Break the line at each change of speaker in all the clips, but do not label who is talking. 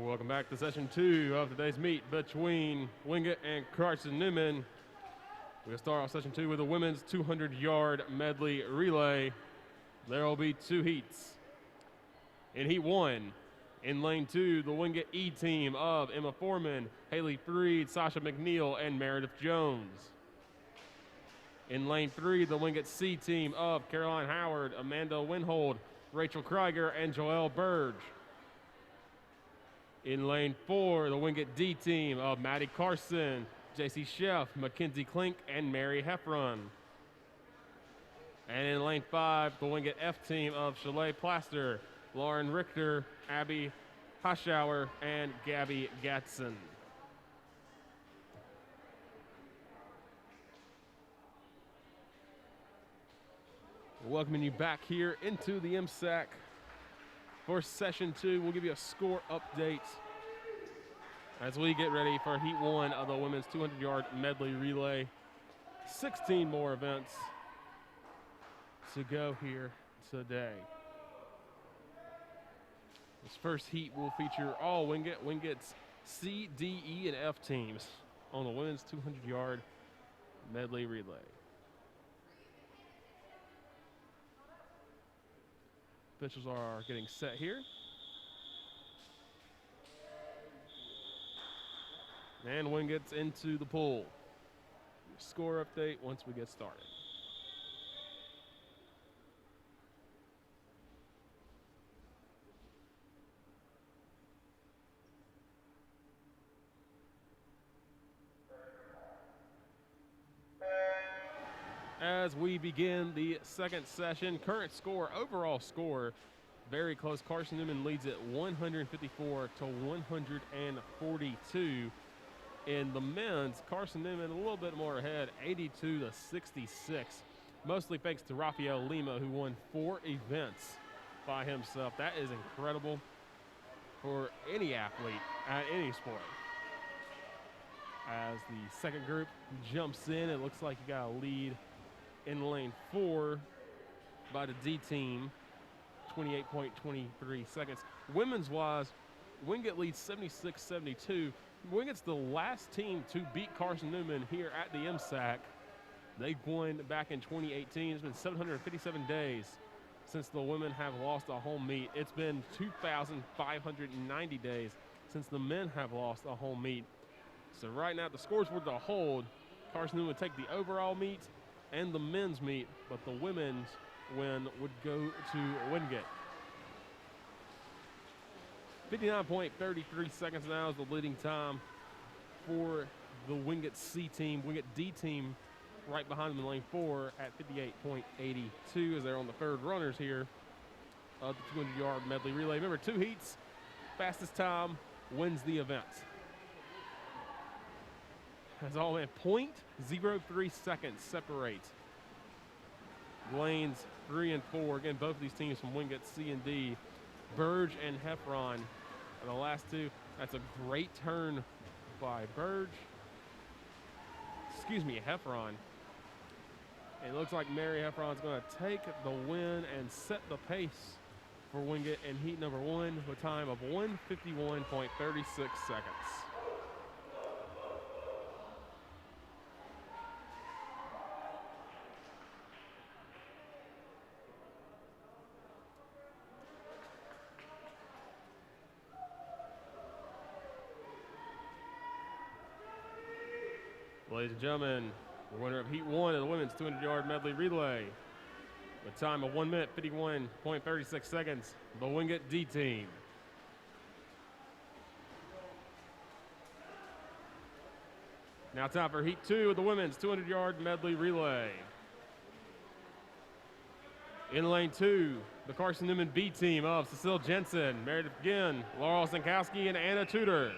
Welcome back to session 2 of today's meet between Wingate and Carson-Newman. We'll start off session 2 with the women's 200-yard medley relay. There will be 2 heats. In heat 1, in lane 2, the Wingate E team of Emma Foreman, Haley Freed, Sasha McNeil, and Meredith Jones. In lane 3, the Wingate C team of Caroline Howard, Amanda Winhold, Rachel Krieger, and Joelle Burge. In lane 4, the Wingate D team of Maddie Carson, JC Sheff, Mackenzie Klink, and Mary Heffron. And in lane 5, the Wingate F team of Shalay Plaster, Lauren Richter, Abby Hoschauer, and Gabby Gatson. Welcoming you back here into the MSAC for session 2. We'll give you a score update as we get ready for heat 1 of the women's 200-yard medley relay. 16 more events to go here today. This first heat will feature all Wingate's C, D, E, and F teams on the women's 200-yard medley relay. Officials are getting set here. And Wingate's into the pool. Score update once we get started. As we begin the second session, current score, overall score, very close. Carson-Newman leads it 154 to 142. In the men's, Carson-Newman a little bit more ahead, 82 to 66. Mostly thanks to Rafael Lima, who won 4 events by himself. That is incredible for any athlete at any sport. As the second group jumps in, it looks like you got a lead in lane 4 by the D team, 28.23 seconds. Women's wise, Wingate leads 76-72. Wingate's the last team to beat Carson-Newman here at the MSAC. They won back in 2018. It's been 757 days since the women have lost a home meet. It's been 2,590 days since the men have lost a home meet. So right now, the scores were to hold. Carson-Newman would take the overall meet and the men's meet, but the women's win would go to Wingate. 59.33 seconds now is the leading time for the Wingate C team. Wingate D team right behind them in lane 4 at 58.82 as they're on the third runners here of the 200-yard medley relay. Remember, 2 heats, fastest time wins the event. As all in 0.03 seconds separate lanes 3 and 4. Again, both of these teams from Wingate C and D. Burge and Heffron are the last 2. That's a great turn by Heffron. It looks like Mary Heffron's going to take the win and set the pace for Wingate in heat number 1 with a time of 1:51.36 seconds. Ladies and gentlemen, the winner of heat 1 of the women's 200-yard medley relay with time of 1:51.36 seconds, the Wingate D team. Now time for heat 2 of the women's 200-yard medley relay. In lane 2, the Carson-Newman B team of Cecile Jensen, Meredith Ginn, Laurel Stankowski, and Anna Tudor.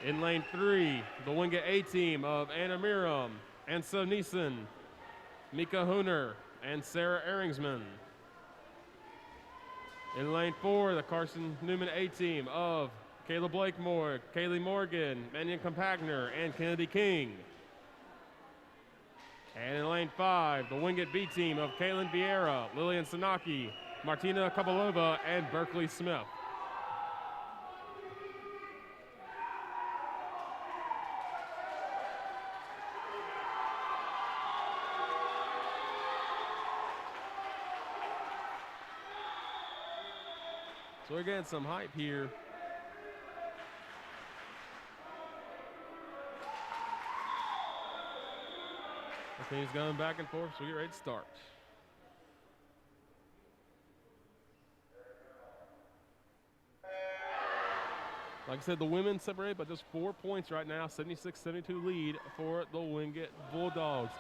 In lane 3, the Wingate A team of Anna Miram, Anso Neeson, Mika Hooner, and Sarah Ehringsman. In lane 4, the Carson-Newman A team of Kayla Blakemore, Kaylee Morgan, Mannion Compagner, and Kennedy King. And in lane 5, the Wingate B team of Kaylin Vieira, Lillian Sanaki, Martina Kovalova and Berkeley Smith. So we're getting some hype here. The team's going back and forth, so we get ready to start. Like I said, the women separate by just 4 points right now. 76-72 lead for the Wingate Bulldogs.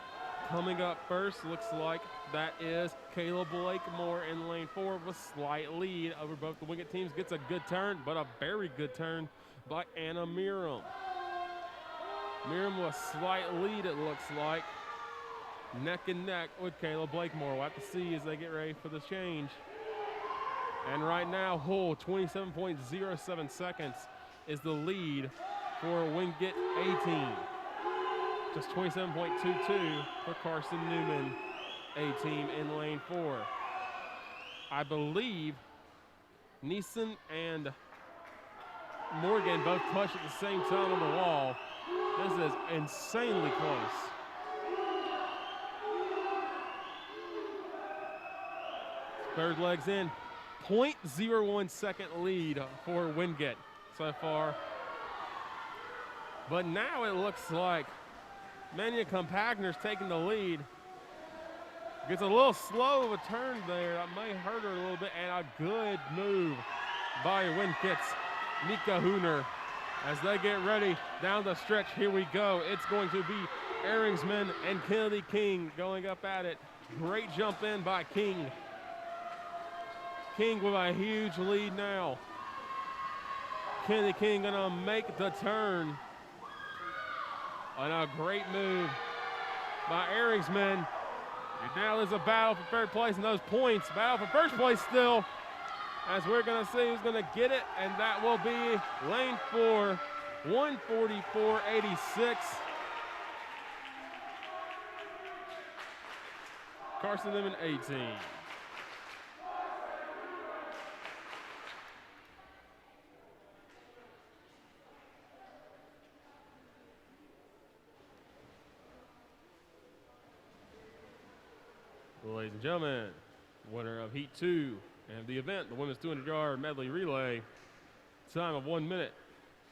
Coming up first, looks like that is Kayla Blakemore in lane 4 with a slight lead over both the Wingate teams. Gets a good turn, but a very good turn by Anna Miram. Miram with a slight lead, it looks like. Neck and neck with Kayla Blakemore. We'll have to see as they get ready for the change. And right now, Hull, 27.07 seconds is the lead for Wingate A-team. Just 27.22 for Carson-Newman A-team in lane 4. I believe Neeson and Morgan both touched at the same time on the wall. This is insanely close. Third leg's in. 0.01 second lead for Wingate so far. But now it looks like Mania Compagner's taking the lead. Gets a little slow of a turn there. That may hurt her a little bit. And a good move by Wingate's Mika Hooner. As they get ready down the stretch, here we go. It's going to be Aringsman and Kennedy King going up at it. Great jump in by King. King with a huge lead now. Kennedy King gonna make the turn. And a great move by Aringsman. And now there's a battle for third place and those points. Battle for first place still. As we're gonna see who's gonna get it. And that will be lane 4, 144.86. Carson-Newman 18. Ladies and gentlemen, winner of Heat 2 and the event, the women's 200-yard medley relay. Time of 1 minute,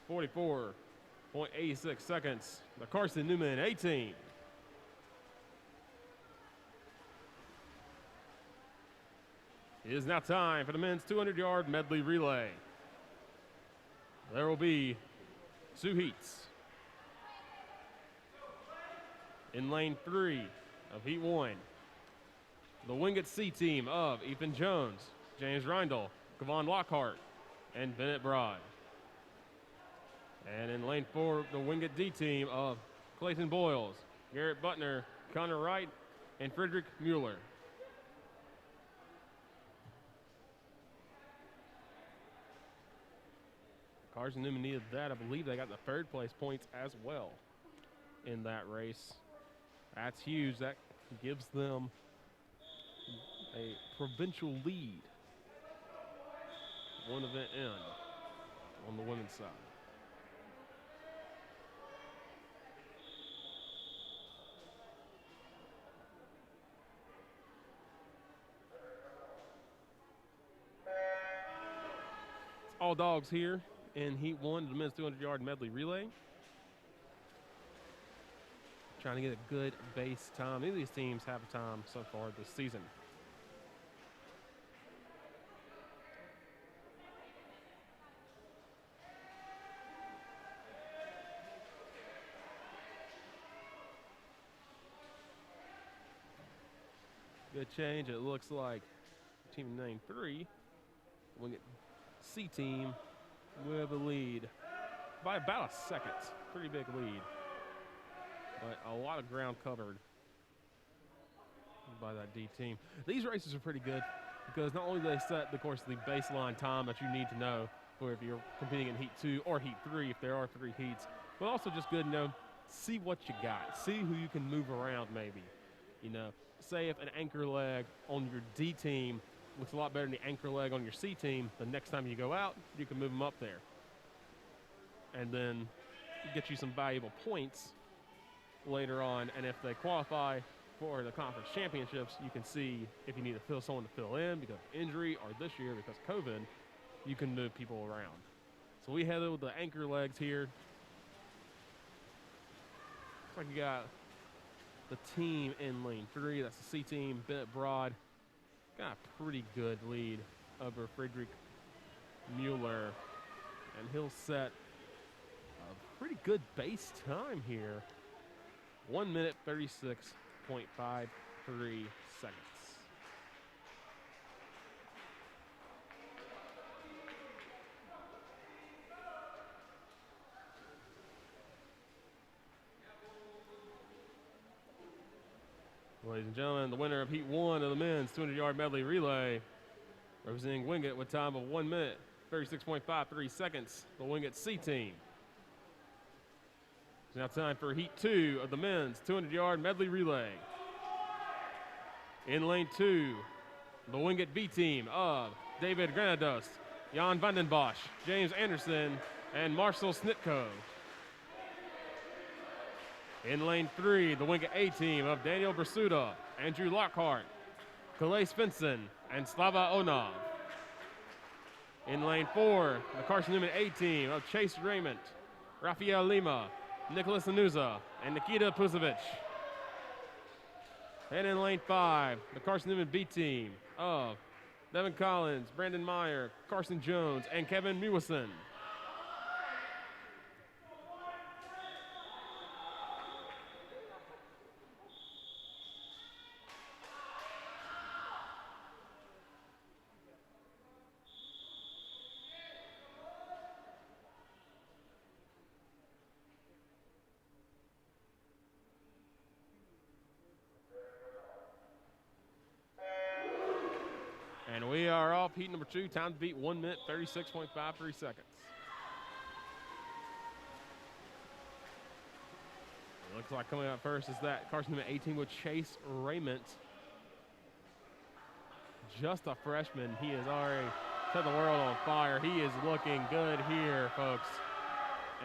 44.86 seconds. The Carson-Newman A-team. It is now time for the men's 200-yard medley relay. There will be 2 heats. In lane 3 of Heat 1, the Wingate C team of Ethan Jones, James Reindl, Kevon Lockhart, and Bennett Broad. And in lane 4, the Wingate D team of Clayton Boyles, Garrett Butner, Connor Wright, and Frederick Mueller. Carson-Newman needed that. I believe they got the third place points as well in that race. That's huge. That gives them a provincial lead. One event in on the women's side. It's all dogs here in Heat 1, the men's 200-yard medley relay. Trying to get a good base time. Neither of these teams have a time so far this season. Good change. It looks like team name 3, Wingate C team with a lead by about a second. Pretty big lead. But a lot of ground covered by that D team. These races are pretty good because not only do they set, of course, the baseline time that you need to know for if you're competing in Heat 2 or Heat 3, if there are 3 heats, but also just good to know, see what you got. See who you can move around maybe. You know, say if an anchor leg on your D team looks a lot better than the anchor leg on your C team. The next time you go out, you can move them up there. And then get you some valuable points later on. And if they qualify for the conference championships, you can see if you need to fill someone to fill in because of injury, or this year because of COVID, you can move people around. So we headed with the anchor legs here. Looks like you got the team in lane 3. That's the C team. Bennett Broad got a pretty good lead over Friedrich Mueller. And he'll set a pretty good base time here. 1 minute, 36.53 seconds. Ladies and gentlemen, the winner of Heat 1 of the men's 200-yard medley relay, representing Wingate with time of 1 minute, 36.53 seconds, the Wingate C team. It's now time for Heat 2 of the men's 200-yard medley relay. In lane 2, the Wingate B team of David Granados, Jan Vandenbosch, James Anderson, and Marcel Snitko. In lane 3, the Wingate A team of Daniel Bersuda, Andrew Lockhart, Calais Svensson, and Slava Onov. In lane 4, the Carson-Newman A team of Chase Raymond, Rafael Lima, Nicholas Anuza, and Nikita Puzovic. And in lane 5, the Carson-Newman B team of Devin Collins, Brandon Meyer, Carson Jones, and Kevin Mewison. And we are off heat number 2. Time to beat 1 minute, 36.53 seconds. It looks like coming out first is that Carson-Newman 18 with Chase Raymond. Just a freshman. He has already set the world on fire. He is looking good here, folks.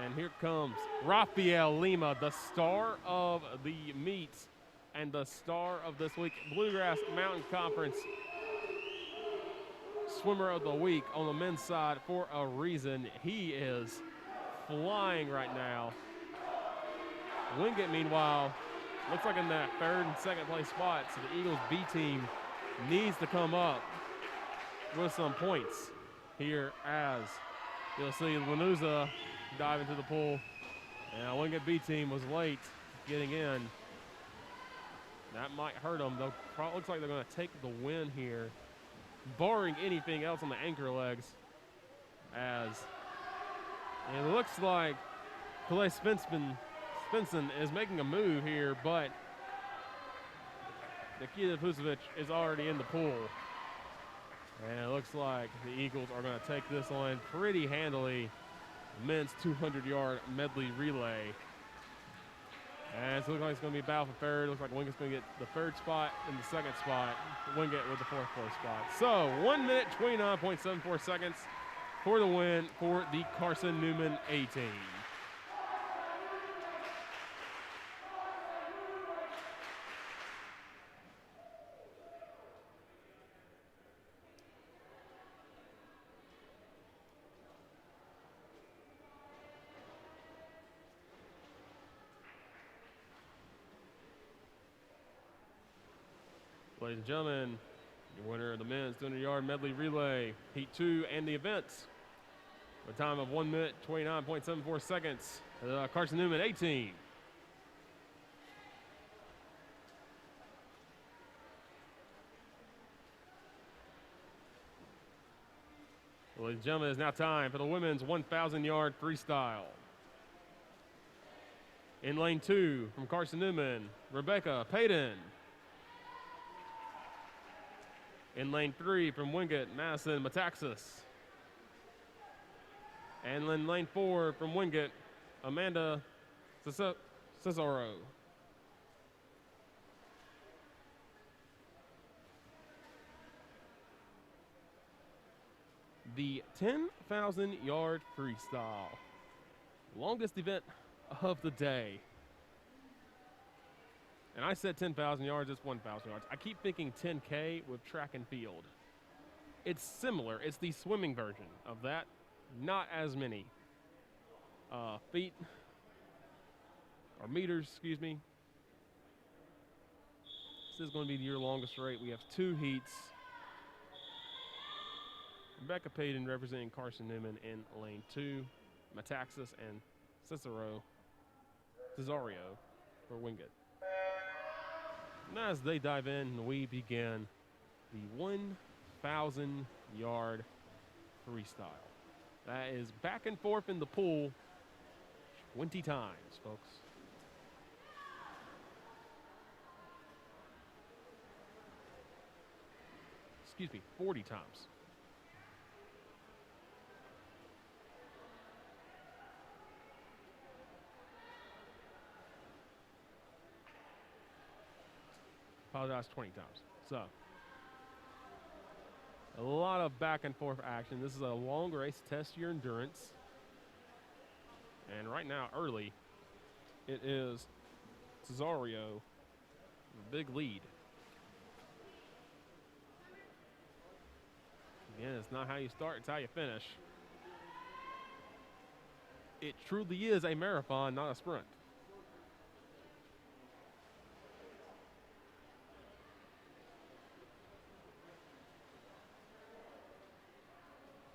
And here comes Rafael Lima, the star of the meet and the star of this week. Bluegrass Mountain Conference Swimmer of the Week on the men's side for a reason. He is flying right now. Wingate, meanwhile, looks like in that third and second place spot, so the Eagles B team needs to come up with some points here, as you'll see Lanuza dive into the pool. And Wingate B team was late getting in. That might hurt them. Looks like they're going to take the win here, barring anything else on the anchor legs, as it looks like Calais Svensson is making a move here, but Nikita Puzovic is already in the pool. And it looks like the Eagles are going to take this on pretty handily. Men's 200-yard medley relay. And it looks like it's going to be a battle for third. Looks like Wingate's going to get the third spot and the second spot. Wingate with the fourth place spot. So 1 minute, 29.74 seconds for the win for the Carson-Newman A team. Ladies and gentlemen, your winner of the men's 200-yard medley relay, Heat 2 and the events, with a time of 1 minute, 29.74 seconds, the Carson-Newman A team. Ladies and gentlemen, it's now time for the women's 1,000-yard freestyle. In lane 2 from Carson-Newman, Rebecca Payton. In lane 3 from Wingate, Madison Metaxas. And in lane 4 from Wingate, Amanda Cesaro. the 10,000-yard freestyle. Longest event of the day. And I said 10,000 yards, it's 1,000 yards. I keep thinking 10K with track and field. It's similar. It's the swimming version of that. Not as many feet or meters, excuse me. This is going to be your longest rate. We have 2 heats. Rebecca Payton representing Carson-Newman in lane 2. Metaxas and Cesario for Wingate. And as they dive in, we begin the 1,000-yard freestyle. That is back and forth in the pool 20 times, folks. Excuse me, 40 times. Apologize, 20 times. So, a lot of back and forth action. This is a long race, test your endurance. And right now, early, it is Cesario, big lead. Again, it's not how you start, it's how you finish. It truly is a marathon, not a sprint.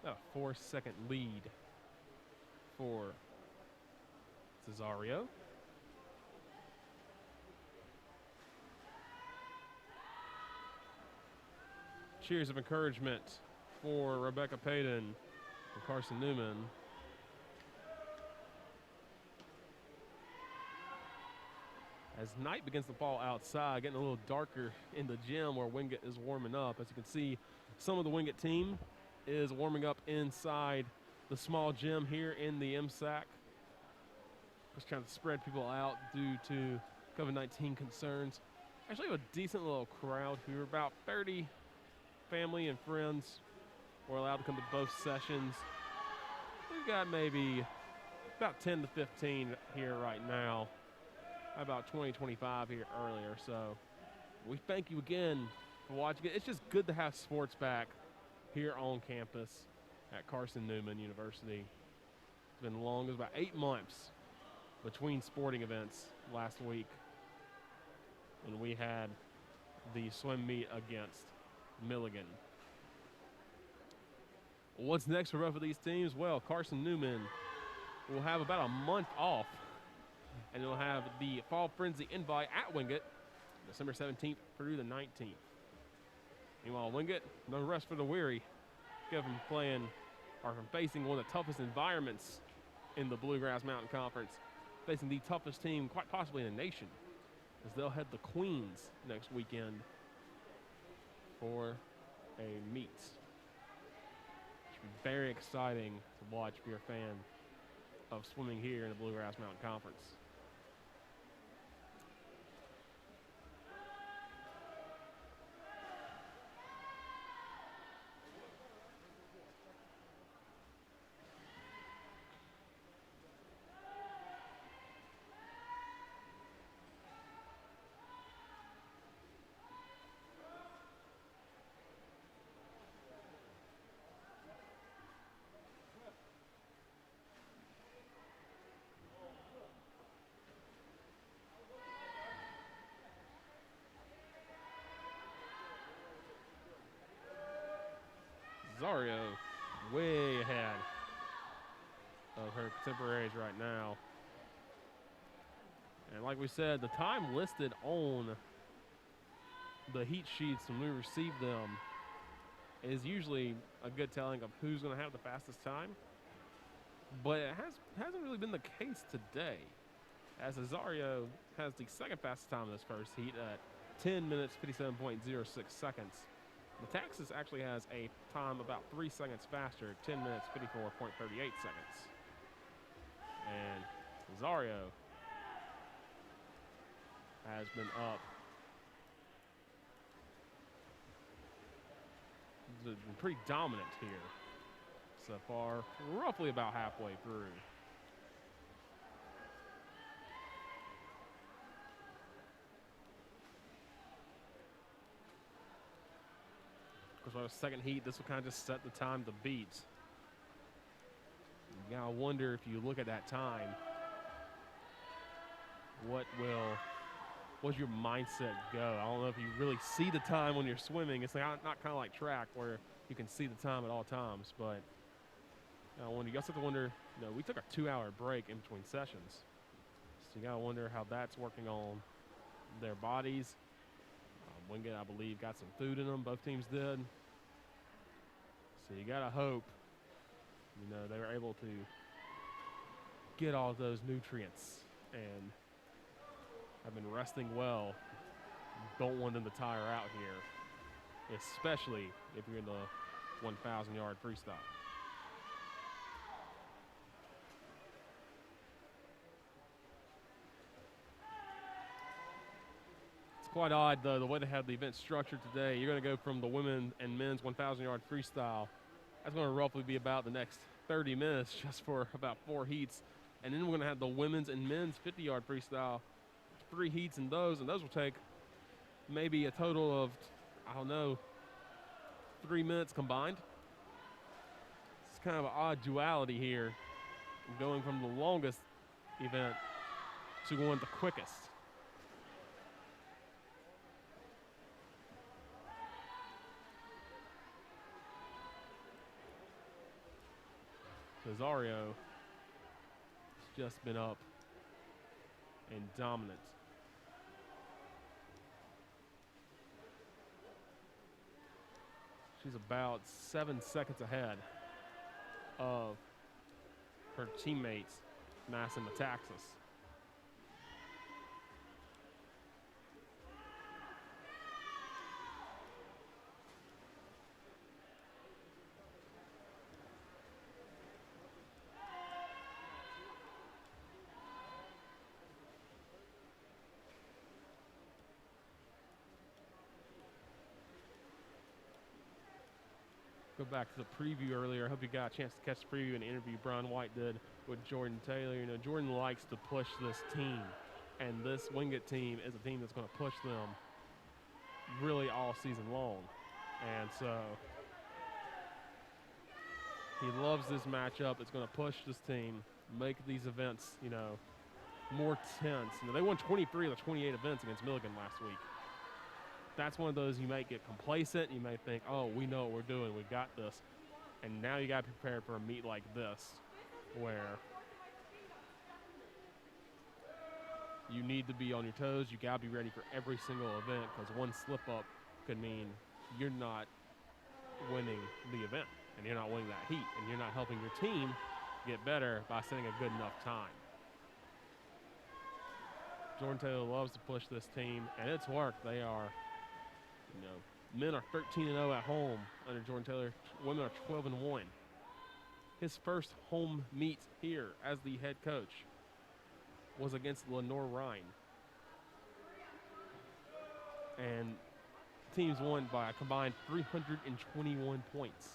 A 4-second lead for Cesario. Cheers of encouragement for Rebecca Payton and Carson-Newman. As night begins to fall outside, getting a little darker in the gym where Wingate is warming up. As you can see, some of the Wingate team is warming up inside the small gym here in the MSAC. Just trying to spread people out due to COVID-19 concerns. Actually, we have a decent little crowd here. About 30 family and friends were allowed to come to both sessions. We've got maybe about 10 to 15 here right now. About 20, 25 here earlier. So we thank you again for watching it. It's just good to have sports back here on campus at Carson-Newman University. It's been long. It was about 8 months between sporting events last week when we had the swim meet against Milligan. What's next for both of these teams? Well, Carson-Newman will have about a month off, and they'll have the Fall Frenzy invite at Wingate, December 17th through the 19th. Meanwhile, Wingate, no rest for the weary, given playing or from facing one of the toughest environments in the Bluegrass Mountain Conference, facing the toughest team quite possibly in the nation, as they'll head the Queens next weekend for a meet. Should be very exciting to watch if you're a fan of swimming here in the Bluegrass Mountain Conference. Cesario way ahead of her contemporaries right now. And like we said, the time listed on the heat sheets when we receive them is usually a good telling of who's going to have the fastest time. But it hasn't really been the case today, as Cesario has the second fastest time in this first heat at 10 minutes, 57.06 seconds. Metaxas actually has a time about 3 seconds faster, 10 minutes, 54.38 seconds. And Cesario has been up. He's been pretty dominant here. so far, roughly about halfway through. Of course, our second heat, this will kind of just set the time to beat. You gotta wonder, if you look at that time, what's your mindset go? I don't know if you really see the time when you're swimming. It's like not kind of like track where you can see the time at all times, but I wonder. You also have to wonder. We took a 2-hour break in between sessions, so you gotta wonder how that's working on their bodies. Wingate, I believe, got some food in them. Both teams did. So you gotta hope, they were able to get all those nutrients and have been resting well. Don't want them to tire out here, especially if you're in the 1,000-yard freestyle. Quite odd, though, the way they have the event structured today. You're going to go from the women and men's 1,000-yard freestyle. That's going to roughly be about the next 30 minutes just for about 4 heats. And then we're going to have the women's and men's 50-yard freestyle, 3 heats in those, and those will take maybe a total of, 3 minutes combined. It's kind of an odd duality here, going from the longest event to going the quickest. Rosario has just been up and dominant. She's about 7 seconds ahead of her teammates, Mass and Metaxas. Go back to the preview earlier. I hope you got a chance to catch the preview and the interview Brian White did with Jordan Taylor. Jordan likes to push this team, and this Wingate team is a team that's going to push them really all season long. And so he loves this matchup. It's going to push this team, make these events, more tense. They won 23 of the 28 events against Milligan last week. That's one of those you might get complacent. You may think, oh, we know what we're doing. We got this. And now you got to be prepared for a meet like this where you need to be on your toes. You got to be ready for every single event, because one slip up could mean you're not winning the event and you're not winning that heat, and you're not helping your team get better by setting a good enough time. Jordan Taylor loves to push this team, and it's worked. They are, men are 13-0 at home under Jordan Taylor. Women are 12-1. His first home meet here as the head coach was against Lenore Rhine. And teams won by a combined 321 points.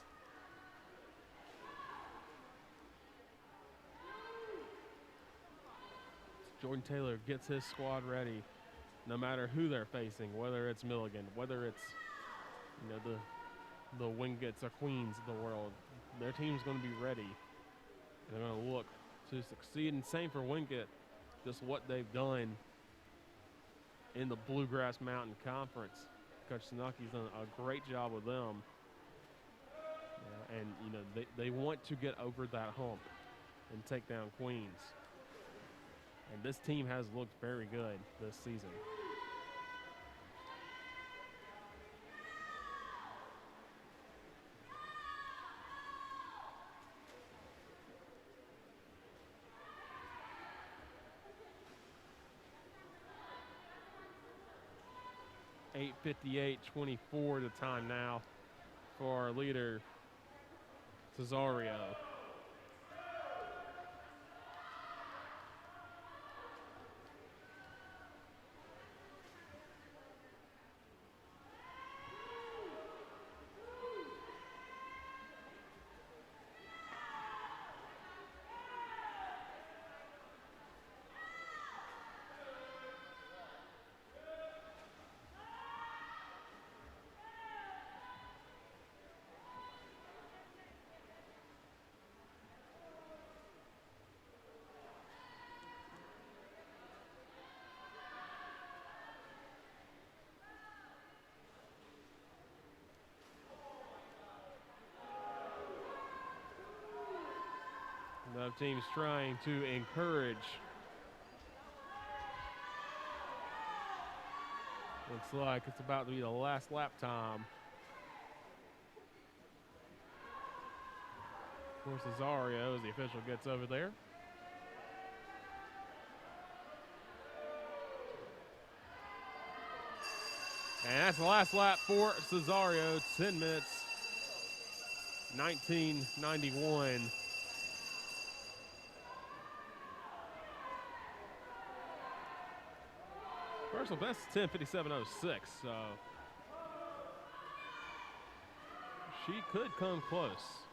Jordan Taylor gets his squad ready no matter who they're facing, whether it's Milligan, whether it's the Wingates or Queens of the world. Their team's going to be ready. And they're going to look to succeed. And same for Wingate, just what they've done in the Bluegrass Mountain Conference. Coach Sanucki's done a great job with them. And they want to get over that hump and take down Queens. And this team has looked very good this season. .58.24 the time now for our leader, Cesario. of teams trying to encourage. Looks like it's about to be the last lap time. Of course, Cesario, as the official gets over there. And that's the last lap for Cesario, 10 minutes, 1991. Personal best is 10:57.06, so she could come close.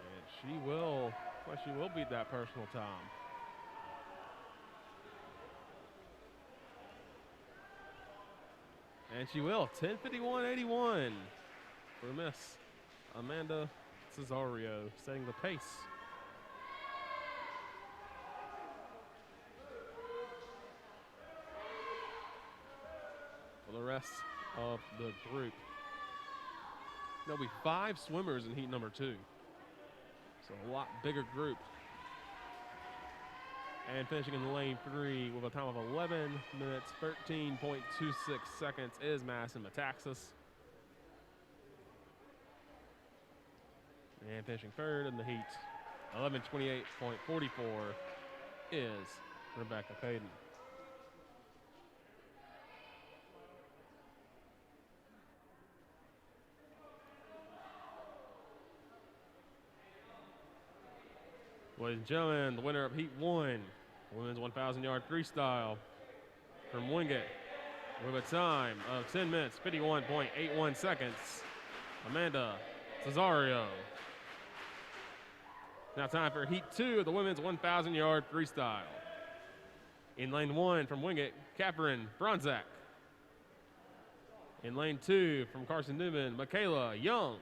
And she will beat that personal time. And she will, 10:51.81 for Miss Amanda Cesario, setting the pace. For the rest of the group. There'll be 5 swimmers in heat number 2. So a lot bigger group. And finishing in lane 3 with a time of 11 minutes, 13.26 seconds is Madison Metaxas. And finishing third in the heat, 11:28.44 is Rebecca Payton. Ladies and gentlemen, the winner of Heat 1, women's 1,000-yard freestyle from Wingate, with a time of 10 minutes, 51.81 seconds, Amanda Cesario. Now time for Heat 2 of the women's 1,000-yard freestyle. In lane 1 from Wingate, Catherine Bronzak. In lane 2 from Carson-Newman, Michaela Young.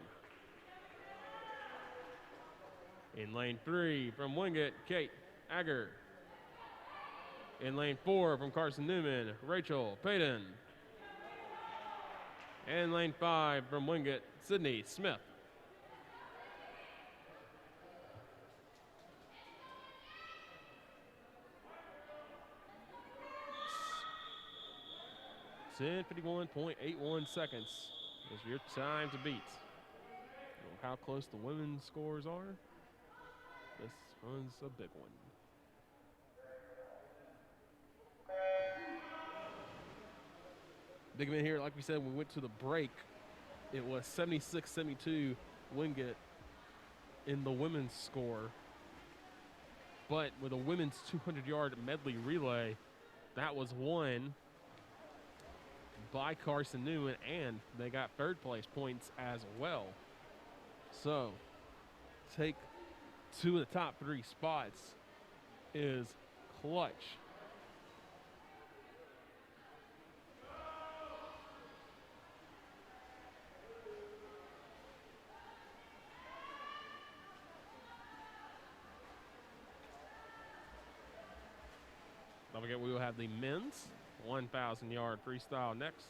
In lane 3 from Wingate, Kate Agger. In lane 4 from Carson-Newman, Rachel Payton. And lane 5 from Wingate, Sydney Smith. (10:51.81 seconds is your time to beat. How close the women's scores are. This one's a big one. Big man here, like we said, when we went to the break, it was 76-72 Wingate in the women's score. But with a women's 200-yard medley relay, that was won by Carson-Newman, and they got third place points as well. So, take 2 of the top 3 spots is clutch. Don't forget, we will have the men's 1,000-yard freestyle next.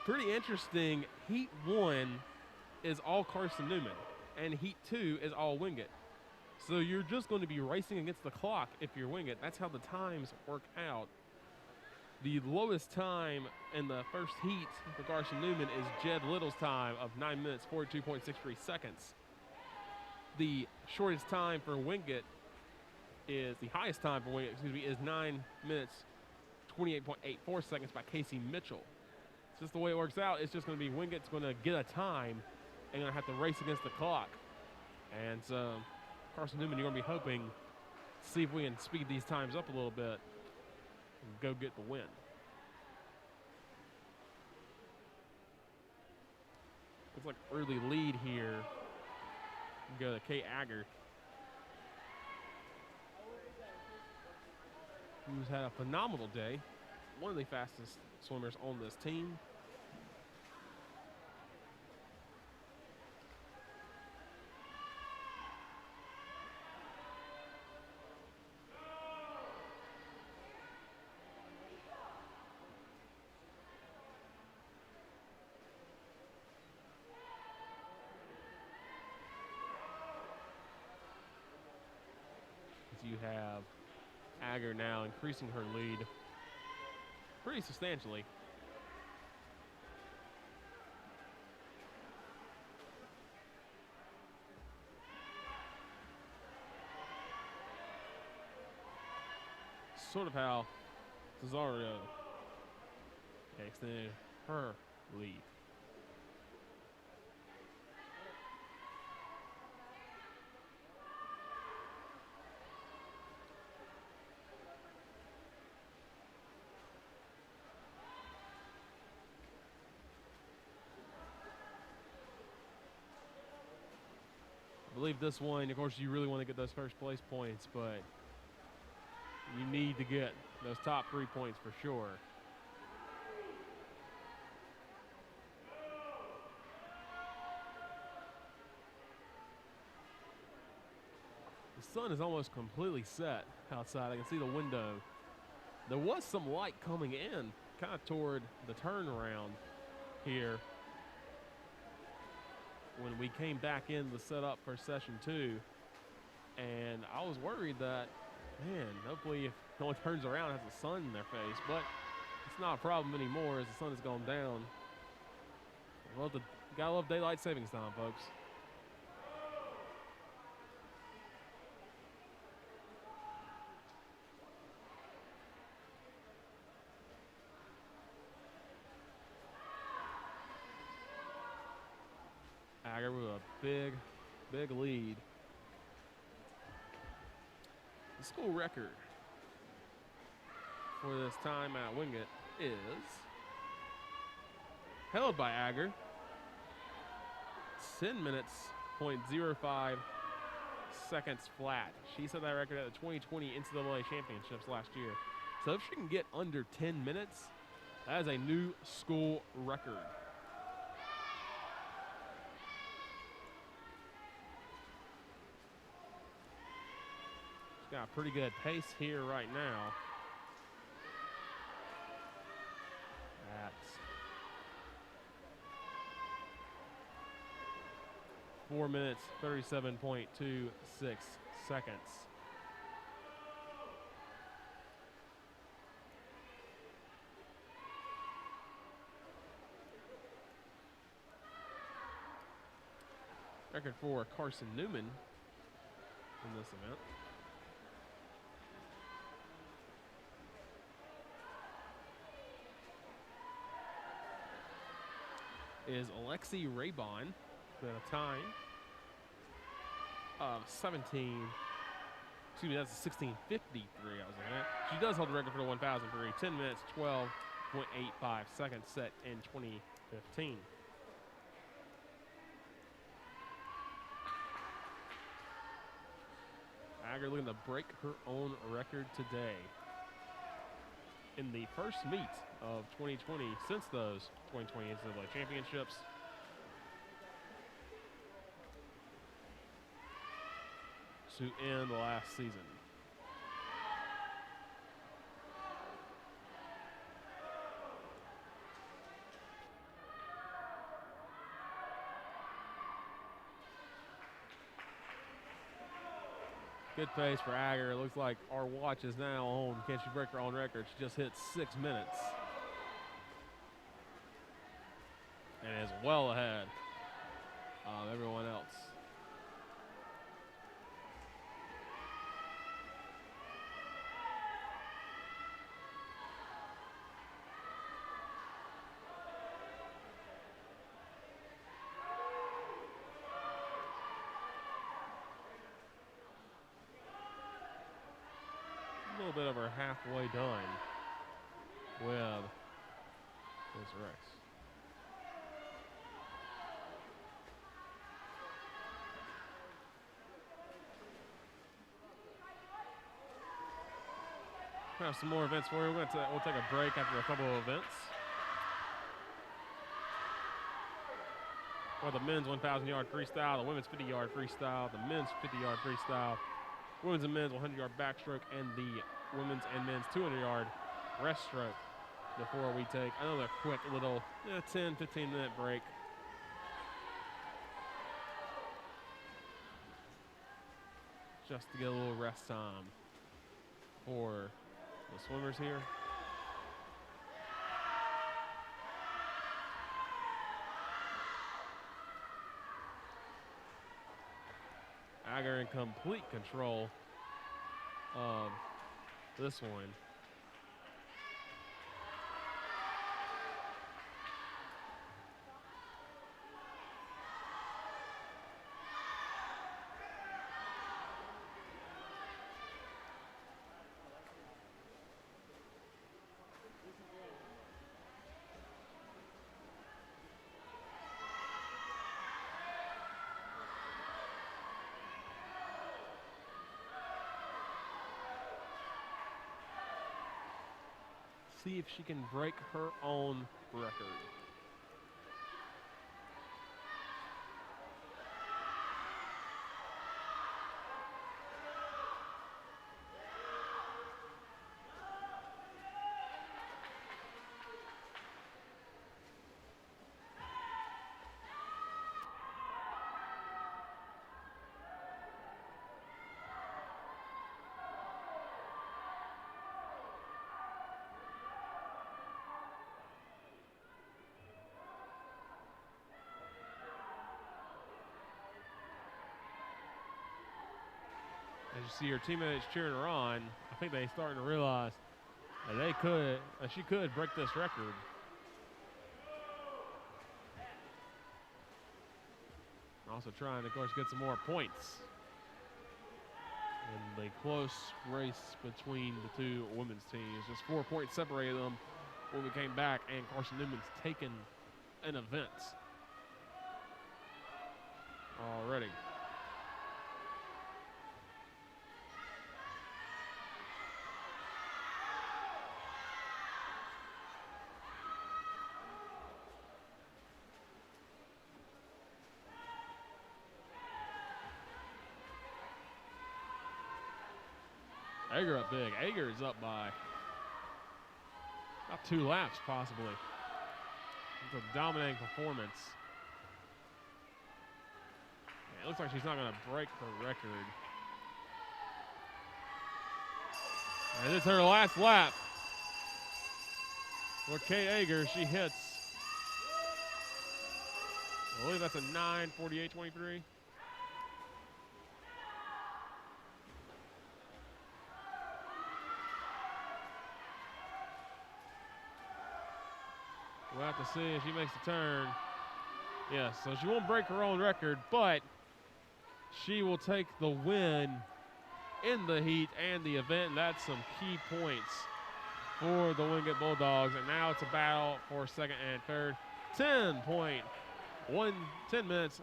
Pretty interesting. Heat 1 is all Carson-Newman, and Heat 2 is all Wingate. So you're just going to be racing against the clock if you're Wingate. That's how the times work out. The lowest time in the first heat for Carson-Newman is Jed Little's time of 9 minutes, 42.63 seconds. The shortest time for Wingate is, the highest time for Wingate, is 9 minutes, 28.84 seconds by Casey Mitchell. It's just the way it works out. It's just going to be Wingate's going to get a time and going to have to race against the clock. And so Carson-Newman, you're going to be hoping to see if we can speed these times up a little bit and go get the win. Looks like early lead here. Go to Kate Agger, who's had a phenomenal day. One of the fastest swimmers on this team. you have Agger now increasing her lead pretty substantially. Sort of how Cesario extended her lead. I believe this one, of course, you really want to get those first place points, but you need to get those top 3 points for sure. The sun is almost completely set outside. I can see the window. There was some light coming in kind of toward the turnaround here when we came back in to set up for session 2. And I was worried that, man, hopefully if no one turns around has the sun in their face, but it's not a problem anymore as the sun has gone down. Gotta love daylight savings time, folks. Agger with a big lead. The school record for this time at Wingate is held by Agger. 10 minutes, 0.05 seconds flat. She set that record at the 2020 NCAA Championships last year. So if she can get under 10 minutes, that is a new school record. She's got a pretty good pace here right now. At 4 minutes, 37.26 seconds. Record for Carson-Newman in this event. Is Alexi Raybon with a time of 17. Excuse me, that's a 16:53 I was looking at. She does hold the record for the 1,000 free. 10 minutes, 12.85 seconds set in 2015. Agger looking to break her own record today in the first meet of 2020 since those 2020 NCAA championships. To end the last season. Good pace for Agger. It looks like our watch is now on. Can she break her own record? She just hit 6 minutes. And is well ahead of everyone else. A little bit over halfway done with this race. We have some more events for you. We'll take a break after a couple of events. For the men's 1,000-yard freestyle, the women's 50-yard freestyle, the men's 50-yard freestyle, women's and men's 100-yard backstroke, and the women's and men's 200-yard breaststroke before we take another quick little 10, 15-minute break. just to get a little rest time for the swimmers here. Agar in complete control of this one. See if she can break her own record. As you see her teammates cheering her on, I think they're starting to realize that she could break this record. Also trying to, of course, get some more points in the close race between the two women's teams. Just 4 points separated them when we came back, and Carson-Newman's taken an event already. Agar up big. Agar is up by about 2 laps, possibly. It's a dominating performance. Yeah, it looks like she's not going to break her record. And it's her last lap for Kate Agar. She hits, I believe that's a 9:48.23. We'll have to see if she makes the turn. Yes, so she won't break her own record, but she will take the win in the heat and the event. And that's some key points for the Wingate Bulldogs. And now it's a battle for second and third. 10 minutes,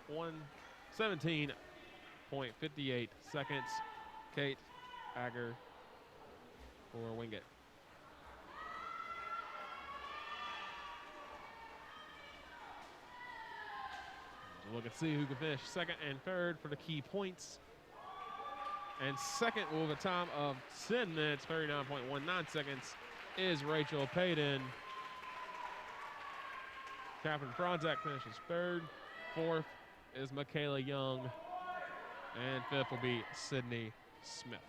17.58 seconds. Kate Agar for Wingate. Look and see who can finish second and third for the key points. And second with a time of 10 minutes, 39.19 seconds, is Rachel Payton. Catherine Franzak finishes third. Fourth is Michaela Young. And fifth will be Sydney Smith.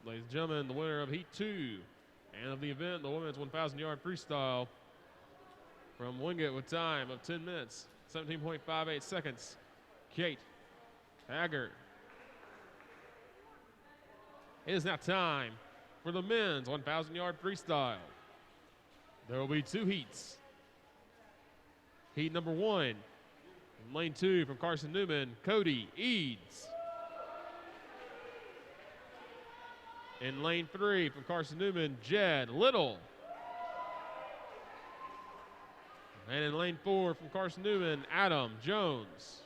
Ladies and gentlemen, the winner of Heat 2 and of the event, the women's 1,000-yard freestyle from Wingate with time of 10 minutes, 17.58 seconds, Kate Agar. It is now time for the men's 1,000-yard freestyle. There will be 2 heats. Heat number 1, in lane 2 from Carson-Newman, Cody Eads. In lane 3 from Carson-Newman, Jed Little. And in lane 4 from Carson-Newman, Adam Jones.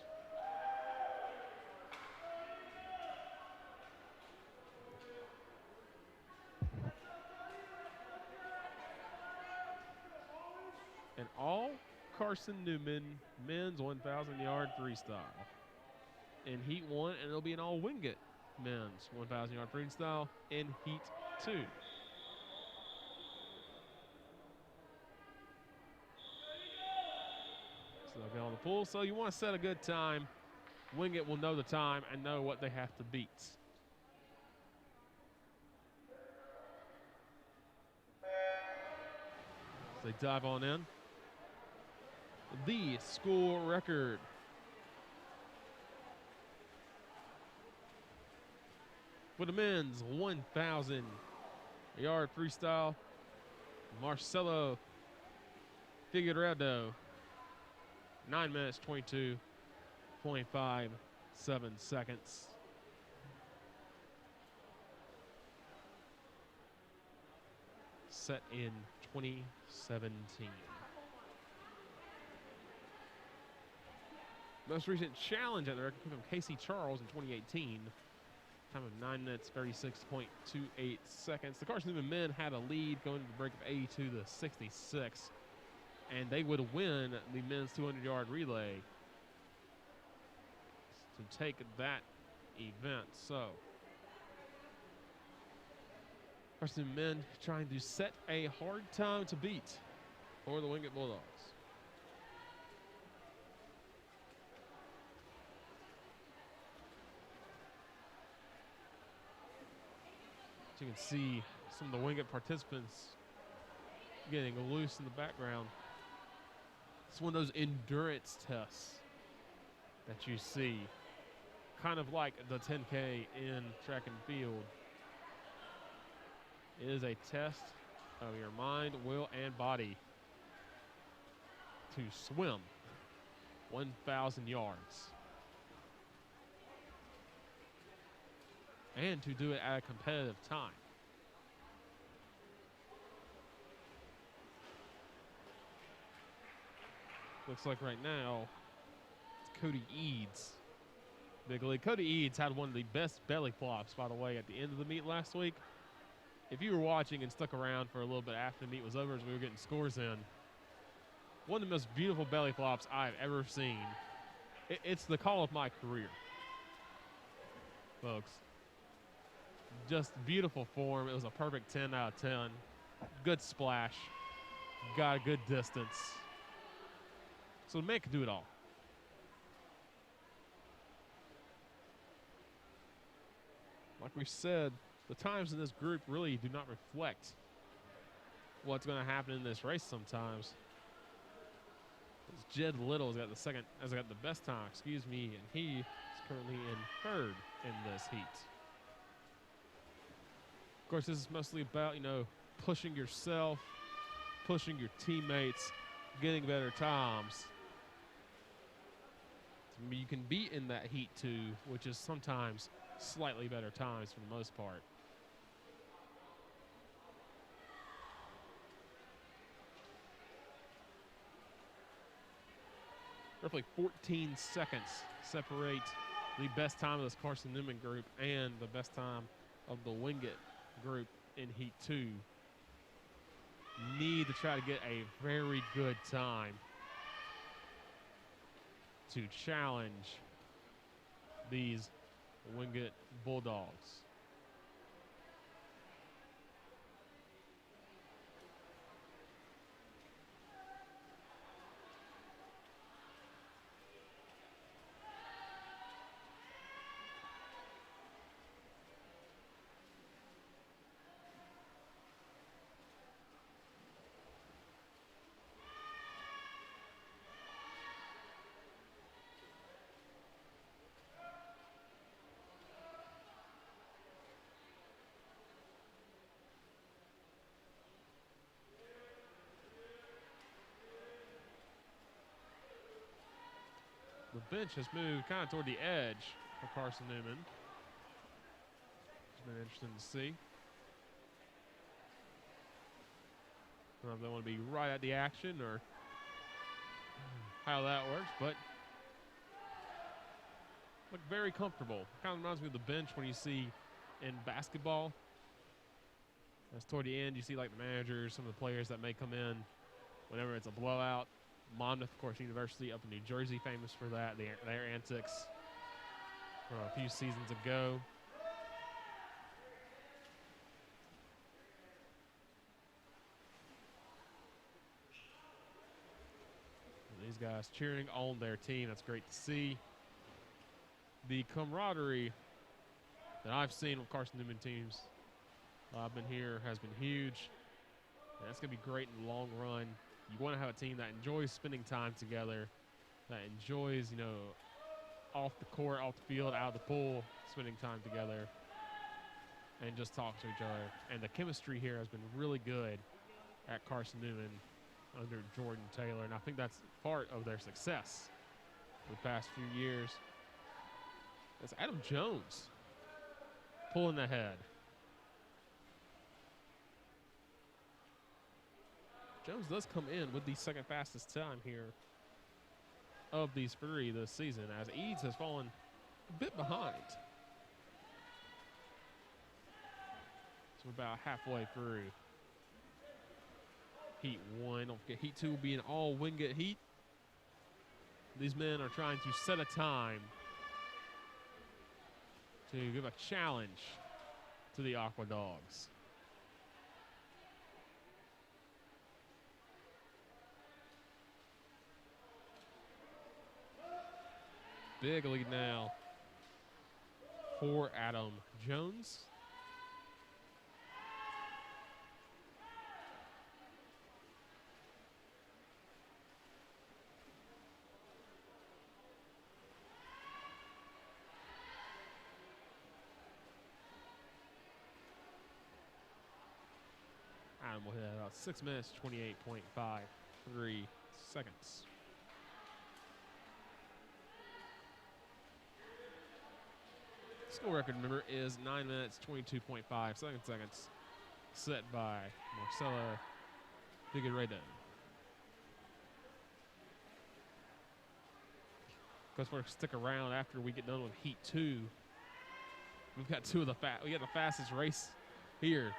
And all Carson-Newman men's 1,000-yard freestyle in Heat 1, and it'll be an all Wingate men's 1,000-yard freestyle in Heat 2. So they'll get on the pool. So you want to set a good time. Wingate will know the time and know what they have to beat. So they dive on in. The school record. For the men's 1,000-yard freestyle, Marcelo Figueiredo, 9 minutes, 22.57 seconds. Set in 2017. Most recent challenge at the record from Casey Charles in 2018. Time of 9 minutes, 36.28 seconds. The Carson-Newman men had a lead going to the break of 82 to 66. And they would win the men's 200-yard relay to take that event. So, Carson-Newman men trying to set a hard time to beat for the Wingate Bulldogs. You can see some of the Wingate participants getting loose in the background. It's one of those endurance tests that you see, kind of like the 10K in track and field. It is a test of your mind, will, and body to swim 1,000 yards. And to do it at a competitive time. Looks like right now, it's Cody Eads. Big league. Cody Eads had one of the best belly flops, by the way, at the end of the meet last week. If you were watching and stuck around for a little bit after the meet was over as we were getting scores in, one of the most beautiful belly flops I've ever seen. It's the call of my career, folks. Just beautiful form. It was a perfect 10 out of 10. Good splash. Got a good distance. So the man can do it all. Like we said, the times in this group really do not reflect what's going to happen in this race sometimes. Jed Little's got the best time, and he is currently in third in this heat. Of course, this is mostly about, pushing yourself, pushing your teammates, getting better times. You can be in that heat too, which is sometimes slightly better times for the most part. Roughly 14 seconds separate the best time of this Carson-Newman group and the best time of the Wingate group in Heat 2. Need to try to get a very good time to challenge these Wingate Bulldogs. The bench has moved kind of toward the edge for Carson-Newman. It's been interesting to see. I don't know if they want to be right at the action or how that works, but look very comfortable. Kind of reminds me of the bench when you see in basketball. As toward the end, you see like the managers, some of the players that may come in whenever it's a blowout. Monmouth, of course, University up in New Jersey, famous for that, their antics from a few seasons ago. These guys cheering on their team. That's great to see. The camaraderie that I've seen with Carson-Newman teams while I've been here has been huge. And that's going to be great in the long run. You want to have a team that enjoys spending time together, that enjoys, you know, off the court, off the field, out of the pool, spending time together, and just talk to each other. And the chemistry here has been really good at Carson-Newman under Jordan Taylor, and I think that's part of their success for the past few years. That's Adam Jones pulling ahead. Jones does come in with the second fastest time here of these three this season, as Eads has fallen a bit behind. So we're about halfway through Heat 1. Don't forget, Heat 2 will be an all Wingate heat. These men are trying to set a time to give a challenge to the Aqua Dogs. Big lead now for Adam Jones. Adam will hit about 6 minutes, 28.53 seconds. School record, remember, is 9 minutes, 22.5 seconds, set by Marcella Figueiredo. Because we're stick around after we get done with Heat 2. We've got we got the fastest race here,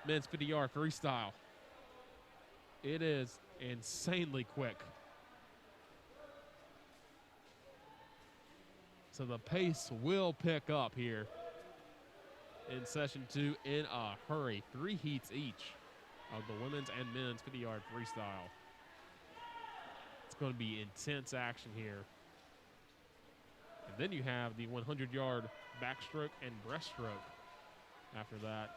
men's 50-yard freestyle. It is insanely quick. So the pace will pick up here in session 2 in a hurry. 3 heats each of the women's and men's 50-yard freestyle. It's going to be intense action here. And then you have the 100-yard backstroke and breaststroke after that.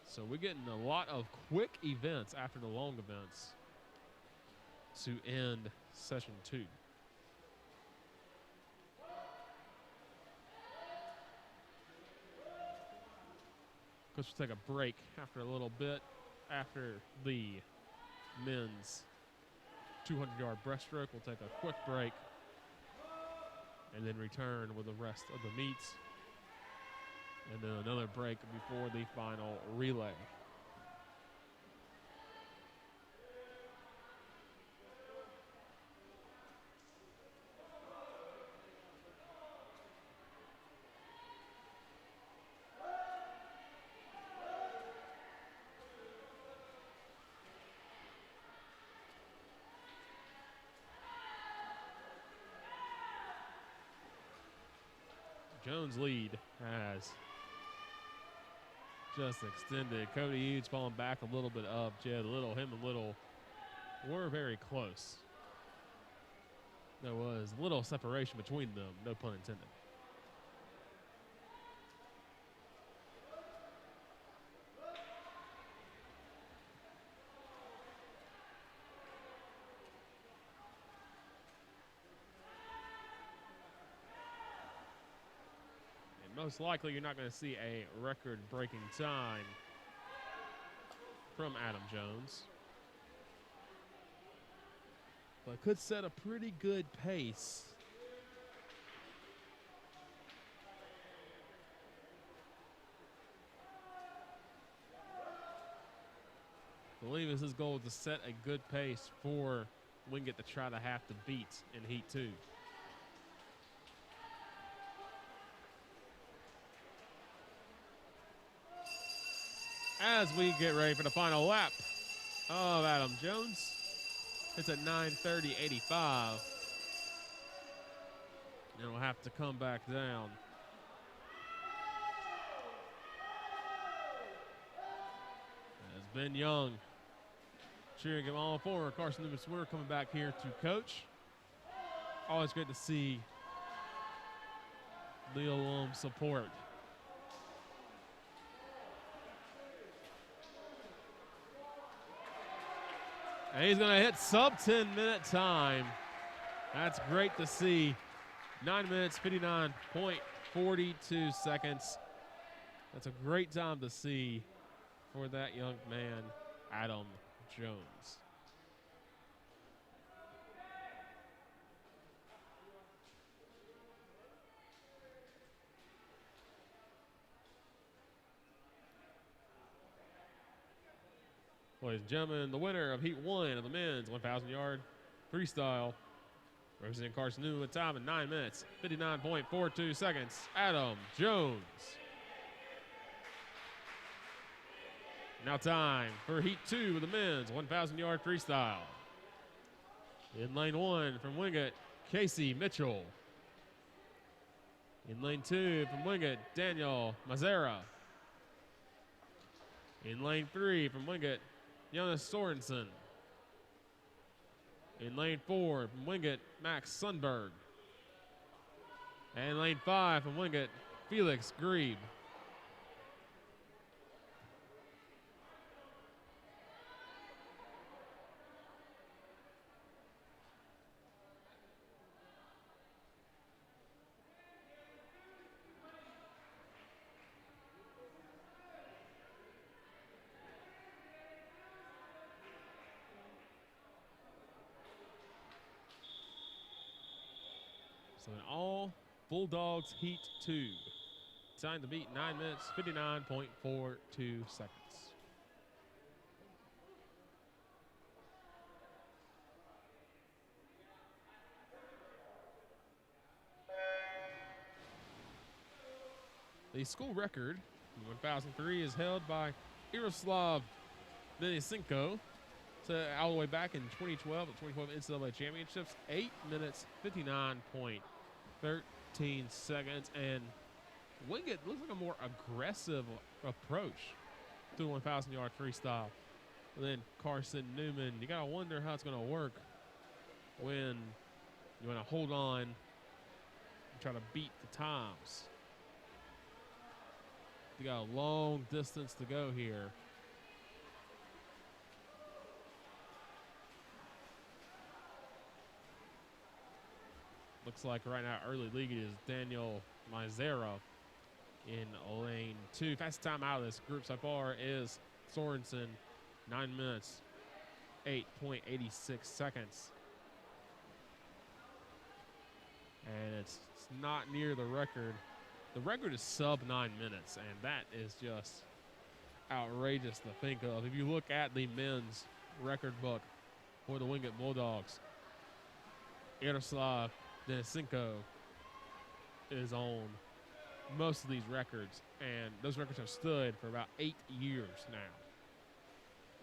So we're getting a lot of quick events after the long events to end session 2. We'll take a break after a little bit after the men's 200-yard breaststroke. We'll take a quick break and then return with the rest of the meets. And then another break before the final relay. Jones' lead has just extended. Cody Eads falling back a little bit up. Jed Little, him and Little were very close. There was little separation between them, no pun intended. Most likely you're not going to see a record-breaking time from Adam Jones. But could set a pretty good pace. I believe it's his goal to set a good pace for Wingate to try to have to beat in Heat 2. As we get ready for the final lap of Adam Jones, it's at 9:30.85. And we'll have to come back down. As Ben Young cheering him on forward. Carson-Newman Swear coming back here to coach.
Always great to see the alum support. And he's going to hit sub 10-minute time. That's great to see. 9 minutes, 59.42 seconds. That's a great time to see for that young man, Adam Jones. Ladies and gentlemen, the winner of Heat 1 of the men's 1,000-yard freestyle, representing Carson-Newman with time in 9 minutes, 59.42 seconds, Adam Jones. Now time for Heat 2 of the men's 1,000-yard freestyle. In lane 1 from Wingate, Casey Mitchell. In lane 2 from Wingate, Daniel Mazzara. In lane 3 from Wingate, Jonas Sorensen. In lane 4 from Wingate, Max Sundberg. And lane 5 from Wingate, Felix Grebe. So in all, Bulldogs Heat 2. Time to beat 9 minutes, 59.42 seconds. The school record in 1003 is held by Yaroslav Denisenko. So all the way back in 2012, the 2012 NCAA Championships, 8 minutes, 59.13 seconds. And Wingate looks like a more aggressive approach to the 1,000-yard freestyle than Carson-Newman. You got to wonder how it's going to work when you want to hold on and try to beat the times. You got a long distance to go here. Looks like right now early lead is Daniel Mazzara in lane 2. Fastest time out of this group so far is Sorensen, 9 minutes, 8.86 seconds. And it's not near the record. The record is sub 9 minutes, and that is just outrageous to think of. If you look at the men's record book for the Wingate Bulldogs, Yaroslav Denisenko is on most of these records, and those records have stood for about 8 years now,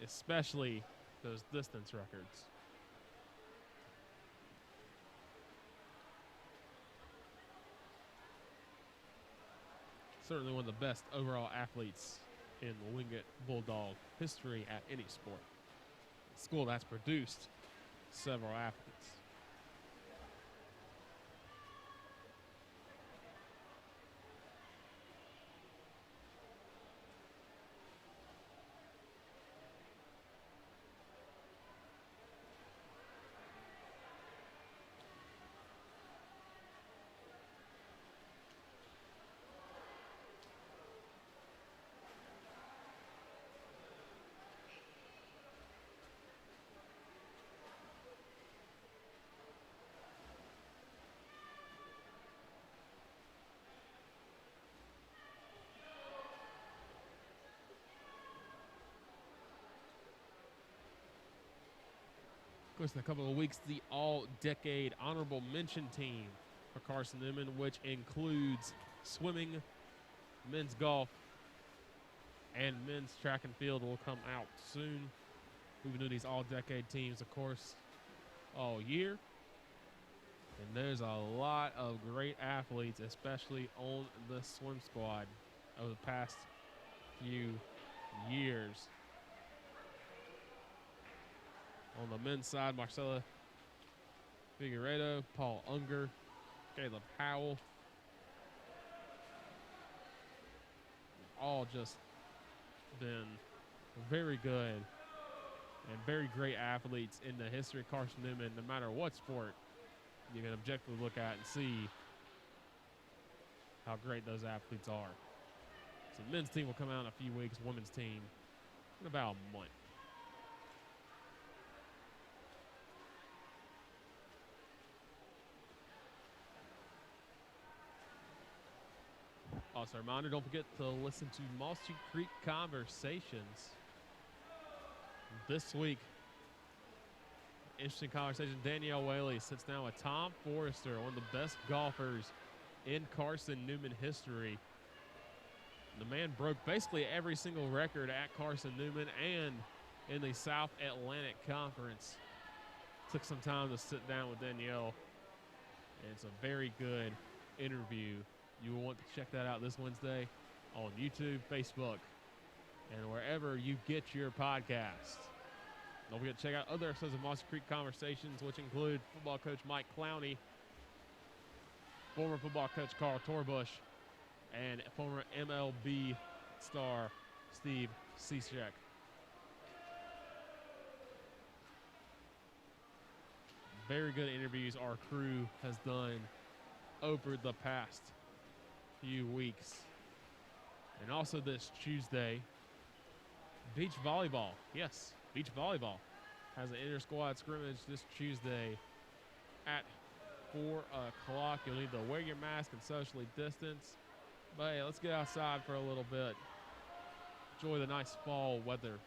especially those distance records. Certainly one of the best overall athletes in the Wingate Bulldog history at any sport. A school that's produced several athletes. Of course, in a couple of weeks, the all-decade honorable mention team for Carson-Newman, which includes swimming, men's golf, and men's track and field will come out soon. We've been doing these all-decade teams, of course, all year. And there's a lot of great athletes, especially on the swim squad over the past few years. On the men's side, Marcella Figueredo, Paul Unger, Caleb Howell. All just been very good and very great athletes in the history of Carson-Newman. No matter what sport you can objectively look at and see how great those athletes are. So the men's team will come out in a few weeks, women's team in about a month. Also, a reminder, don't forget to listen to Mossy Creek Conversations. This week, interesting conversation. Danielle Whaley sits down with Tom Forrester, one of the best golfers in Carson-Newman history. The man broke basically every single record at Carson-Newman and in the South Atlantic Conference. Took some time to sit down with Danielle, and it's a very good interview. You will want to check that out this Wednesday on YouTube, Facebook, and wherever you get your podcasts. Don't forget to check out other episodes of Mossy Creek Conversations, which include football coach Mike Clowney, former football coach Carl Torbush, and former MLB star Steve Cishek. Very good interviews our crew has done over the past few weeks. And also this Tuesday, beach volleyball. Yes, beach volleyball has an inter-squad scrimmage this Tuesday at 4 o'clock. You'll need to wear your mask and socially distance. But hey, let's get outside for a little bit. Enjoy the nice fall weather.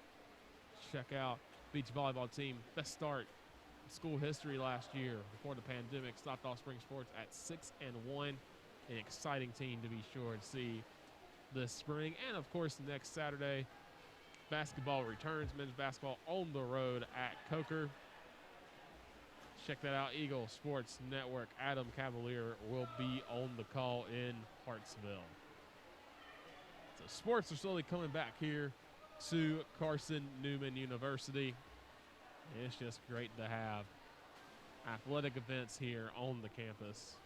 Check out beach volleyball team. Best start in school history last year before the pandemic. Stopped off spring sports at 6-1. An exciting team to be sure to see this spring. And of course, next Saturday, basketball returns. Men's basketball on the road at Coker. Check that out. Eagle Sports Network. Adam Cavalier will be on the call in Hartsville. So sports are slowly coming back here to Carson-Newman University. And it's just great to have athletic events here on the campus.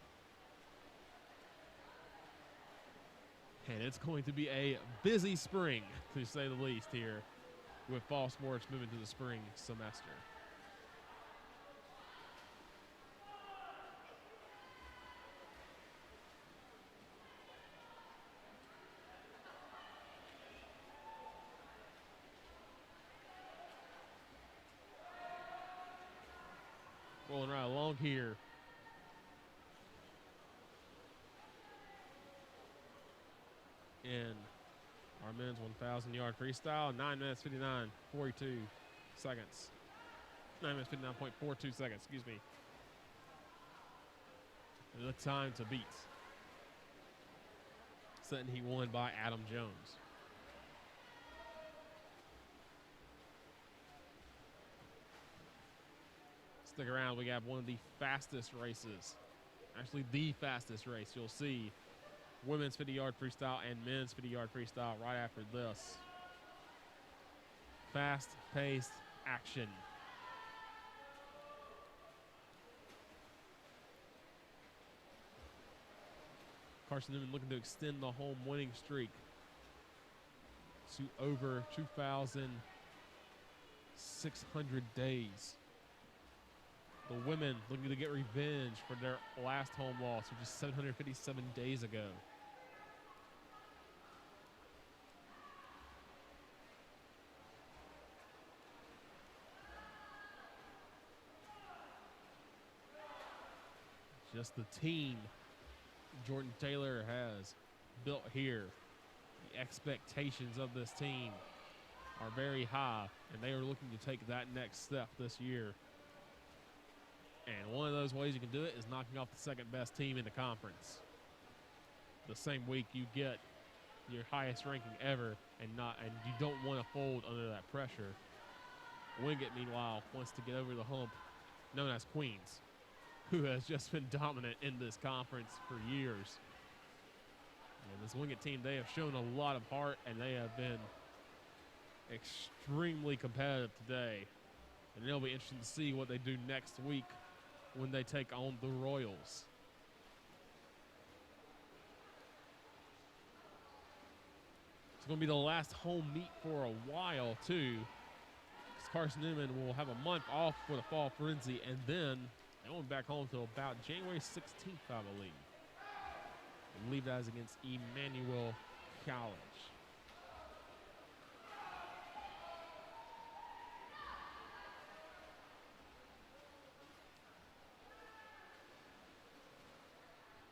And it's going to be a busy spring, to say the least, here with fall sports moving to the spring semester. Rolling right along here. In our men's 1,000-yard freestyle, 9 minutes 59.42 seconds. 9 minutes 59.42 seconds, excuse me. The time to beat. Setting he won by Adam Jones. Stick around, we got one of the fastest races. Actually, the fastest race you'll see. Women's 50-yard freestyle and men's 50-yard freestyle right after this. Fast-paced action. Carson-Newman looking to extend the home winning streak to over 2,600 days. The women looking to get revenge for their last home loss, which is 757 days ago. Just the team Jordan Taylor has built here. The expectations of this team are very high, and they are looking to take that next step this year. And one of those ways you can do it is knocking off the second best team in the conference. The same week you get your highest ranking ever, and you don't want to fold under that pressure. Wingate, meanwhile, wants to get over the hump known as Queens, who has just been dominant in this conference for years. And this Wingate team, they have shown a lot of heart, and they have been extremely competitive today. And it'll be interesting to see what they do next week when they take on the Royals. It's going to be the last home meet for a while, too. Carson-Newman will have a month off for the fall frenzy, and then they won't be back home until about January 16th, I believe. I believe that is against Emmanuel College.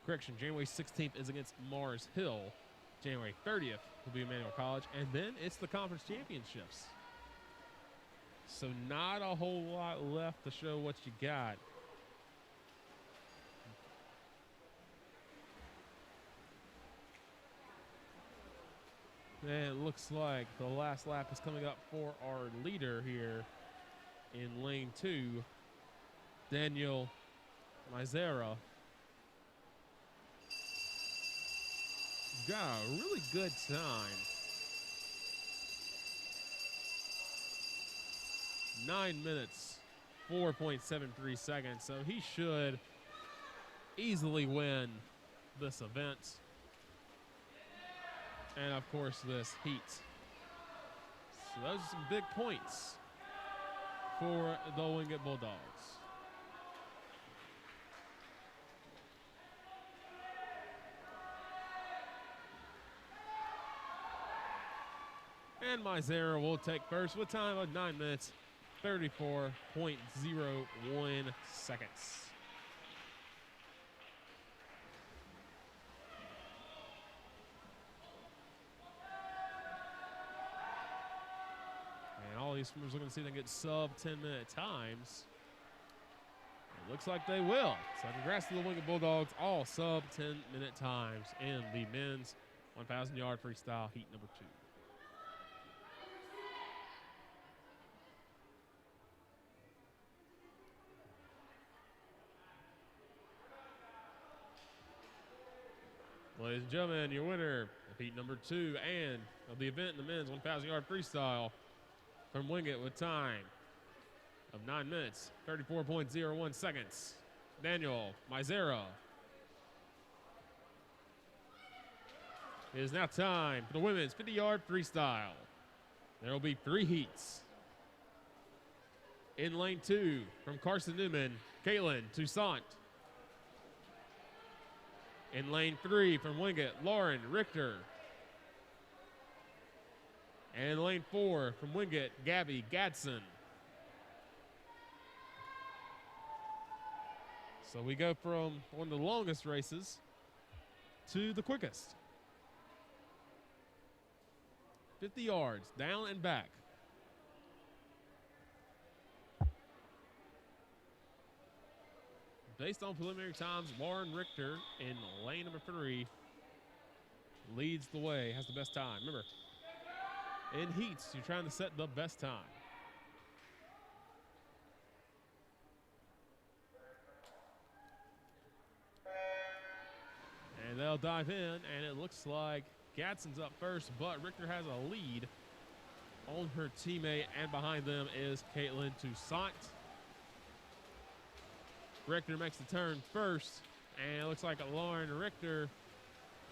Correction, January 16th is against Mars Hill. January 30th will be Emmanuel College, and then it's the conference championships. So not a whole lot left to show what you got. And it looks like the last lap is coming up for our leader here in lane 2, Daniel Mizera. Got a really good time. 9 minutes, 4.73 seconds. So he should easily win this event. And of course, this heat. So those are some big points for the Wingate Bulldogs. And Mizera will take first with time of 9 minutes, 34.01 seconds. And all these swimmers looking to see if they can get sub 10-minute times. It looks like they will. So congrats to the Wingate Bulldogs, all sub 10-minute times in the men's 1,000-yard freestyle heat number 2. Ladies and gentlemen, your winner of heat number 2 and of the event in the men's 1,000-yard freestyle from Wingate with time of 9 minutes, 34.01 seconds, Daniel Mizera. It is now time for the women's 50-yard freestyle. There will be 3 heats. In lane 2 from Carson-Newman, Caitlin Toussaint. In lane 3 from Wingate, Lauren Richter. And in lane 4 from Wingate, Gabby Gadsden. So we go from one of the longest races to the quickest. 50 yards, down and back. Based on preliminary times, Lauren Richter in lane number 3 leads the way, has the best time. Remember, in heats, you're trying to set the best time. And they'll dive in, and it looks like Gadsden's up first, but Richter has a lead on her teammate, and behind them is Caitlin Toussaint. Richter makes the turn first, and it looks like Lauren Richter,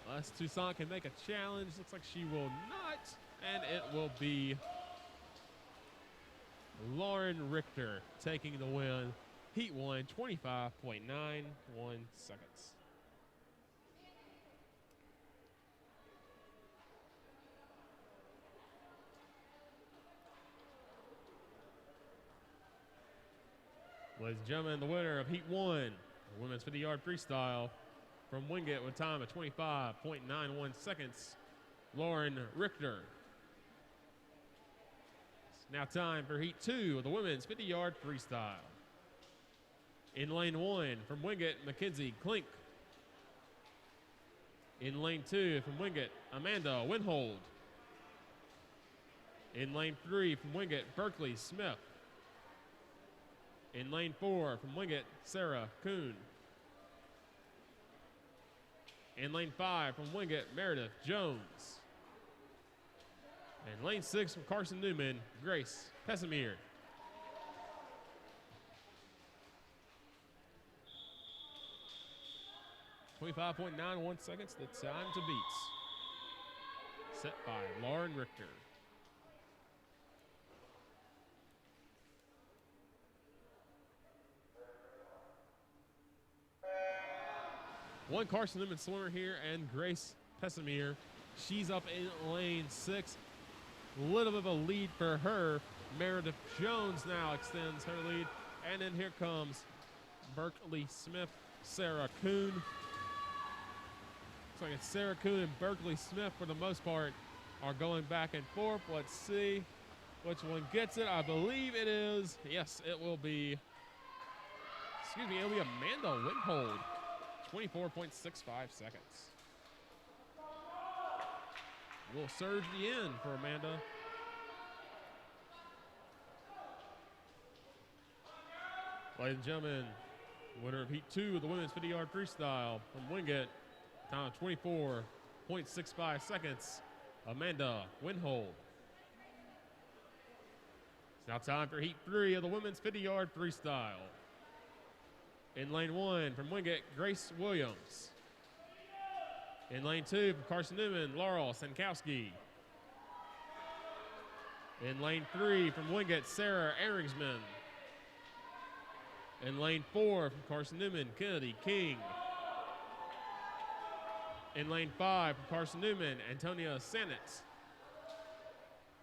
unless Toussaint can make a challenge, looks like she will not, and it will be Lauren Richter taking the win. Heat 1, 25.91 seconds. Ladies and gentlemen, the winner of Heat 1, the women's 50-yard freestyle from Wingate with time of 25.91 seconds, Lauren Richter. It's now time for Heat 2 of the women's 50-yard freestyle. In lane 1 from Wingate, Mackenzie Klink. In lane 2 from Wingate, Amanda Winhold. In lane 3 from Wingate, Berkeley Smith. In lane 4 from Wingate, Sarah Kuhn. In lane 5 from Wingate, Meredith Jones. And lane 6 from Carson-Newman, Grace Pessimir. 25.91 seconds, the time to beat. Set by Lauren Richter. One Carson-Newman swimmer here, and Grace Pessamere. She's up in lane 6. A little bit of a lead for her. Meredith Jones now extends her lead. And then here comes Berkeley Smith, Sarah Kuhn. Looks like it's Sarah Kuhn and Berkeley Smith for the most part are going back and forth. Let's see which one gets it. I believe it is, yes, it will be, it'll be Amanda Winghold. 24.65 seconds. A little surge at the end for Amanda. Ladies and gentlemen, winner of Heat 2 of the women's 50-yard freestyle from Wingate. Time of 24.65 seconds. Amanda Winghold. It's now time for Heat 3 of the women's 50-yard freestyle. In lane 1 from Wingate, Grace Williams. In lane 2 from Carson-Newman, Laurel Sankowski. In lane 3 from Wingate, Sarah Ehringsman. In lane 4 from Carson-Newman, Kennedy King. In lane 5 from Carson-Newman, Antonia Sanitz.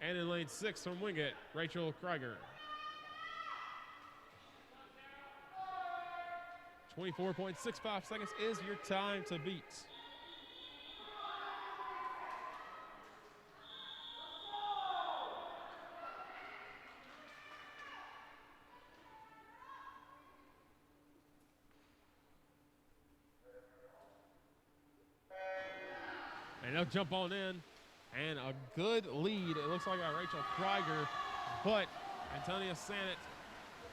And in lane 6 from Wingate, Rachel Krieger. 24.65 seconds is your time to beat. And they'll jump on in. And a good lead. It looks like Rachel Krieger, but Antonia Sanitz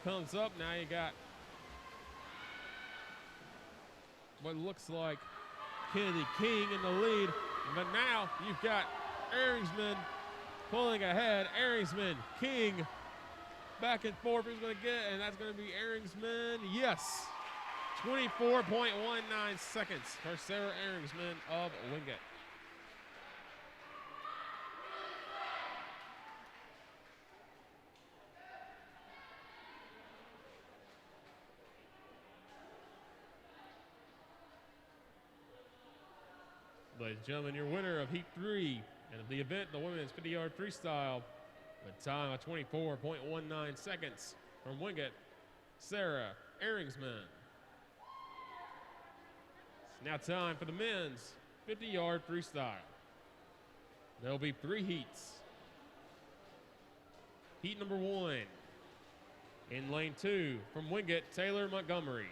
comes up. Now you got what looks like Kennedy King in the lead. But now you've got Ehringsman pulling ahead. Ehringsman, King, back and forth. Who's going to get? And that's going to be Ehringsman. Yes. 24.19 seconds for Sarah Ehringsman of Wingate. Ladies and gentlemen, your winner of Heat 3 and of the event, the women's 50-yard freestyle, with a time of 24.19 seconds from Wingate, Sarah Ehringsman. It's now time for the men's 50-yard freestyle. There'll be 3 heats. Heat number 1, in lane 2 from Wingate, Taylor Montgomery.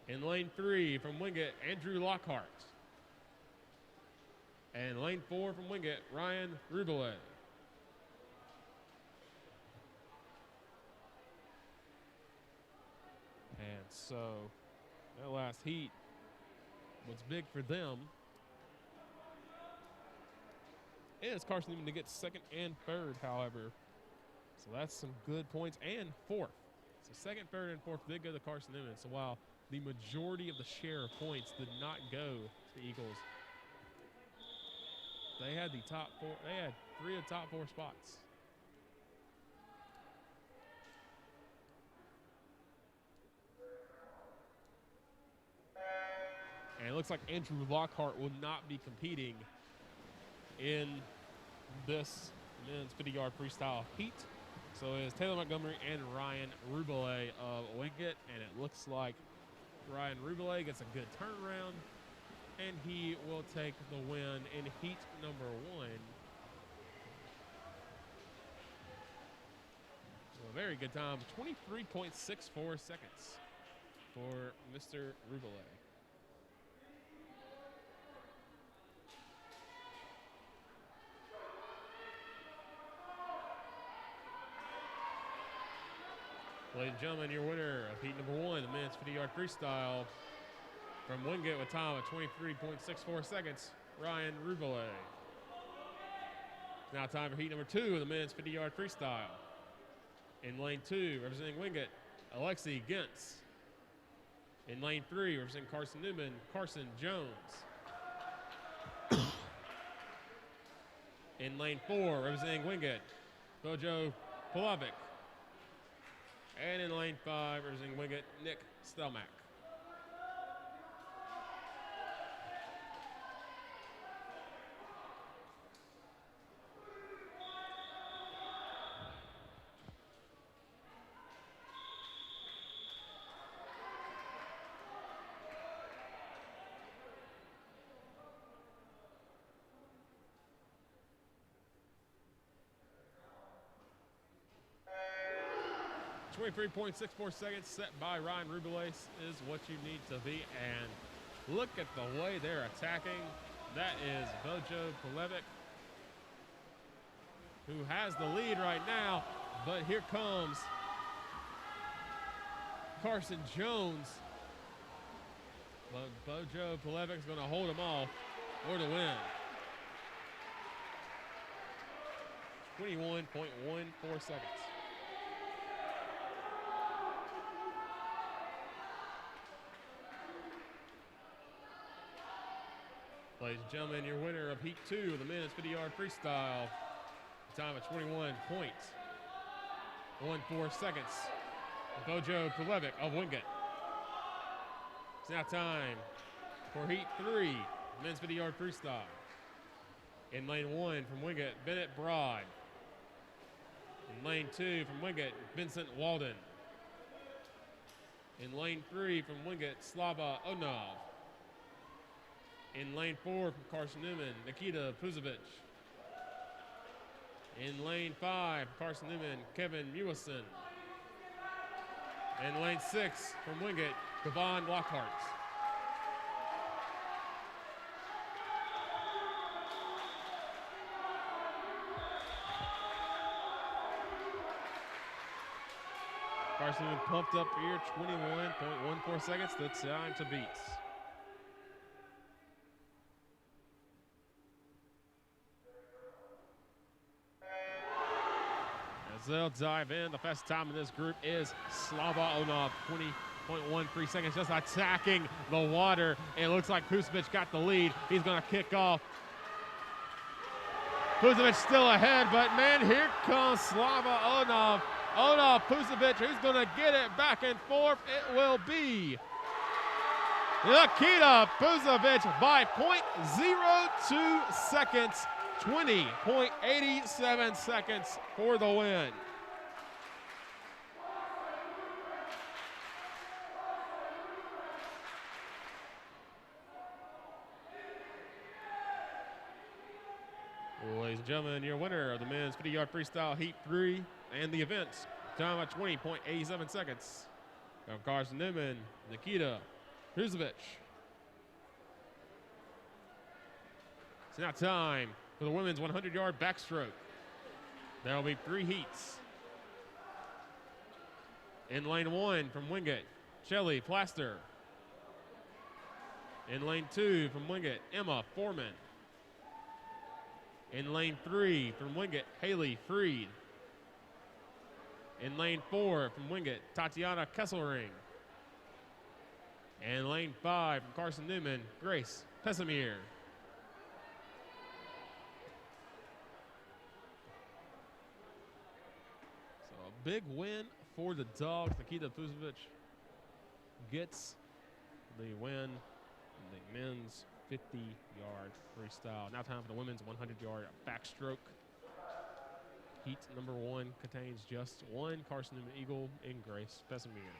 In lane 3 from Wingate, Andrew Lockhart. And lane 4 from Wingate, Ryan Rubelet. And so that last heat was big for them. It is Carson-Newman to get 2nd and 3rd, however. So that's some good points. And 4th. So 2nd, 3rd, and 4th did go to Carson-Newman. So while the majority of the share of points did not go to the Eagles, they had the top 4. They had 3 of the top 4 spots. And it looks like Andrew Lockhart will not be competing in this men's 50-yard freestyle heat. So it's Taylor Montgomery and Ryan Rubelet of Wingate, and it looks like Ryan Rubelet gets a good turnaround, and he will take the win in heat number 1. So a very good time, 23.64 seconds for Mr. Rubelet. Ladies and gentlemen, your winner of heat number 1, the men's 50-yard freestyle from Wingate with time of 23.64 seconds, Ryan Rubelet. Now time for heat number 2 of the men's 50-yard freestyle. In lane 2, representing Wingate, Alexi Gintz. In lane 3, representing Carson-Newman, Carson Jones. In lane 4, representing Wingate, Bojo Polovic. And in lane 5, representing Wingate, Nick Stelmack. .64 seconds set by Ryan Rubiles is what you need to be. And look at the way they're attacking. That is Bojo Polovic, who has the lead right now. But here comes Carson Jones. But Bojo Polovic is going to hold him off or to win. 21.14 seconds. Ladies and gentlemen, your winner of Heat 2 of the men's 50-yard freestyle. Time of 21.14 seconds. Bojo Polovic of Wingate. It's now time for Heat 3, men's 50-yard freestyle. In lane 1 from Wingate, Bennett Broad. In lane 2 from Wingate, Vincent Walden. In lane 3 from Wingate, Slava Onov. In lane 4 from Carson-Newman, Nikita Puzovic. In lane 5, Carson-Newman, Kevin Mewison. In lane 6 from Wingate, Kevon Lockhart. Carson-Newman pumped up here, 21.14 seconds, the time to beat. They'll dive in. The fastest time in this group is Slava Onov, 20.13 seconds, just attacking the water. It looks like Puzovic got the lead. He's going to kick off. Puzovic still ahead, but man, here comes Slava Onov. Onov, Puzovic, who's going to get it back and forth? It will be Nikita Puzovic by 0.02 seconds. 20.87 seconds for the win. Ladies and gentlemen, your winner of the men's 50-yard freestyle Heat 3 and the event. Time at 20.87 seconds. Of Carson-Newman, Nikita Puzovic. It's now time for the women's 100-yard backstroke. There will be 3 heats. In lane 1 from Wingate, Shelly Plaster. In lane 2 from Wingate, Emma Foreman. In lane 3 from Wingate, Haley Freed. In lane 4 from Wingate, Tatiana Kesselring. And lane 5 from Carson-Newman, Grace Pessamir. Big win for the Dogs. Nikita Puzovic gets the win in the men's 50-yard freestyle. Now time for the women's 100-yard backstroke. Heat number 1 contains just one Carson-Newman Eagle in Grace Pessamir.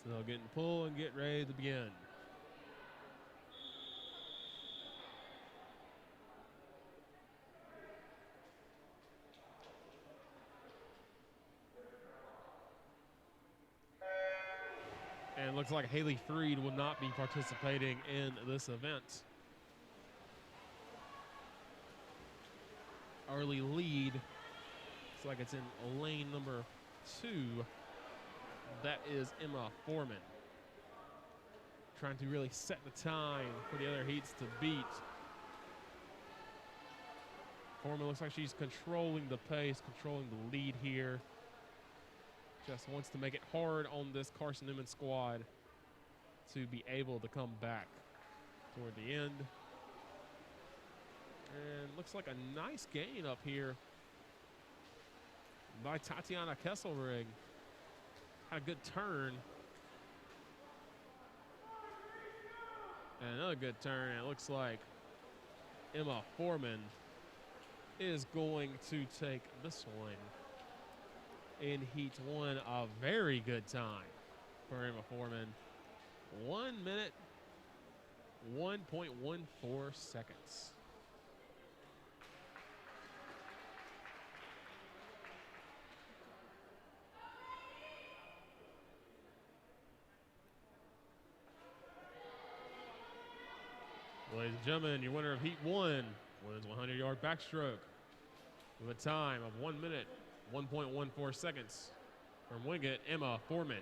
Still getting pulled and get ready to begin. And it looks like Haley Freed will not be participating in this event. Early lead. Looks like it's in lane number 2. That is Emma Foreman. trying to really set the time for the other heats to beat. Foreman looks like she's controlling the pace, controlling the lead here. Just wants to make it hard on this Carson-Newman squad to be able to come back toward the end. And looks like a nice gain up here by Tatiana Kesselring. Had a good turn. And another good turn. It looks like Emma Foreman is going to take this one in heat one. A very good time for Emma Foreman. 1 minute, 1.14 seconds. Ladies and gentlemen, your winner of heat one, women's 100-yard backstroke with a time of 1 minute, 1.14 seconds from Wingate, Emma Foreman.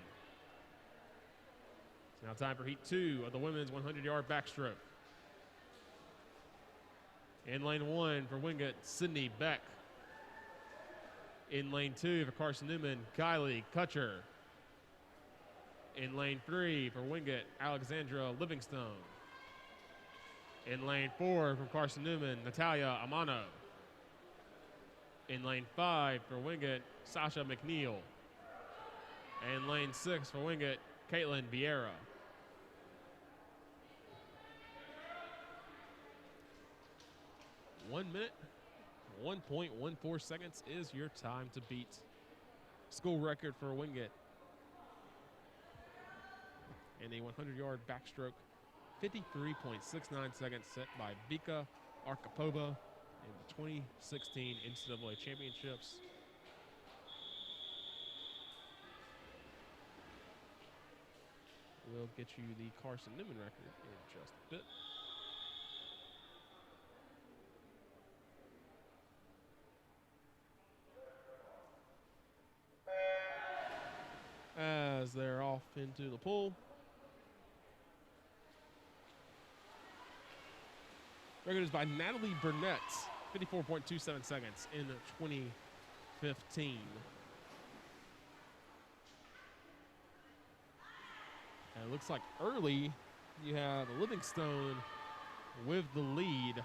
It's now time for heat two of the women's 100-yard backstroke. In lane one for Wingate, Sydney Beck. In lane two for Carson-Newman, Kylie Kutcher. In lane three for Wingate, Alexandra Livingstone. In lane four from Carson-Newman, Natalia Amano. In lane five for Wingate, Sasha McNeil. And lane six for Wingate, Caitlin Vieira. 1 minute, 1.14 seconds is your time to beat. School record for Wingate. And a 100-yard backstroke, 53.69 seconds set by Vika Arkhipova in the 2016 NCAA Championships. We'll get you the Carson-Newman record in just a bit. As they're off into the pool. Record is by Natalie Burnett, 54.27 seconds in 2015. And it looks like early you have Livingstone with the lead.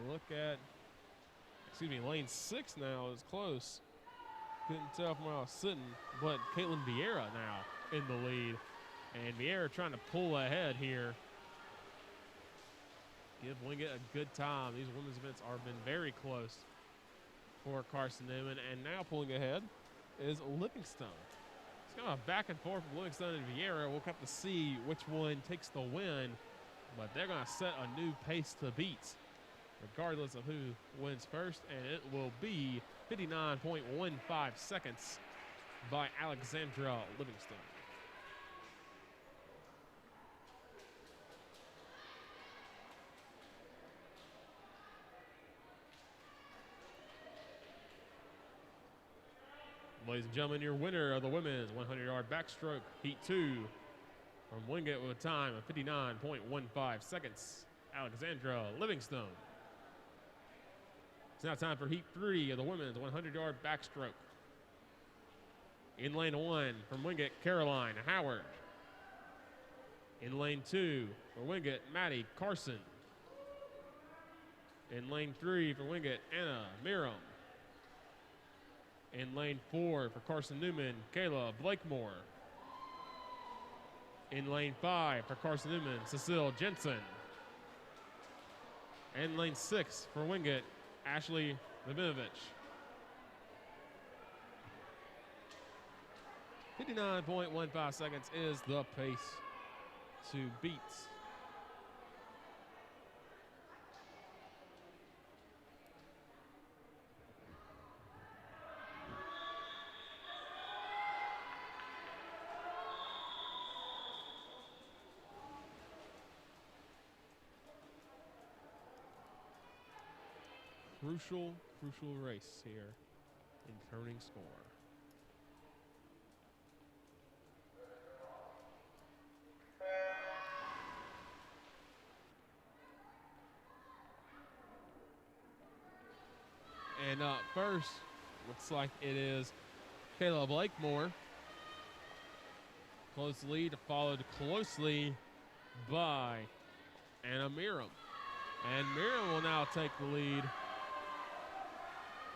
Look at, lane six now is close. Couldn't tell from where I was sitting, but Caitlin Vieira now in the lead. And Vieira trying to pull ahead here. Give Wingate a good time. These women's events have been very close for Carson-Newman. And now pulling ahead is Livingstone. It's kind of back and forth from Livingstone and Vieira. We'll have to see which one takes the win. But they're going to set a new pace to beat, regardless of who wins first. And it will be 59.15 seconds by Alexandra Livingstone. Ladies and gentlemen, your winner of the women's 100-yard backstroke, heat two, from Wingate with a time of 59.15 seconds, Alexandra Livingstone. It's now time for heat three of the women's 100-yard backstroke. In lane one from Wingate, Caroline Howard. In lane two for Wingate, Maddie Carson. In lane three for Wingate, Anna Miram. In lane four for Carson-Newman, Kayla Blakemore. In lane five for Carson-Newman, Cecile Jensen. And lane six for Wingate, Ashley Levinovich. 59.15 seconds is the pace to beat. Crucial race here in turning score. And up first, looks like it is Kayla Blakemore. Close lead, followed closely by Anna Miram. And Miram will now take the lead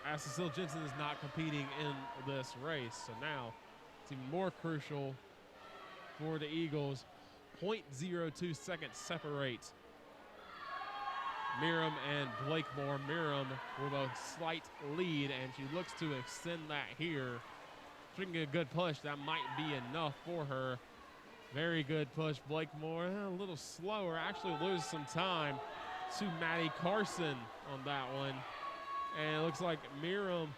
as Cecile Jensen is not competing in this race. So now it's even more crucial for the Eagles. 0.02 seconds separate Miram and Blakemore. Miram with a slight lead, and she looks to extend that here. If she can get a good push, that might be enough for her. Very good push. Blakemore a little slower, actually loses some time to Maddie Carson on that one. And it looks like Miram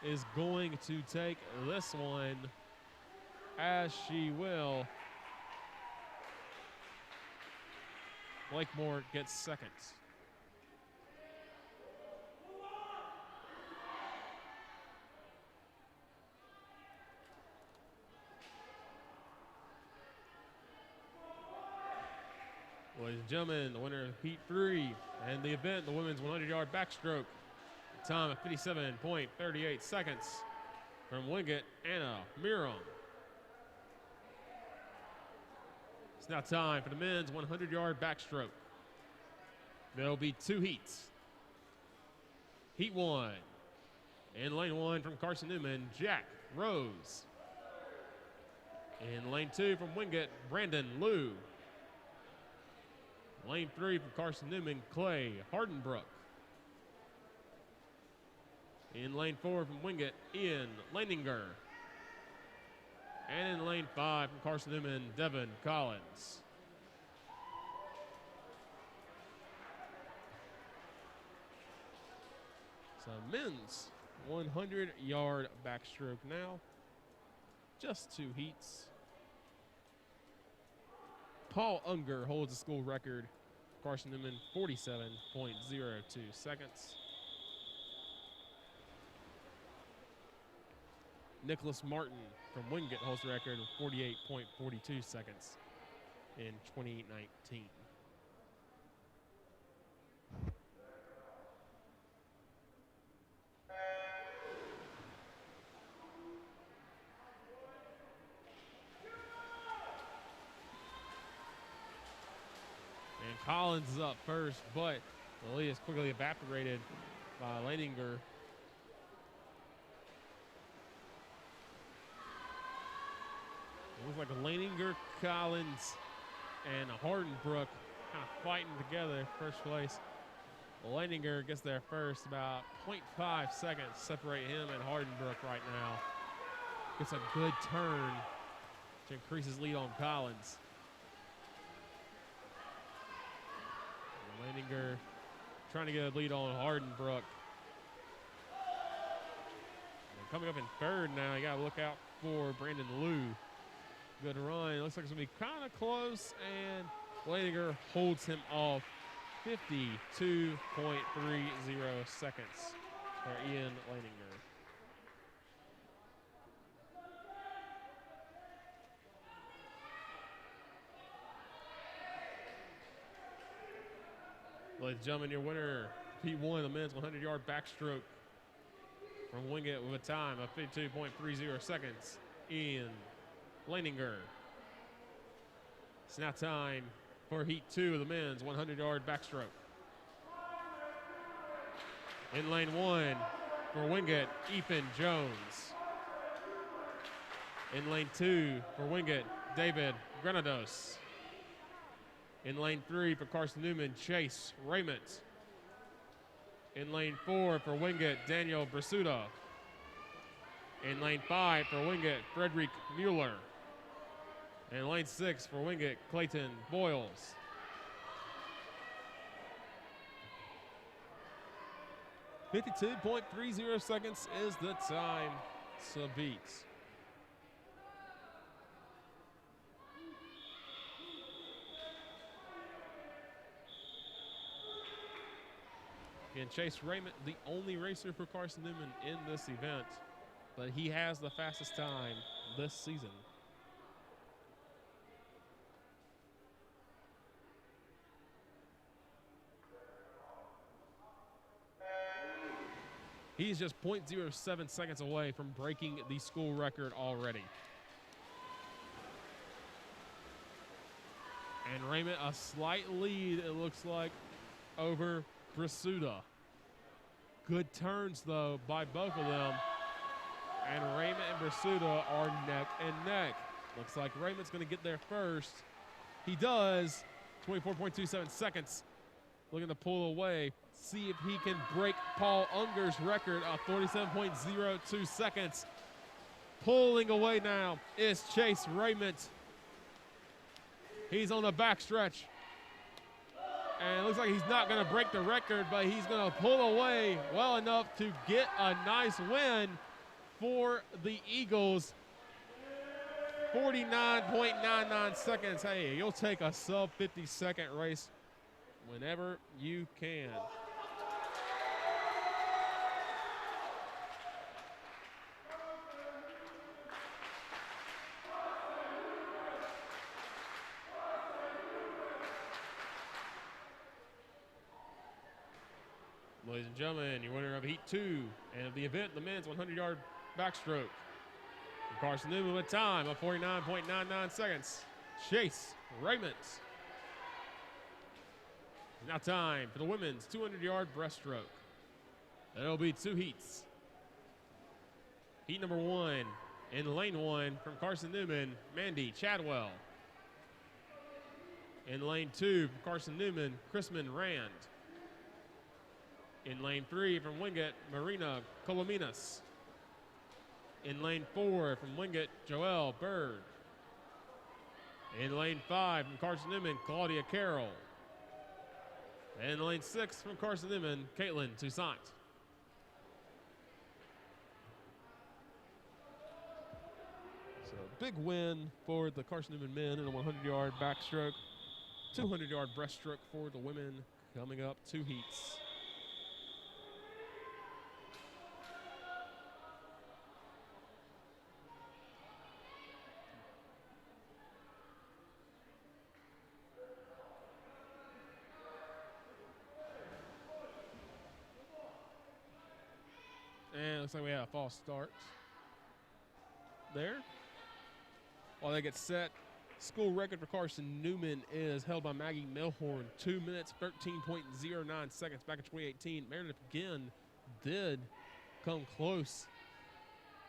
is going to take this one, as she will. Blakemore gets second. Ladies and gentlemen, the winner of Heat 3 and the event, the women's 100-yard backstroke. Time of 57.38 seconds from Wingate, Anna Miram. It's now time for the men's 100-yard backstroke. There will be 2 heats. Heat 1. In lane 1 from Carson-Newman, Jack Rose. In lane 2 from Wingate, Brandon Liu. Lane 3 from Carson-Newman, Clay Hardenbrook. In lane 4 from Wingate, Ian Leininger. And in lane 5 from Carson-Newman, Devin Collins. So men's 100-yard backstroke now. Just 2 heats. Paul Unger holds the school record. Carson-Newman 47.02 seconds. Nicholas Martin from Wingate holds the record of 48.42 seconds in 2019. And Collins is up first, but the lead is quickly evaporated by Leininger. It looks like Leininger, Collins, and Hardenbrook kind of fighting together first place. Leininger gets there first, about 0.5 seconds separate him and Hardenbrook right now. Gets a good turn to increase his lead on Collins. Leininger trying to get a lead on Hardenbrook. And coming up in third now, you got to look out for Brandon Liu. Good run. It looks like it's going to be kind of close, and Leininger holds him off 52.30 seconds for Ian Leininger. Ladies and gentlemen, your winner, P1, the men's 100-yard backstroke from Wingate with a time of 52.30 seconds, Ian Leininger. It's now time for Heat 2 of the men's 100-yard backstroke. In lane 1 for Wingate, Ethan Jones. In lane 2 for Wingate, David Granados. In lane 3 for Carson-Newman, Chase Raymond. In lane 4 for Wingate, Daniel Brasuda. In lane 5 for Wingate, Frederick Mueller. In lane 6 for Wingate, Clayton Boyles. .30 seconds is the time to beat. Again, Chase Raymond, the only racer for Carson-Newman in this event, but he has the fastest time this season. He's just 0.07 seconds away from breaking the school record already. And Raymond, a slight lead, it looks like, over Brasuda. Good turns, though, by both of them. And Raymond and Brasuda are neck and neck. Looks like Raymond's going to get there first. He does. 24.27 seconds. Looking to pull away. See if he can break Paul Unger's record of 47.02 seconds. Pulling away now is Chase Raymond. He's on the backstretch. And it looks like he's not going to break the record, but he's going to pull away well enough to get a nice win for the Eagles. 49.99 seconds. Hey, you'll take a sub 50-second race whenever you can. Ladies and gentlemen, your winner of Heat 2 and of the event, the men's 100-yard backstroke. Carson-Newman with time of 49.99 seconds. Chase Raymond. Now time for the women's 200-yard breaststroke. There'll be 2 heats. Heat number 1 in lane 1 from Carson-Newman, Mandy Chadwell. In lane 2 from Carson-Newman, Chrisman Rand. In lane 3 from Wingate, Marina Colominas. In lane 4 from Wingate, Joelle Bird. In lane 5 from Carson-Newman, Claudia Carroll. And lane 6 from Carson-Newman, Caitlin Toussaint. So big win for the Carson-Newman men in a 100-yard backstroke. 200-yard breaststroke for the women coming up, 2 heats. And it looks like we have a false start there. While they get set, school record for Carson-Newman is held by Maggie Milhorn, 2 minutes, 13.09 seconds back in 2018. Meredith Ginn did come close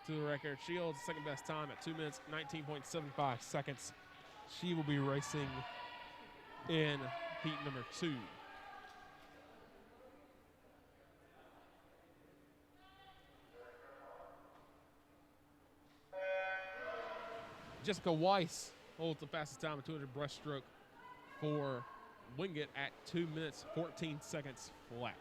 to the record. She holds the second best time at 2 minutes, 19.75 seconds. She will be racing in heat number 2. Jessica Weiss holds the fastest time of 200 breaststroke for Wingate at 2 minutes, 14 seconds flat.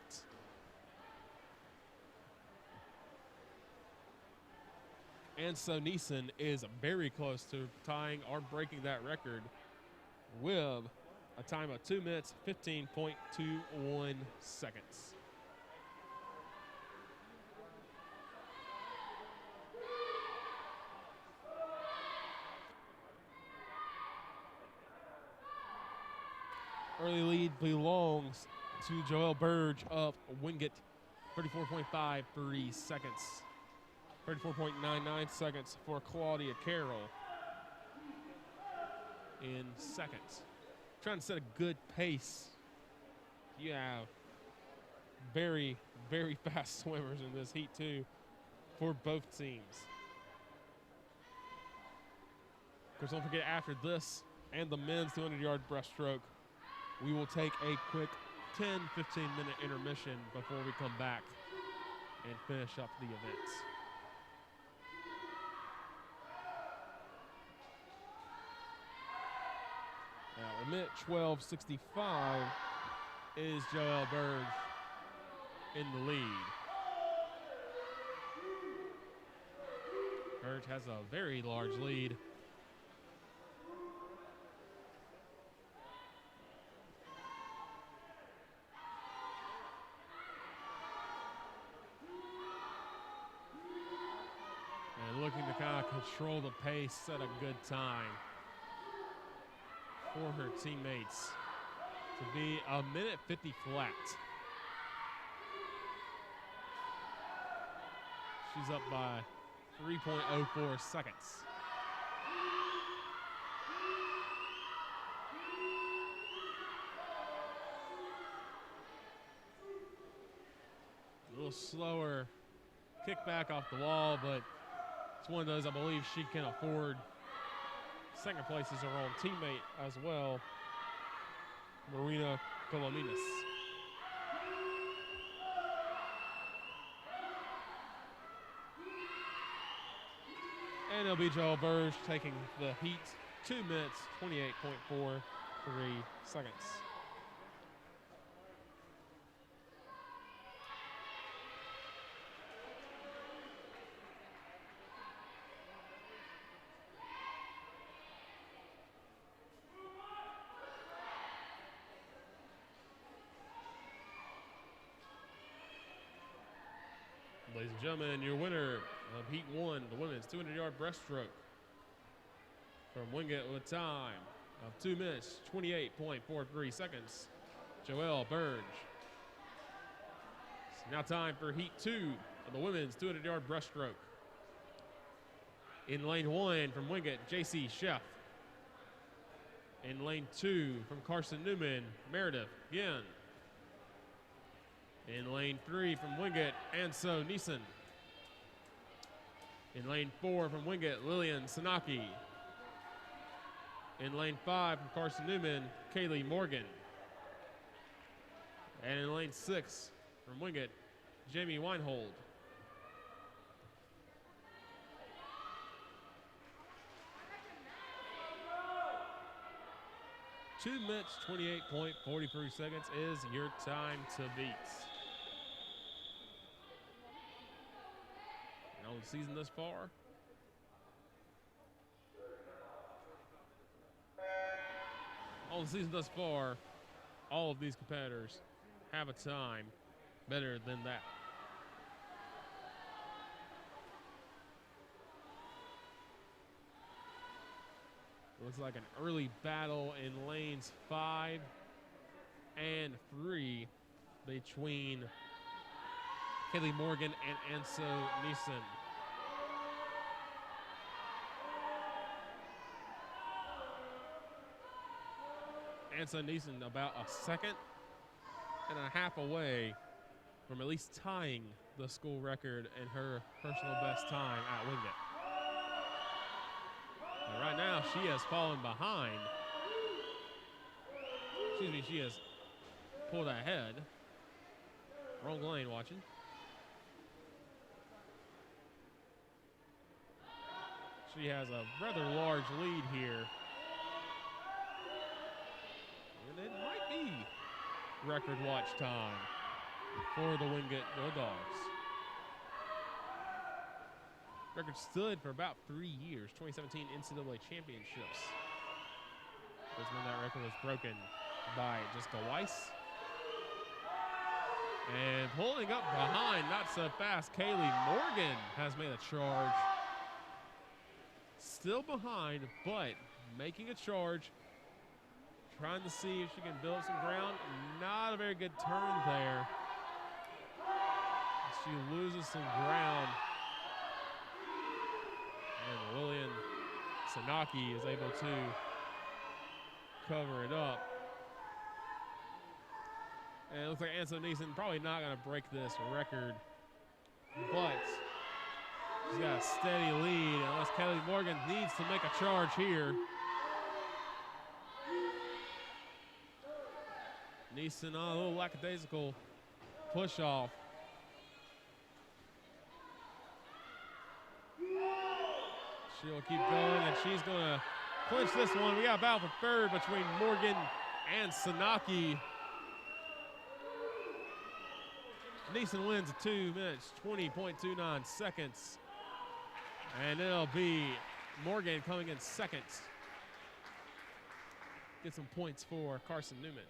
And so Neeson is very close to tying or breaking that record with a time of 2 minutes, 15.21 seconds. Early lead belongs to Joelle Burge of Wingate, 34.53 seconds. 34.99 seconds for Claudia Carroll in seconds. Trying to set a good pace. You have very, very fast swimmers in this heat too for both teams. Of course, don't forget after this and the men's 200-yard breaststroke, we will take a quick 10-15 minute intermission before we come back and finish up the events. Now, a minute 12:65 is Joelle Burge in the lead. Burge has a very large lead. Looking to kind of control the pace, set a good time for her teammates to be a minute 50 flat. She's up by 3.04 seconds. A little slower kickback off the wall, but it's one of those I believe she can afford. Second place is her own teammate as well, Marina Colominas. And it'll be Joel Burge taking the heat, 2 minutes, 28.43 seconds. Ladies and gentlemen, your winner of Heat 1, the women's 200-yard breaststroke from Wingate with a time of 2 minutes, 28.43 seconds, Joelle Burge. It's now time for Heat 2 of the women's 200-yard breaststroke. In lane 1 from Wingate, J.C. Sheff. In lane 2 from Carson-Newman, Meredith Ginn. In lane 3 from Wingate, Anso Neeson. In lane 4 from Wingate, Lillian Sanaki. In lane 5 from Carson-Newman, Kaylee Morgan. And in lane 6 from Wingate, Jamie Weinhold. Two minutes, 28.43 seconds is your time to beat. And on the season thus far, all of these competitors have a time better than that. Looks like an early battle in lanes 5 and 3 between Kaylee Morgan and Anso Neeson. Anso Neeson about a second and a half away from at least tying the school record and her personal best time at Wingate. But right now, she has fallen behind. Excuse me, she has pulled ahead. Wrong lane watching. She has a rather large lead here. And it might be record watch time for the Wingate Bulldogs. Record stood for about 3 years, 2017 NCAA championships was when that record was broken by Jessica Weiss. And pulling up behind, not so fast, Kaylee Morgan has made a charge. Still behind, but making a charge. Trying to see if she can build some ground. Not a very good turn there. She loses some ground. And Lillian Sanaki is able to cover it up. And it looks like Anso Neeson probably not going to break this record, but she's got a steady lead unless Kaylee Morgan needs to make a charge here. Neeson on a little lackadaisical push off. She'll keep going, and she's going to clinch this one. We got a battle for third between Morgan and Sanaki. Neeson wins at 2 minutes, 20.29 seconds. And it'll be Morgan coming in second. Get some points for Carson-Newman.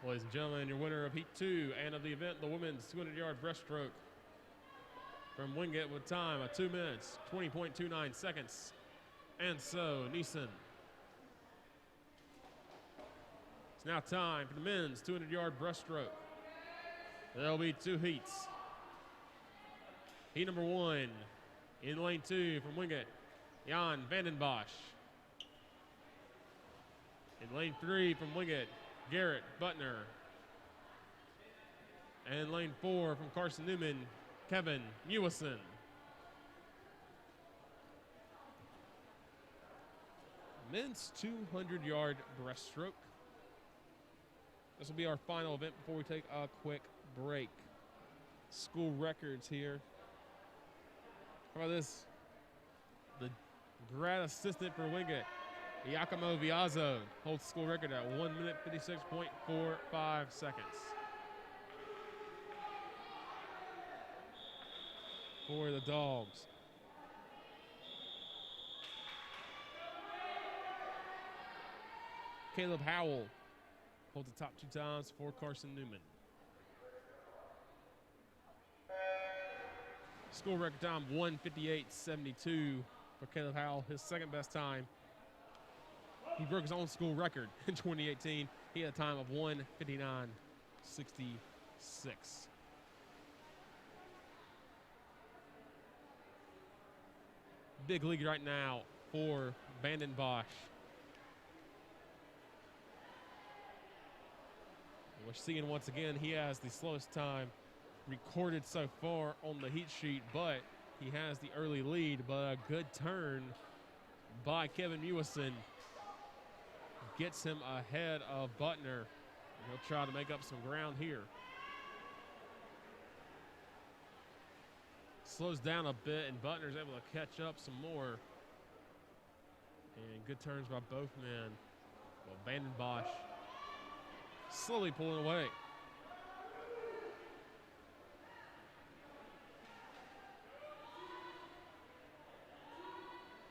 Ladies and gentlemen, your winner of Heat 2 and of the event, the women's 200-yard breaststroke from Wingate with time of 2 minutes, 20.29 seconds. And so, Neeson. It's now time for the men's 200-yard breaststroke. There'll be 2 heats. Heat number 1 in lane 2 from Wingate, Jan Vandenbosch. In lane 3 from Wingate, Garrett Butner. And lane 4 from Carson-Newman, Kevin Mewison. Men's 200-yard breaststroke. This will be our final event before we take a quick break. School records here. How about this? The grad assistant for Wingate, Giacomo Viazzo, holds school record at 1 minute 56.45 seconds. For the Dogs. Caleb Howell holds the top 2 times for Carson-Newman. School record time 1:58.72 for Caleb Howell, his second best time. He broke his own school record in 2018. He had a time of 1:59.66. Big league right now for Vandenbosch. We're seeing once again he has the slowest time recorded so far on the heat sheet, but he has the early lead. But a good turn by Kevin Mewison gets him ahead of Butner. He'll try to make up some ground here. Slows down a bit, and Butner's able to catch up some more. And good turns by both men. Well, Vandenbosch slowly pulling away.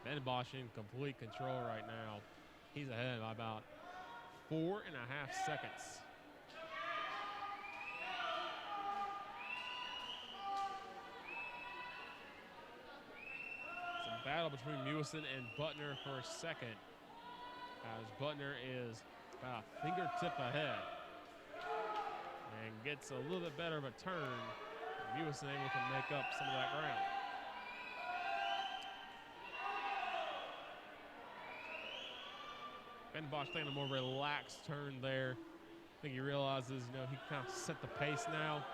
Vandenbosch in complete control right now. He's ahead by about 4.5 seconds. It's a battle between Mewison and Butner for a second, as Butner is about a fingertip ahead and gets a little bit better of a turn. Mewison able to make up some of that ground. Vandenbosch taking a more relaxed turn there. I think he realizes, he can kind of set the pace now.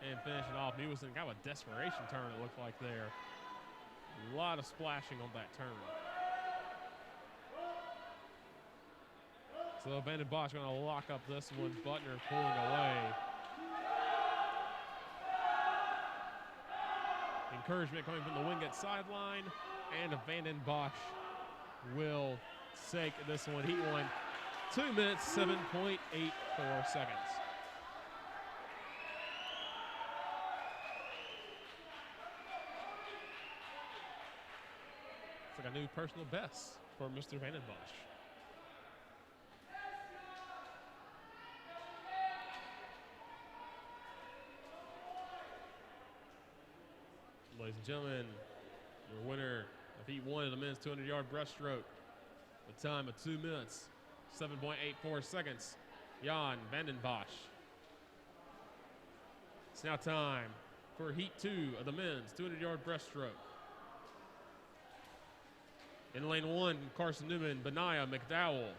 And finishing off, Mewison got a desperation turn, it looked like there. A lot of splashing on that turn. So Vandenbosch going to lock up this one. Butner pulling away. Encouragement coming from the Wingate sideline, and Vandenbosch will take this one. Heat 1, 2 minutes, 7.84 seconds. It's like a new personal best for Mr. Vandenbosch. Ladies and gentlemen, your winner of Heat 1 of the men's 200-yard breaststroke with time of 2 minutes, 7.84 seconds, Jan Vandenbosch. It's now time for Heat 2 of the men's 200-yard breaststroke. In lane 1, Carson-Newman, Benaiah McDowell.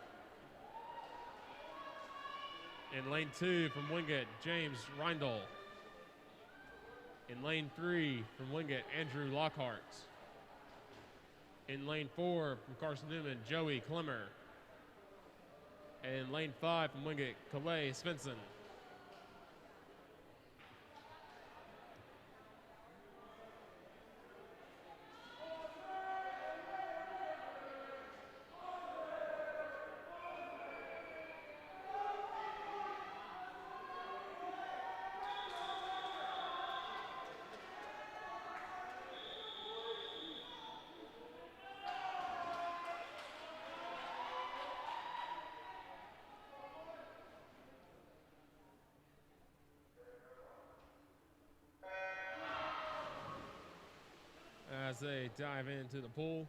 In lane 2 from Wingate, James Reindl. In lane 3 from Wingate, Andrew Lockhart. In lane 4 from Carson-Newman, Joey Clemmer. And in lane 5 from Wingate, Calais Svensson. as they dive into the pool.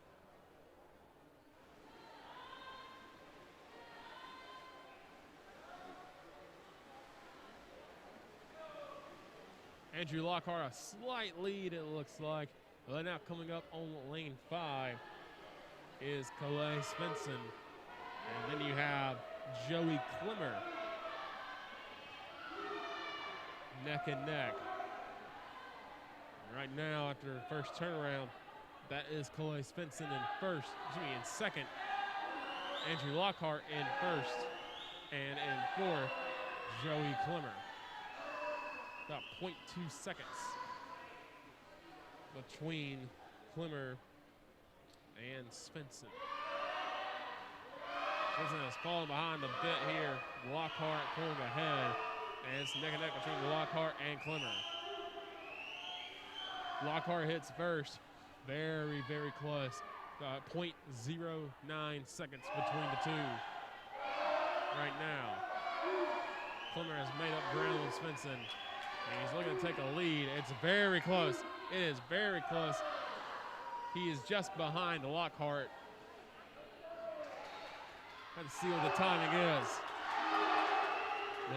Andrew Lockhart, a slight lead, it looks like. But now coming up on lane 5 is Calais Svensson. And then you have Joey Klimmer. Neck and neck. Right now, after the first turnaround, that is Calais Svensson in second. Andrew Lockhart in first. And in fourth, Joey Klimmer. About 0.2 seconds between Klimmer and Svensson. Svensson is falling behind the bit here. Lockhart pulling ahead. And it's neck and neck between Lockhart and Klimmer. Lockhart hits first. Very, very close. 0.09 seconds between the two. Right now, Klimmer has made up ground with Svensson. And he's looking to take a lead. It's very close. It is very close. He is just behind Lockhart. Let's see what the timing is.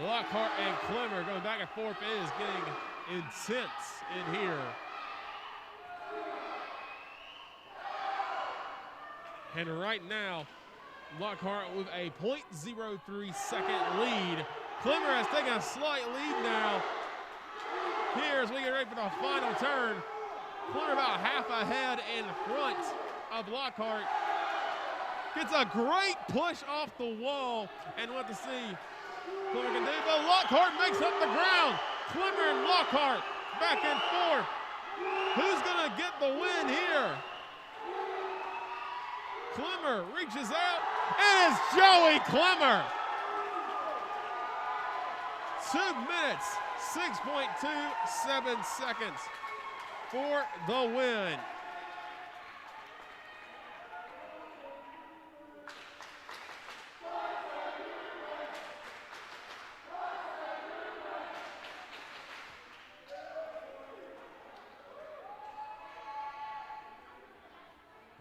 Lockhart and Klimmer going back and forth. It is getting intense in here. And right now, Lockhart with a 0.03 second lead. Klimmer has taken a slight lead now. Here as we get ready for the final turn. Klimmer about half ahead in front of Lockhart. Gets a great push off the wall. And what to see Klimmer can do, but Lockhart makes up the ground. Klimmer and Lockhart back and forth. Who's gonna get the win here? Klimmer reaches out. It is Joey Klimmer. 2 minutes, 6.27 seconds for the win.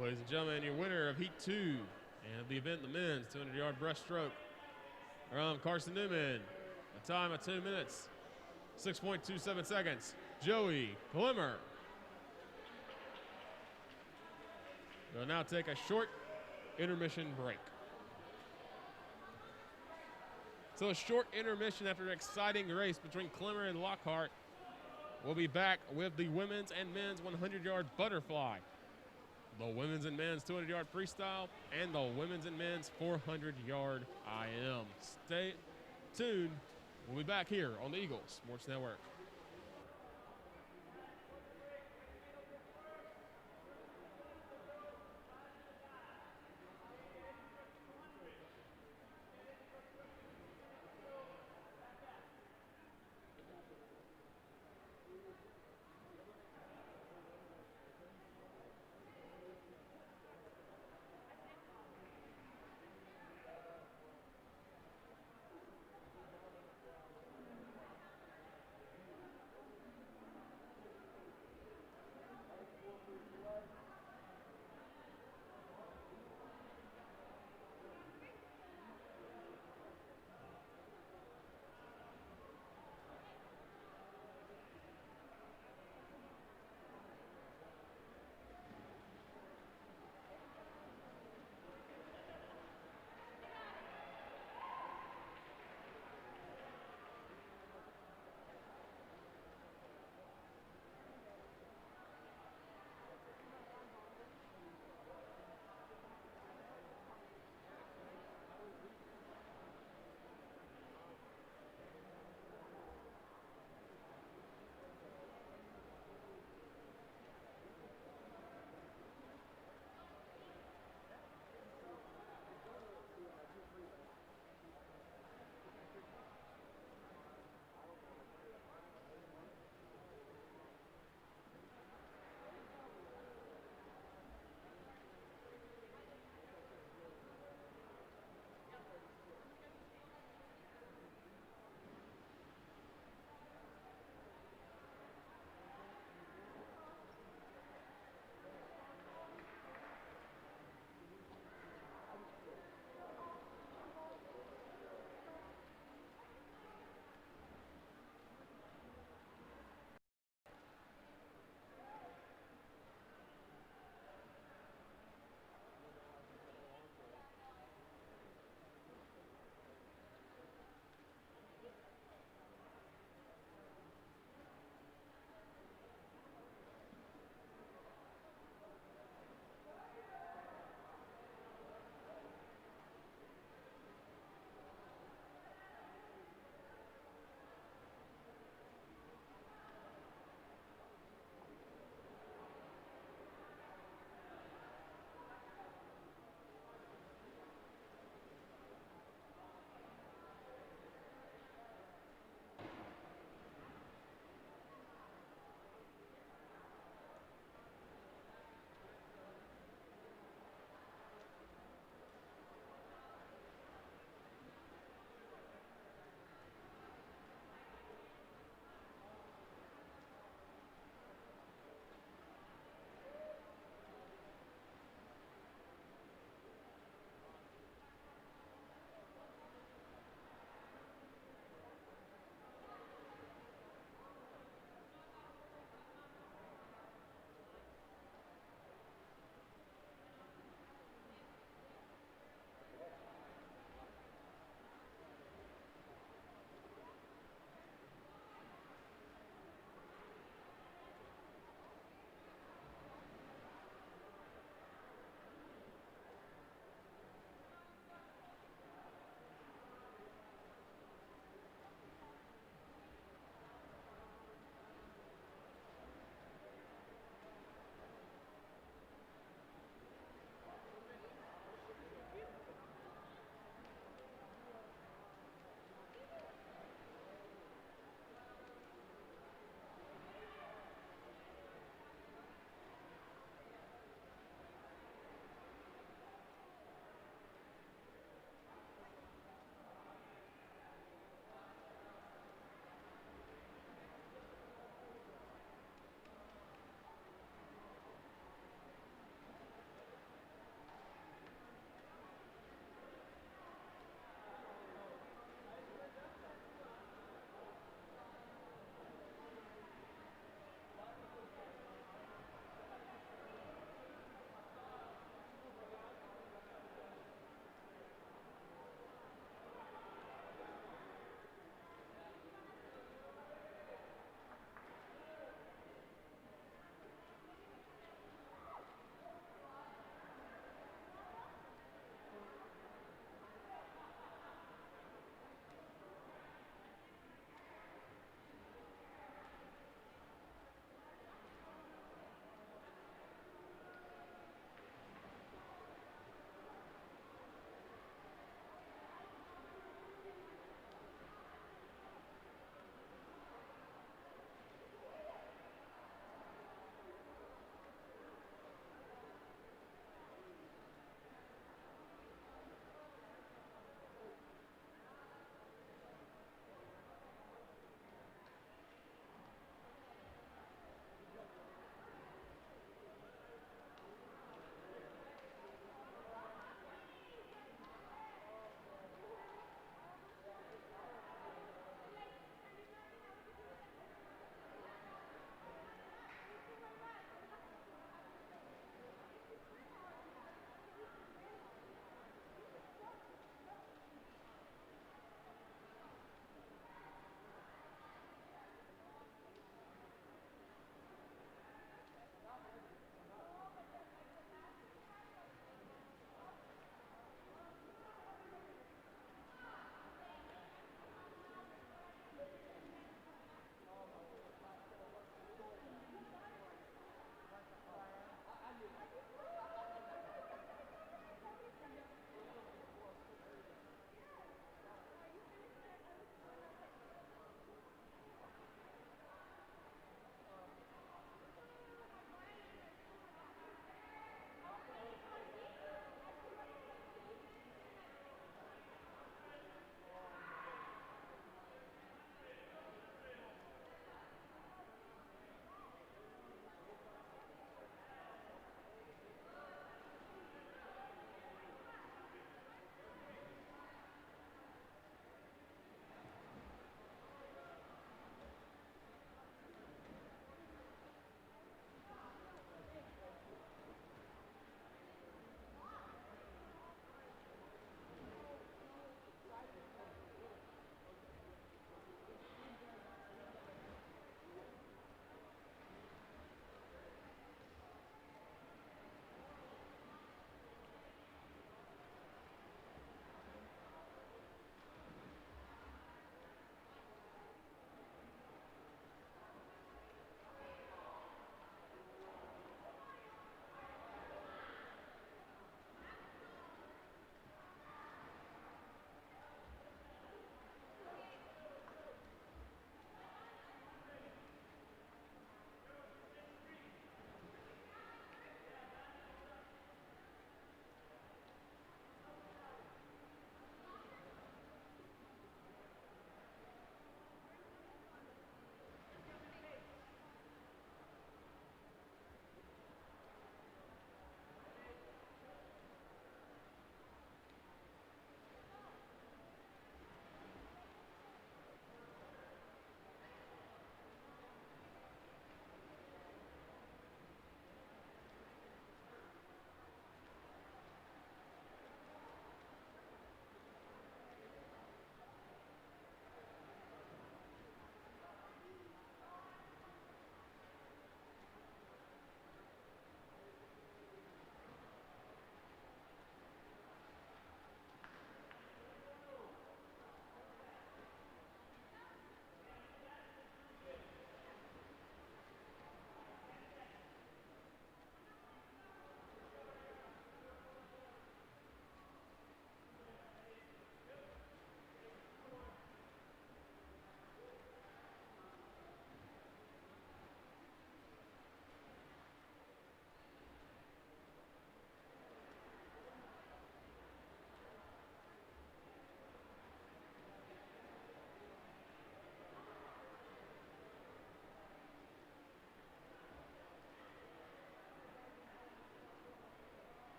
Ladies and gentlemen, your winner of Heat 2 and of the event, the men's 200-yard breaststroke from Carson-Newman. A time of 2 minutes, 6.27 seconds. Joey Klimmer. We'll now take a short intermission break. So a short intermission after an exciting race between Klimmer and Lockhart. We'll be back with the women's and men's 100-yard butterfly, the women's and men's 200-yard freestyle, and the women's and men's 400-yard IM. Stay tuned. We'll be back here on the Eagle Sports Network.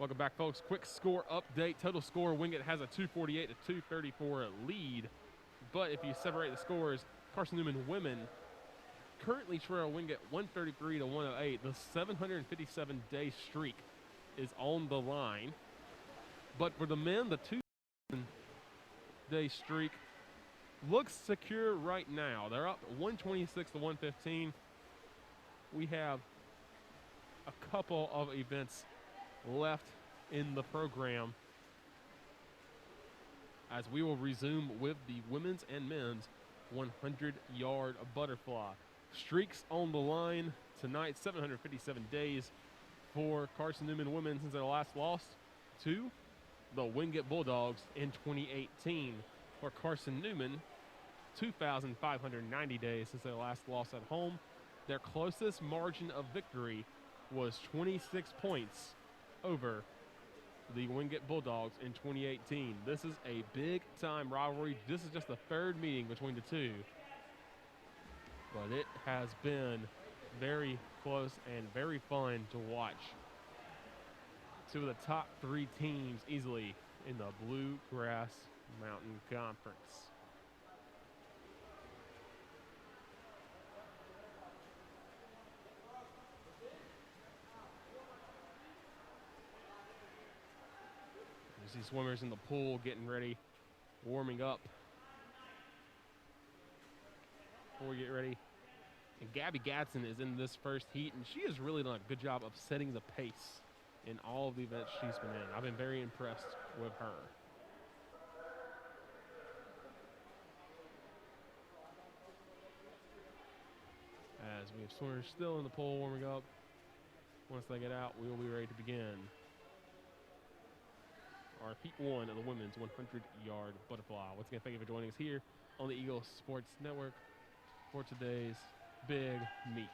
Welcome back, folks. Quick score update. Total score, Wingate has a 248 to 234 lead. But if you separate the scores, Carson-Newman women currently trail Wingate 133 to 108. The 757-day streak is on the line. But for the men, the 2-day streak looks secure right now. They're up 126 to 115. We have a couple of events left in the program as we will resume with the women's and men's 100-yard butterfly. Streaks on the line tonight, 757 days for Carson-Newman women since their last loss to the Wingate Bulldogs in 2018. For Carson-Newman, 2,590 days since their last loss at home. Their closest margin of victory was 26 points over the Wingate Bulldogs in 2018. This is a big-time rivalry. This is just the third meeting between the two. But it has been very close and very fun to watch. Two of the top 3 teams easily in the Bluegrass Mountain Conference. You see swimmers in the pool getting ready, warming up before we get ready. And Gabby Gadsden is in this first heat, and she has really done a good job of setting the pace in all of the events she's been in. I've been very impressed with her. As we have swimmers still in the pool warming up. Once they get out, we will be ready to begin our Heat 1 of the women's 100-yard butterfly. Once again, thank you for joining us here on the Eagle Sports Network for today's big meet.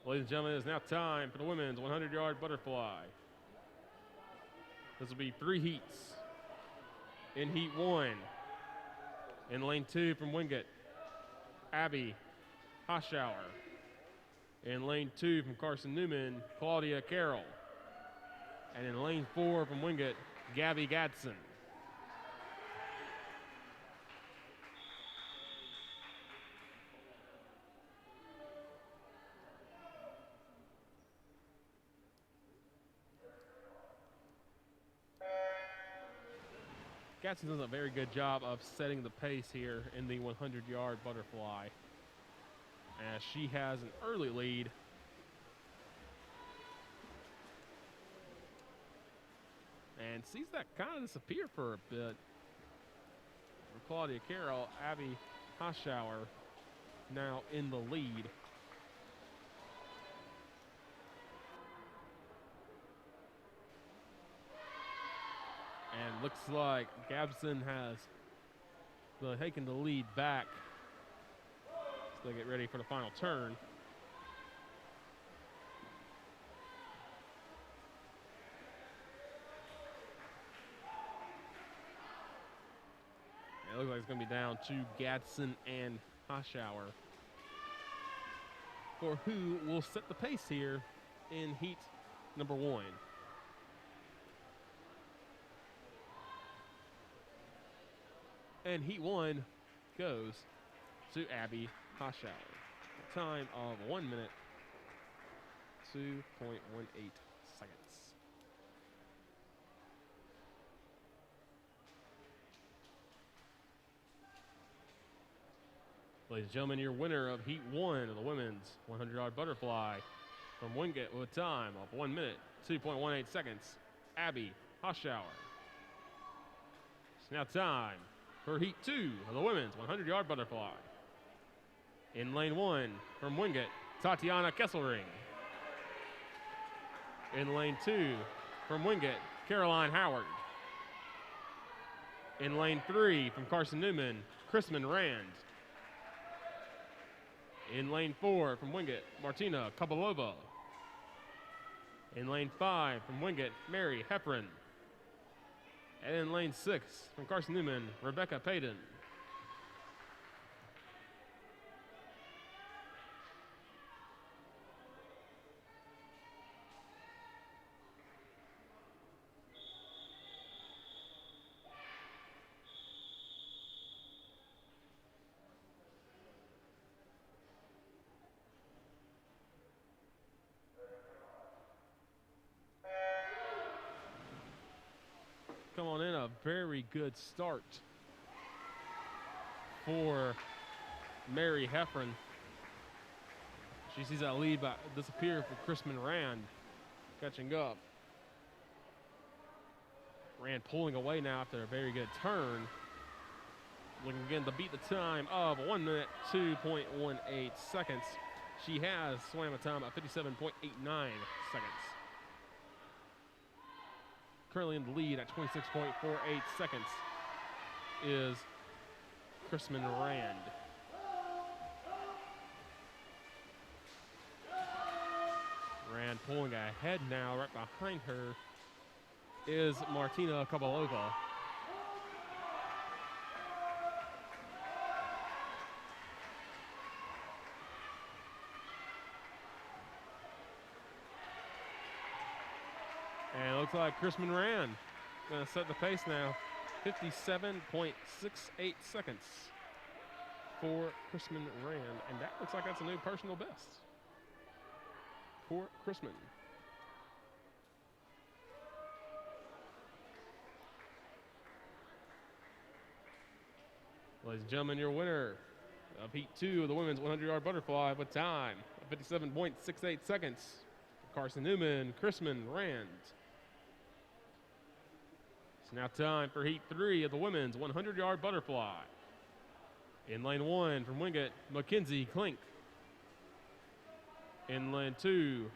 Ladies and gentlemen, it is now time for the women's 100-yard butterfly. This will be 3 heats. In Heat 1, in lane 2 from Wingate, Abby Hoschauer. In lane 2 from Carson-Newman, Claudia Carroll. And in lane 4 from Wingate, Gabby Gadsden. Gadsden does a very good job of setting the pace here in the 100-yard butterfly, as she has an early lead. And sees that kind of disappear for a bit. For Claudia Carroll, Abby Hoschauer now in the lead. And looks like Gadsden has taken the lead back as they get ready for the final turn. It looks like it's going to be down to Gadsden and Hoschauer for who will set the pace here in heat number 1. And Heat 1 goes to Abby Hoschauer. A time of 1 minute, 2.18 seconds. Ladies and gentlemen, your winner of Heat 1 of the women's 100-yard butterfly from Wingate with a time of 1 minute, 2.18 seconds, Abby Hoschauer. It's now time for Heat 2 of the women's 100-yard butterfly. In lane 1 from Wingate, Tatiana Kesselring. In lane 2 from Wingate, Caroline Howard. In lane 3 from Carson-Newman, Chrisman Rand. In lane 4 from Wingate, Martina Kabalova. In lane 5 from Wingate, Mary Heffron. And in lane 6 from Carson-Newman, Rebecca Payton. come on in. A very good start for Mary Heffron. She sees that lead disappear for Crispin Rand catching up. Rand pulling away now after a very good turn. Looking again to beat the time of 1 minute, 2.18 seconds. She has swam a time of 57.89 seconds. Currently in the lead at 26.48 seconds is Crispin Rand. Rand pulling ahead now. Right behind her is Martina Kovalova. And it looks like Crispin Rand going to set the pace now. 57.68 seconds for Crispin Rand. And that looks like that's a new personal best for Crispin. Ladies and gentlemen, your winner of Heat 2 of the women's 100-yard butterfly with time of 57.68 seconds. Carson-Newman, Crispin Rand. It's now time for Heat 3 of the women's 100-yard butterfly. In lane 1 from Wingate, Mackenzie Klink. In lane 2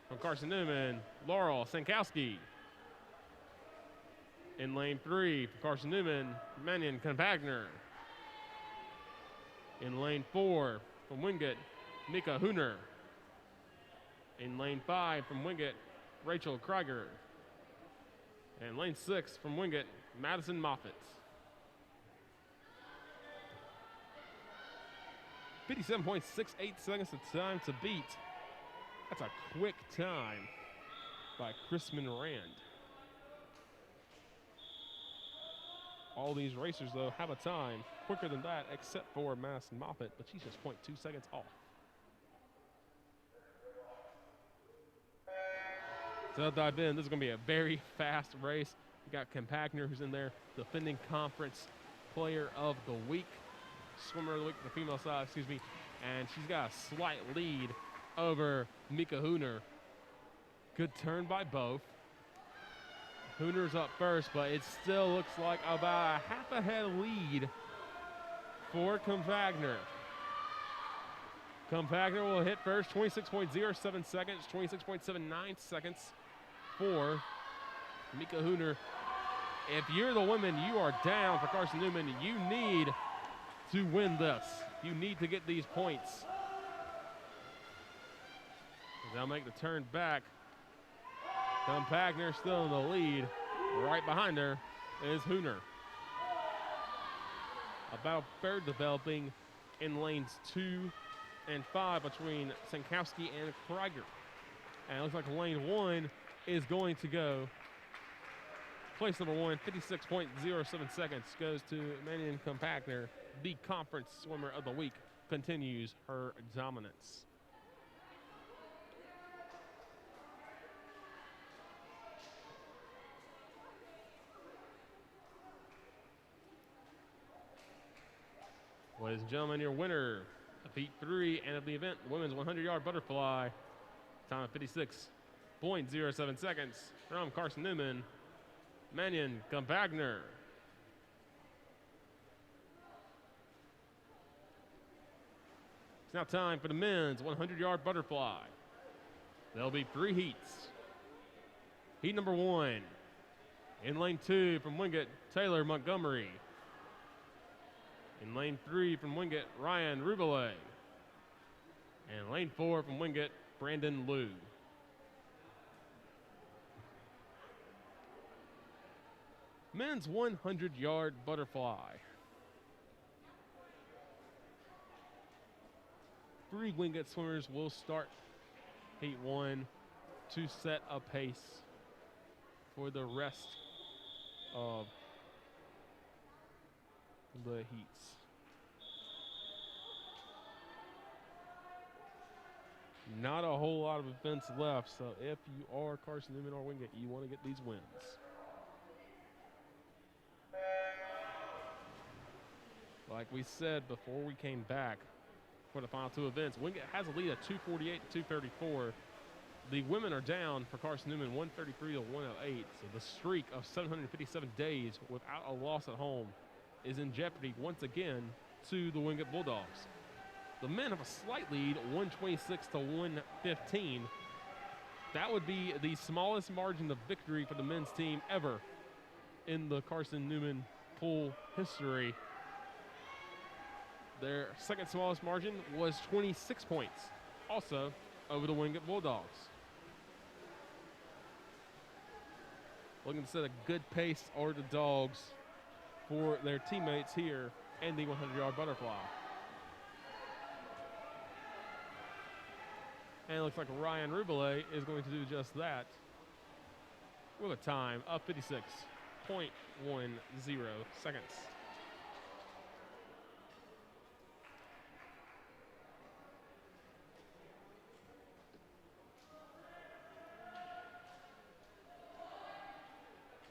from Carson-Newman, Laurel Sankowski. In lane 3 from Carson-Newman, Mannion Compagner. In lane 4 from Wingate, Mika Hooner. In lane 5 from Wingate, Rachel Krieger. And lane 6 from Wingate, Madison Moffitt. 57.68 seconds of time to beat. That's a quick time by Crispin Rand. All these racers, though, have a time quicker than that, except for Madison Moffitt, but she's just 0.2 seconds off. So I'll dive in. This is going to be a very fast race. We got Compagner, who's in there, defending conference player of the week, swimmer of the week, the female side, excuse me, and she's got a slight lead over Mika Hooner. Good turn by both. Hooner's up first, but it still looks like about a half a head lead for Compagner. Compagner will hit first, 26.07 seconds, 26.79 seconds for Mika Hooner. If you're the women, you are down for Carson-Newman. You need to win this. You need to get these points. They'll make the turn back. Compagner still in the lead. Right behind her is Hooner. About third developing in lanes 2 and 5 between Sankowski and Krieger. And it looks like lane 1 is going to go. Place number 1, 56.07 seconds goes to Mannion Compagner. The conference swimmer of the week continues her dominance. Ladies and gentlemen, your winner of Heat 3 and of the event, the women's 100-yard butterfly, time of 56.07 seconds from Carson-Newman, Mannion Compagner. It's now time for the men's 100-yard butterfly. There'll be 3 heats. Heat number 1, in lane 2 from Wingate, Taylor Montgomery. In lane 3 from Wingate, Ryan Rubelet. And lane 4 from Wingate, Brandon Liu. Men's 100-yard butterfly. 3 Wingate swimmers will start Heat 1 to set a pace for the rest of the heats. Not a whole lot of events left, so if you are Carson-Newman or Wingate, you want to get these wins. like we said before we came back for the final two events, Wingate has a lead of 248 to 234. The women are down for Carson-Newman 133 to 108. So the streak of 757 days without a loss at home is in jeopardy once again to the Wingate Bulldogs. The men have a slight lead, 126 to 115. That would be the smallest margin of victory for the men's team ever in the Carson-Newman pool history. Their second smallest margin was 26 points, also over the Wingate Bulldogs. Looking to set a good pace are the Dogs for their teammates here in the 100-yard butterfly. And it looks like Ryan Rubelet is going to do just that with a time of 56.10 seconds.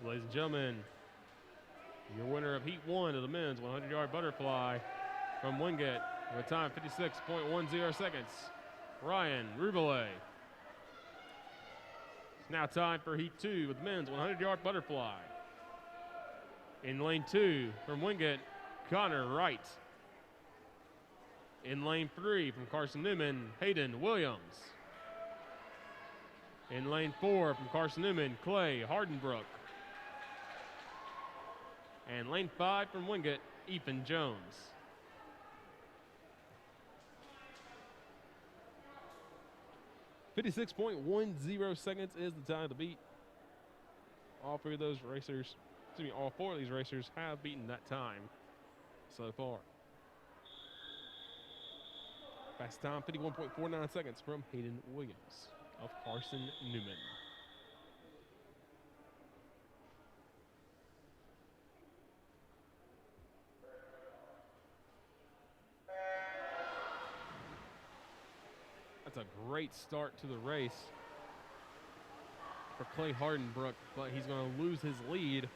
Ladies and gentlemen, your winner of Heat 1 of the men's 100-yard butterfly from Wingate with a time 56.10 seconds, Ryan Rubelet. It's now time for Heat 2 with the men's 100-yard butterfly. In lane 2 from Wingate, Connor Wright. In lane 3 from Carson-Newman, Hayden Williams. In lane 4 from Carson-Newman, Clay Hardenbrook. And lane 5 from Wingate, Ethan Jones. .10 seconds is the time to beat. All four of these racers have beaten that time so far. Fast time, 51.49 seconds from Hayden Williams of Carson-Newman. That's a great start to the race for Clay Hardenbrook, but he's going to lose his lead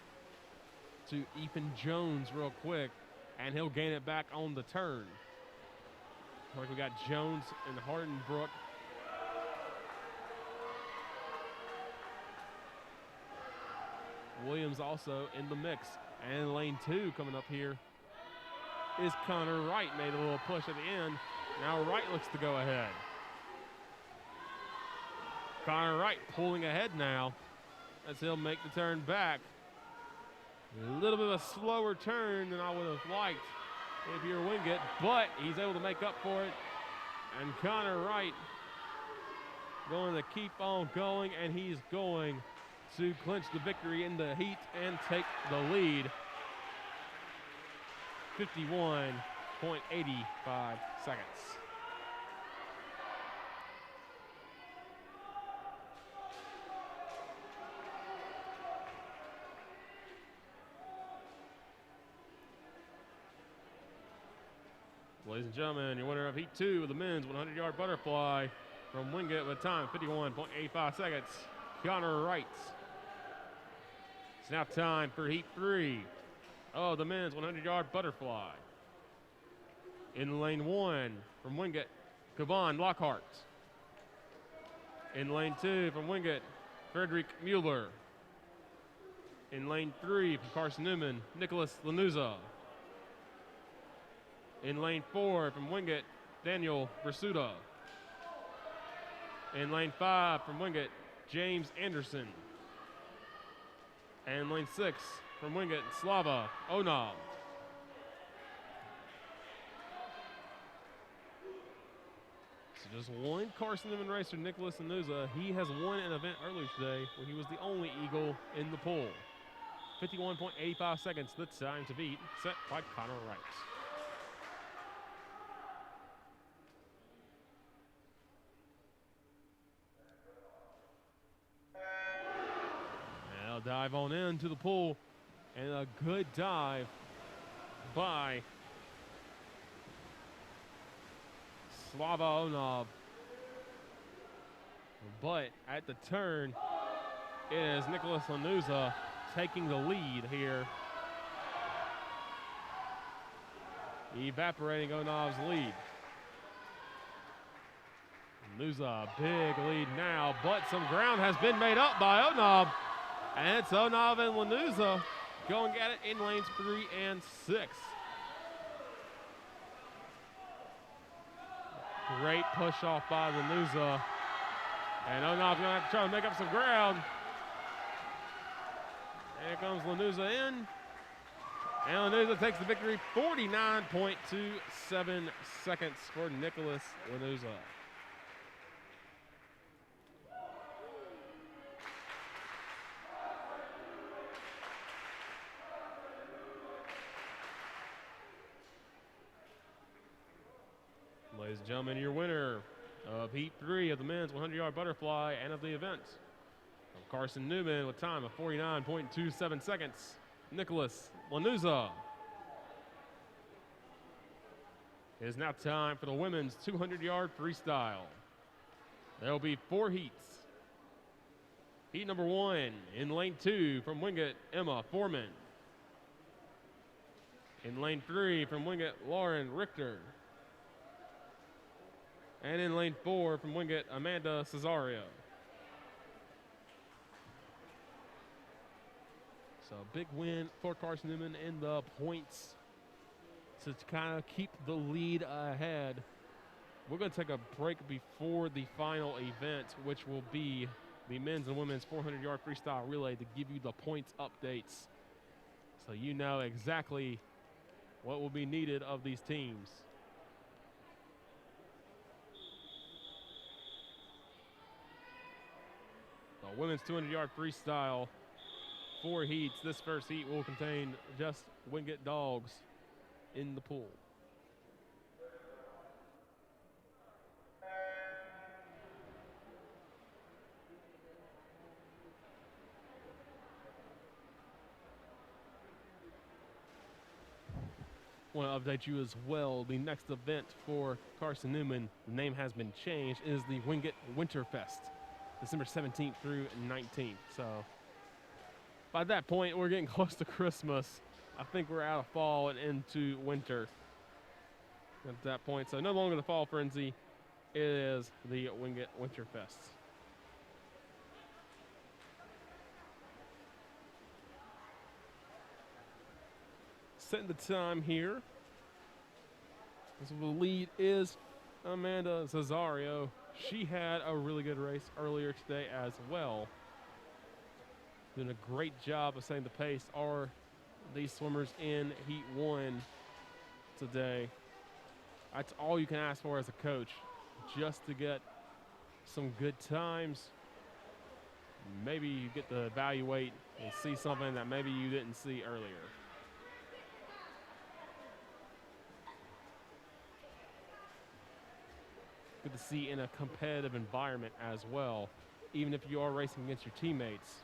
to Ethan Jones real quick, and he'll gain it back on the turn. Like we got Jones and Hardenbrook. Williams also in the mix. And lane 2 coming up here is Connor Wright. Made a little push at the end. Now Wright looks to go ahead. Connor Wright pulling ahead now as he'll make the turn back. A little bit of a slower turn than I would have liked if you're Wingate, but he's able to make up for it. And Connor Wright going to keep on going, and he's going to clinch the victory in the heat and take the lead. 51.85 seconds. Ladies and gentlemen, your winner of Heat 2 of the men's 100-yard butterfly from Wingate with time 51.85 seconds, Connor Wright. It's now time for Heat 3 of the men's 100-yard butterfly. In lane 1 from Wingate, Kevon Lockhart. In lane 2 from Wingate, Frederick Mueller. In lane 3 from Carson-Newman, Nicholas Lanuza. In lane 4 from Wingate, Daniel Versuta. In lane 5 from Wingate, James Anderson. And lane 6 from Wingate, Slava Onov. So just one Carson-Newman racer, Nicholas Lanuza. He has won an event earlier today when he was the only Eagle in the pool. 51.85 seconds, the time to beat, set by Connor Wright. Dive on into the pool, and a good dive by Slava Onov. But at the turn, it is Nicholas Lanuza taking the lead here. evaporating Onav's lead. Lanuza, big lead now, but some ground has been made up by Onav. And it's Onav and Lanuza going at it in lanes 3 and 6. Great push off by Lanuza. And Onav's going to have to try to make up some ground. Here comes Lanuza in. And Lanuza takes the victory, 49.27 seconds for Nicholas Lanuza. Ladies and gentlemen, your winner of Heat 3 of the men's 100-yard butterfly and of the event, from Carson-Newman with time of 49.27 seconds, Nicholas Lanuza. It is now time for the women's 200-yard freestyle. There will be 4 heats. Heat number 1 in lane 2 from Wingate, Emma Foreman. In lane 3 from Wingate, Lauren Richter. And in lane 4 from Wingate, Amanda Cesario. So big win for Carson-Newman in the points to kind of keep the lead ahead. We're going to take a break before the final event, which will be the men's and women's 400-yard freestyle relay, to give you the points updates so you know exactly what will be needed of these teams. The women's 200-yard freestyle, 4 heats. This first heat will contain just Wingate dogs in the pool. Want to update you as well. The next event for Carson-Newman, the name has been changed, is the Wingate Winterfest, December 17th through 19th. So by that point, we're getting close to Christmas. I think we're out of fall and into winter at that point. So no longer the Fall Frenzy. It is the Wingate Winterfest. Setting the time here. So the lead is Amanda Cesario. She had a really good race earlier today as well. Doing a great job of setting the pace are these swimmers in Heat 1 today. That's all you can ask for as a coach, just to get some good times. Maybe you get to evaluate and see something that maybe you didn't see earlier. Good to see in a competitive environment as well. Even if you are racing against your teammates,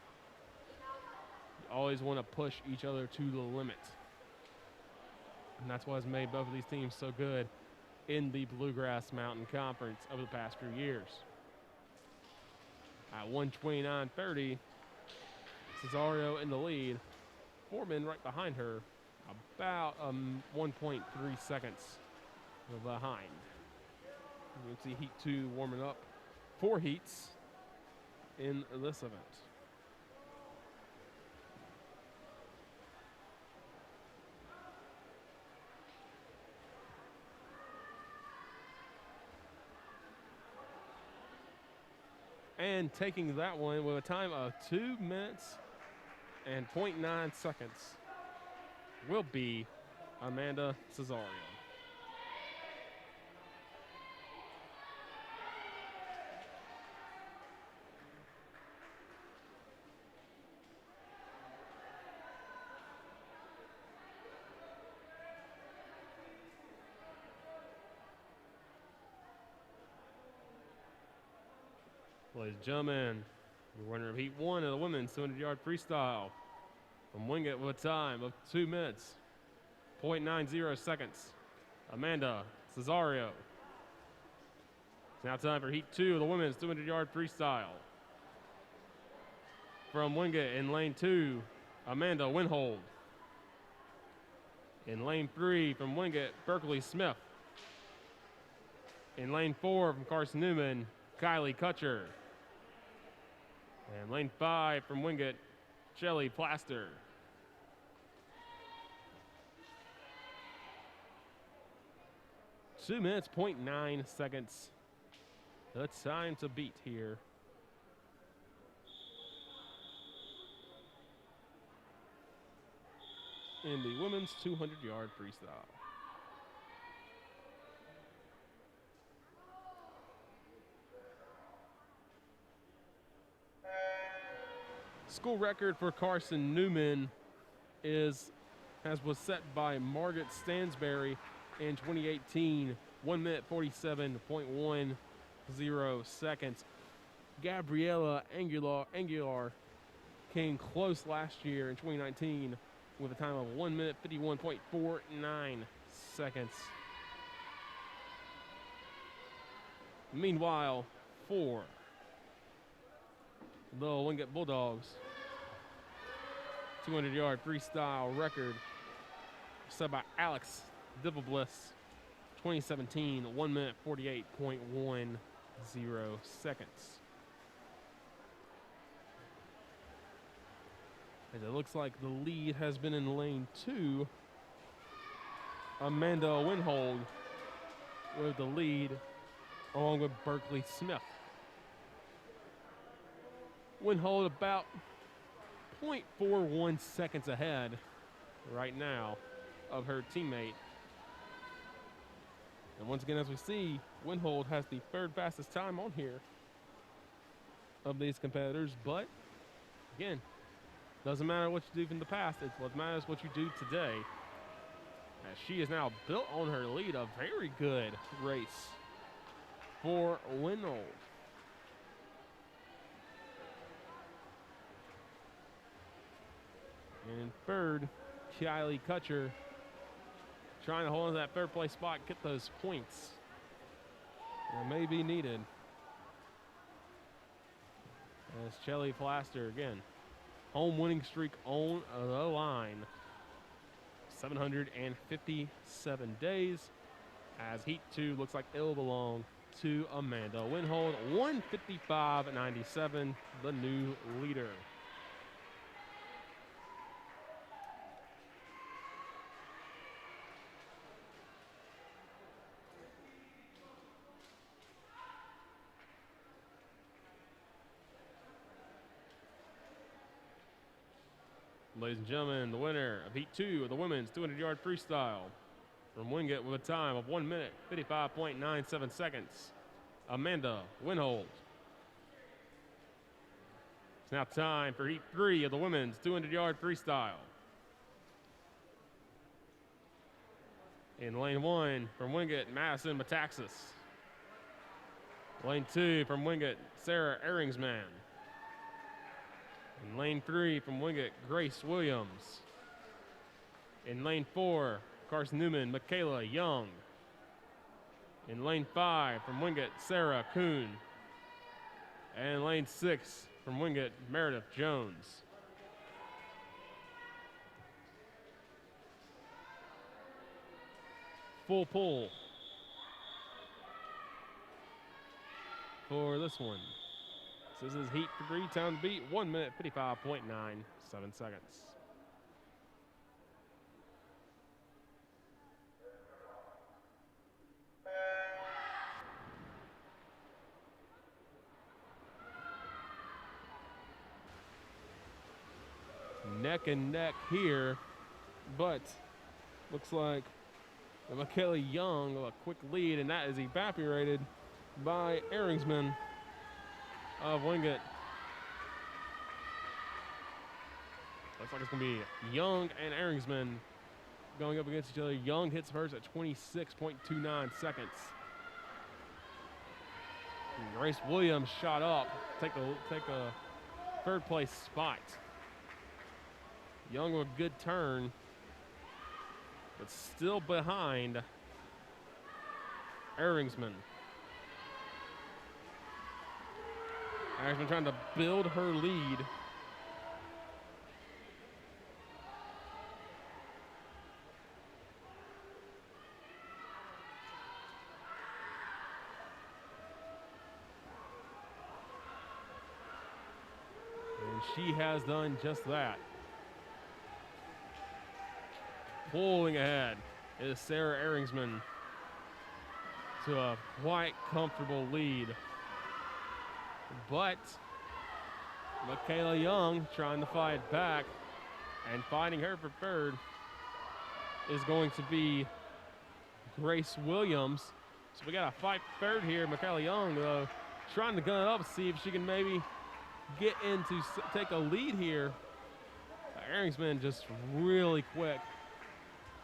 you always want to push each other to the limit. And that's what has made both of these teams so good in the Bluegrass Mountain Conference over the past few years. At 1:29:30, Cesario in the lead. Foreman right behind her, about 1.3 seconds behind. You can see Heat 2 warming up. 4 heats in this event. And taking that one with a time of 2 minutes and 0.9 seconds will be Amanda Cesario. Ladies and gentlemen, the winner of Heat 1 of the women's 200-yard freestyle from Wingate with a time of 2 minutes, 0.90 seconds, Amanda Cesario. It's now time for Heat 2 of the women's 200-yard freestyle. From Wingate in lane 2, Amanda Winhold. In lane 3 from Wingate, Berkeley Smith. In lane 4 from Carson-Newman, Kylie Kutcher. And lane 5 from Wingate, Shelly Plaster. Two minutes, 0.9 seconds. The time to beat here. In the women's 200-yard freestyle. School record for Carson-Newman was set by Margaret Stansberry in 2018, 1 minute 47.10 seconds. Gabriella Angular came close last year in 2019 with a time of 1 minute 51.49 seconds. Meanwhile, for the Wingate Bulldogs, 200-yard freestyle record set by Alex Dibblebliss, 2017, 1 minute 48.10 seconds. As it looks like the lead has been in lane 2. Amanda Winhold with the lead along with Berkeley Smith. Winhold about 0.41 seconds ahead right now of her teammate. And once again, as we see, Winhold has the third fastest time on here of these competitors. But again, doesn't matter what you do from the past. It's what matters what you do today. As she is now built on her lead. A very good race for Winhold. And in third, Kylie Kutcher trying to hold on to that third place spot, get those points that may be needed. As Shelly Plaster again, home winning streak on the line. 757 days as Heat 2 looks like it'll belong to Amanda Winhold. 155.97, the new leader. Ladies and gentlemen, the winner of Heat 2 of the women's 200-yard freestyle from Wingate with a time of 1 minute 55.97 seconds, Amanda Winhold. It's now time for Heat 3 of the women's 200-yard freestyle. In lane 1 from Wingate, Madison Metaxas. Lane 2 from Wingate, Sarah Ehringsman. In lane 3 from Wingate, Grace Williams. In lane 4, Carson-Newman, Michaela Young. In lane 5 from Wingate, Sarah Kuhn. And lane 6 from Wingate, Meredith Jones. Full pull for this one. So this is Heat 3, time to beat, 1 minute 55.97 seconds. Neck and neck here, but looks like Michaela Young a quick lead, and that is evaporated by Ehringsman of Wingate. Looks like it's going to be Young and Ehringsman going up against each other. Young hits hers at 26.29 seconds. And Grace Williams shot up, take a third place spot. Young with a good turn, but still behind Ehringsman. Ehringsman trying to build her lead. she has done just that. Pulling ahead is Sarah Ehringsman to a quite comfortable lead. But Michaela Young trying to fight back, and fighting her for third is going to be Grace Williams. So we got a fight third here. Michaela Young, though, trying to gun it up, see if she can maybe get into take a lead here. Ehringsman just really quick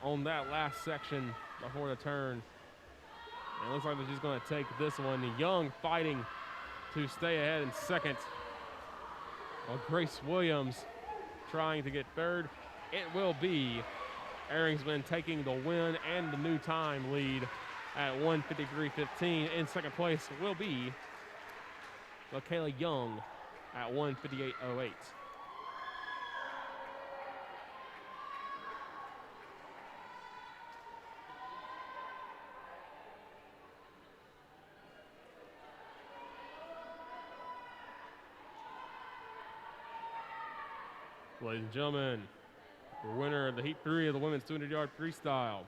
on that last section before the turn. And it looks like she's going to take this one. Young fighting to stay ahead in second. Well, Grace Williams trying to get third. It will be Ehringsman taking the win and the new time lead at 1:53.15. In second place will be Michaela Young at 1:58.08. Ladies and gentlemen, the winner of the Heat 3 of the women's 200-yard freestyle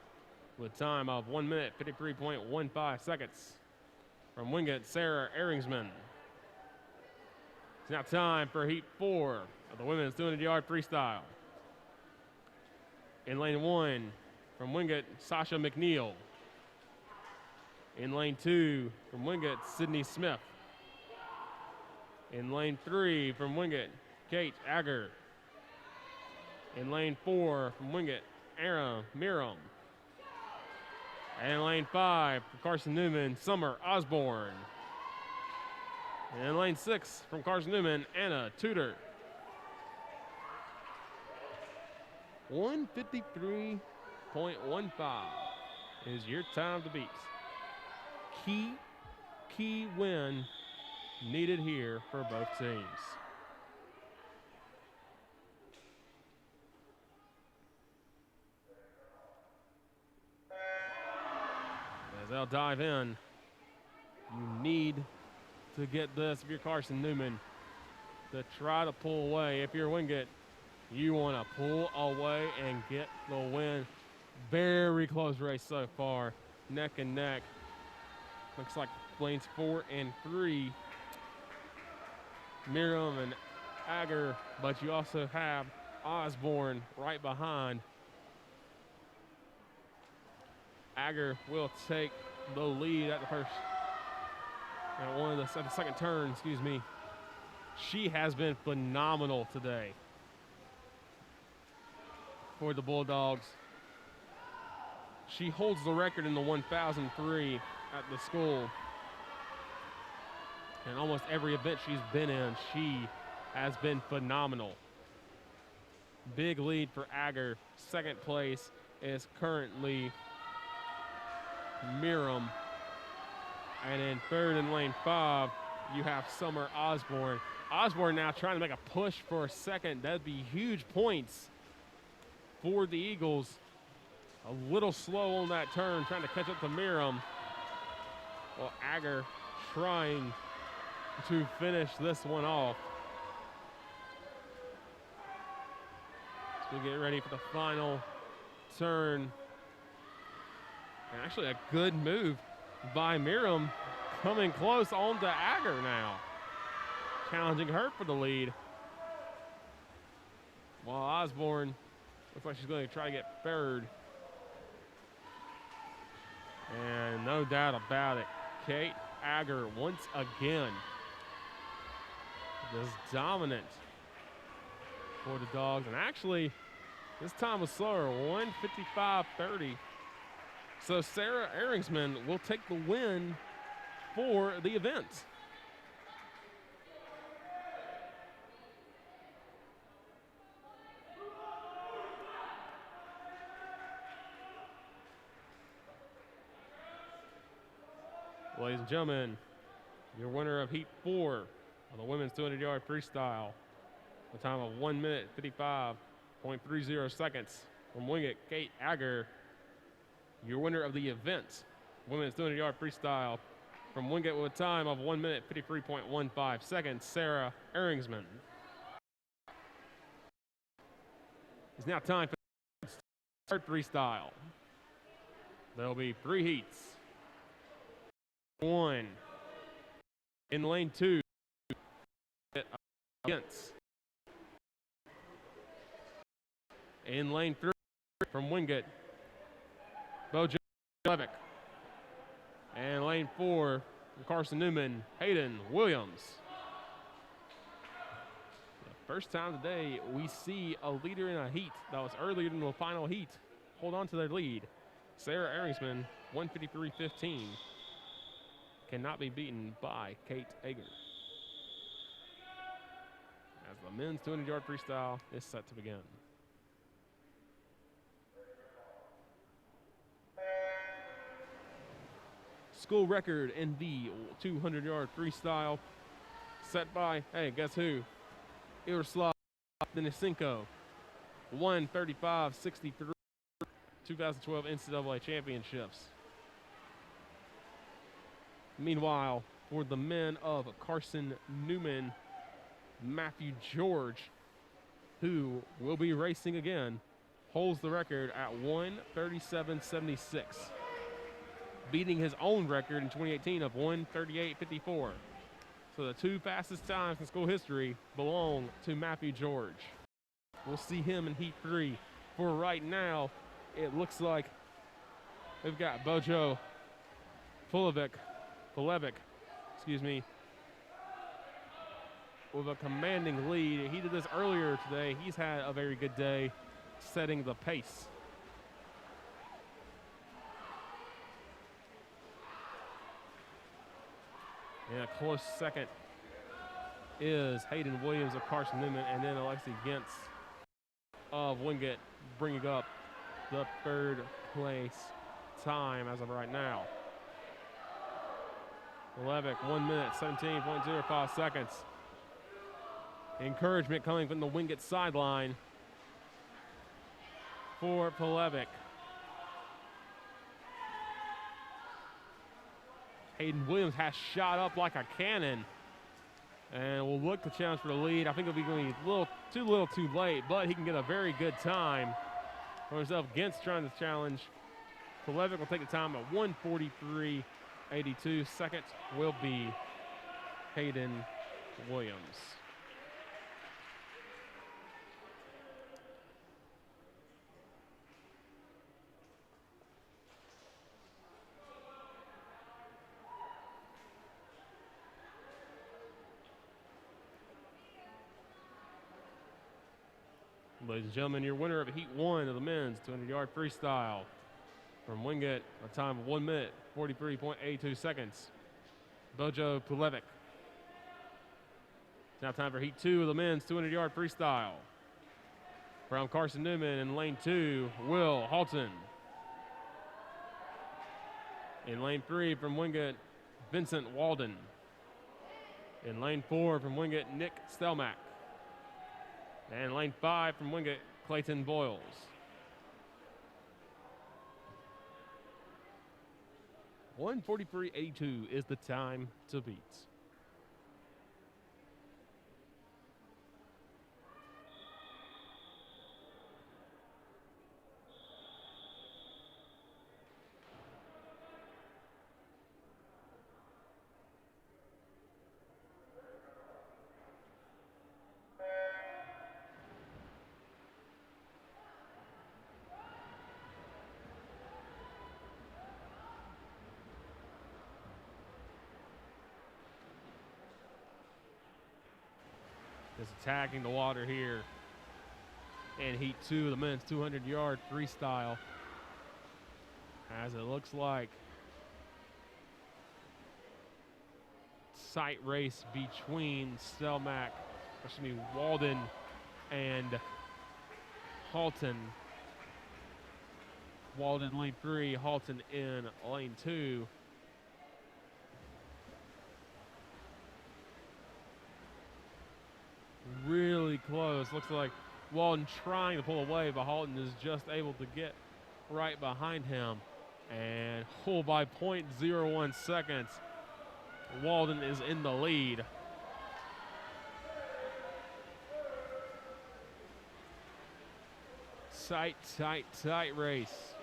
with a time of 1 minute, 53.15 seconds from Wingate, Sarah Ehringsman. It's now time for Heat 4 of the women's 200-yard freestyle. In lane 1 from Wingate, Sasha McNeil. In lane 2 from Wingate, Sydney Smith. In lane 3 from Wingate, Kate Agger. In lane 4 from Wingate, Ara Miram. And in lane 5 from Carson-Newman, Summer Osborne. And in lane 6 from Carson-Newman, Anna Tudor. 1:53.15 is your time to beat. Key win needed here for both teams. As they'll dive in, you need to get this if you're Carson-Newman to try to pull away. If you're Wingate, you want to pull away and get the win. Very close race so far, neck and neck. Looks like lanes 4 and 3, Miram and Agger, but you also have Osborne right behind. Agger will take the lead at the first, at one of the second turn, excuse me. She has been phenomenal today for the Bulldogs. She holds the record in the 1003 at the school. And almost every event she's been in, she has been phenomenal. Big lead for Agger. Second place is currently Miram. And in third in lane 5, you have Summer Osborne. Osborne now trying to make a push for a second. That'd be huge points for the Eagles. A little slow on that turn, trying to catch up to Miram. Well, Agger trying to finish this one off. So we get ready for the final turn. And actually a good move by Miram, coming close on to Agger now. Challenging her for the lead. While Osborne looks like she's going to try to get third. And no doubt about it, Kate Agger once again is dominant for the Dogs. And actually, this time was slower, 1:55.30. So Sarah Ehringsman will take the win for the event. Ladies and gentlemen, your winner of Heat 4 of the women's 200-yard freestyle, a time of 1 minute, 55.30 seconds from Wingate, Kate Agger. Your winner of the event, women's 200-yard freestyle from Wingate with a time of 1 minute, 53.15 seconds, Sarah Ehringsman. It's now time for third freestyle. There'll be 3 heats. 1 in lane 2 against. In lane 3 from Wingate, Bojo Levick. And lane 4 from Carson-Newman, Hayden Williams. The first time today we see a leader in a heat that was earlier in the final heat hold on to their lead. Sarah Aringsman, 153.15, cannot be beaten by Kate Ager. As the men's 200-yard freestyle is set to begin. School record in the 200-yard freestyle set by, hey, guess who? Iroslav Denisenko, 135.63, 2012 NCAA championships. Meanwhile, for the men of Carson-Newman, Matthew George, who will be racing again, holds the record at 137.76, beating his own record in 2018 of 138.54. So the 2 fastest times in school history belong to Matthew George. We'll see him in Heat 3. For right now, it looks like we've got Bojo Pulevic, with a commanding lead. He did this earlier today. He's had a very good day setting the pace. And a close second is Hayden Williams of Carson-Newman, and then Alexi Gintz of Wingate bringing up the 3rd place time as of right now. Levick, 1 minute, 17.05 seconds. Encouragement coming from the Wingate sideline for Pulevic. Hayden Williams has shot up like a cannon and will look to challenge for the lead. I think it'll be going to be a little too late, but he can get a very good time for himself. Gintz trying to challenge. Pulevic will take the time at 1:43.82. Second will be Hayden Williams. Ladies and gentlemen, your winner of Heat 1 of the men's 200-yard freestyle from Wingate, a time of 1 minute, 43.82 seconds, Bojo Pulevic. It's now time for Heat 2 of the men's 200-yard freestyle from Carson-Newman in lane 2, Will Halton. In lane 3 from Wingate, Vincent Walden. In lane 4 from Wingate, Nick Stelmack. And lane 5 from Wingate, Clayton Boyles. (1:43.82) is the time to beat. Is attacking the water here in Heat 2 of the men's 200-yard freestyle, as it looks like sight race between Walden and Halton. Walden lane 3, Halton in lane 2. Really close. Looks like Walden trying to pull away, but Halton is just able to get right behind him and pull by 0.01 seconds. Walden is in the lead. tight race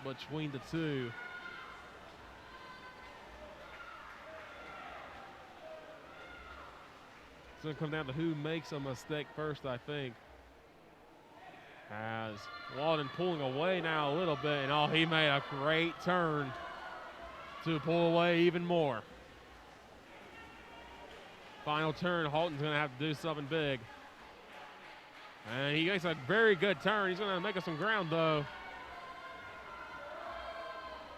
between the two. It's going to come down to who makes a mistake first, I think. As Walden pulling away now a little bit, and he made a great turn to pull away even more. Final turn, Halton's going to have to do something big. And he makes a very good turn. He's going to make up some ground, though.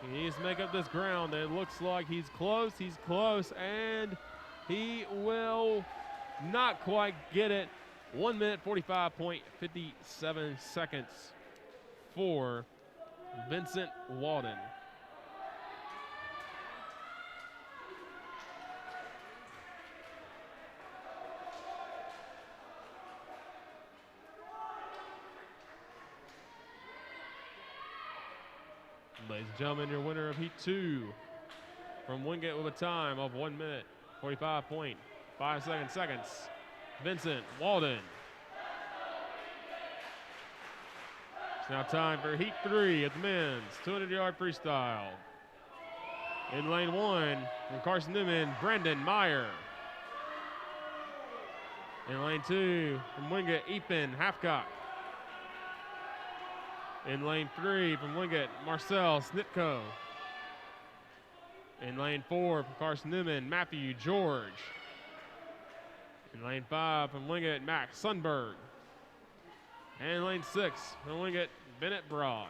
He needs to make up this ground. It looks like he's close, and he will not quite get it. 1 minute, 45.57 seconds for Vincent Walden. Ladies and gentlemen, your winner of Heat 2 from Wingate with a time of 1 minute, 45.57 seconds, Vincent Walden. It's now time for Heat 3 of the men's 200-yard freestyle. In lane 1 from Carson-Newman, Brandon Meyer. In lane 2 from Wingate, Ethan Halfcock. In lane 3 from Wingate, Marcel Snitko. In lane 4 from Carson-Newman, Matthew George. In lane 5 from Wingate, Max Sundberg. And in lane 6 from Wingate, Bennett Broad.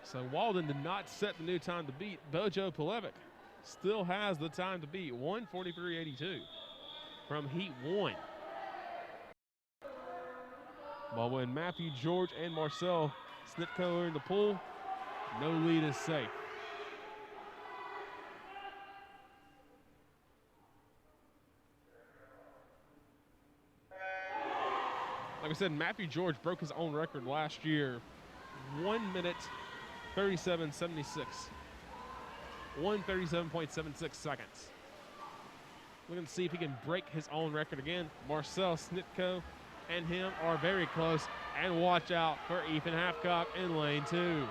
So Walden did not set the new time to beat. Bojo Pilevic still has the time to beat, 1:43.82 from Heat 1. But when Matthew George and Marcel Snitko are in the pool, no lead is safe. Like I said, Matthew George broke his own record last year. 1 minute, 37.76. 1:37.76 seconds. Looking to see if he can break his own record again. Marcel Snitko and him are very close. And watch out for Ethan Halfcock in lane 2.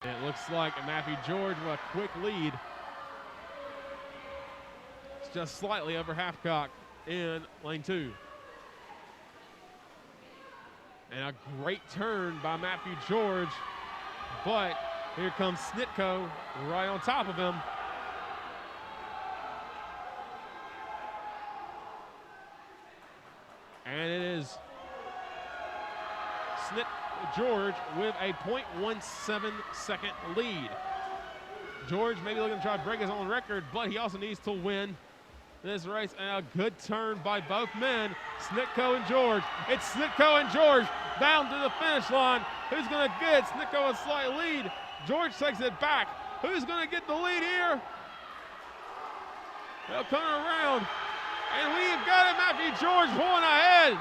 And it looks like Matthew George with a quick lead. It's just slightly over Halfcock in lane 2. And a great turn by Matthew George. But here comes Snitko right on top of him. And it is George with a 0.17 second lead. George maybe looking to try to break his own record, but he also needs to win this race. And a good turn by both men, Snitko and George. It's Snitko and George down to the finish line. Who's going to get it? Snitko a slight lead. George takes it back. Who's going to get the lead here? They'll come around. And we've got it, Matthew George pulling ahead.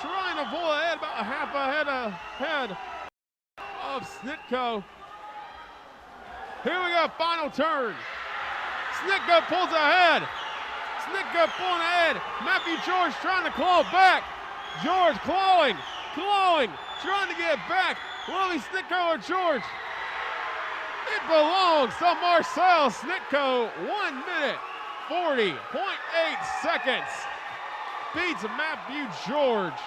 Trying to pull ahead, about a half ahead of Snitko. Here we go, final turn. Snitko pulls ahead. Snitko pulling ahead. Matthew George trying to claw back. George clawing, trying to get it back. Will it be Snitko or George? It belongs to Marcel Snitko. 1 minute, 40.8 seconds. Beats Matthew George.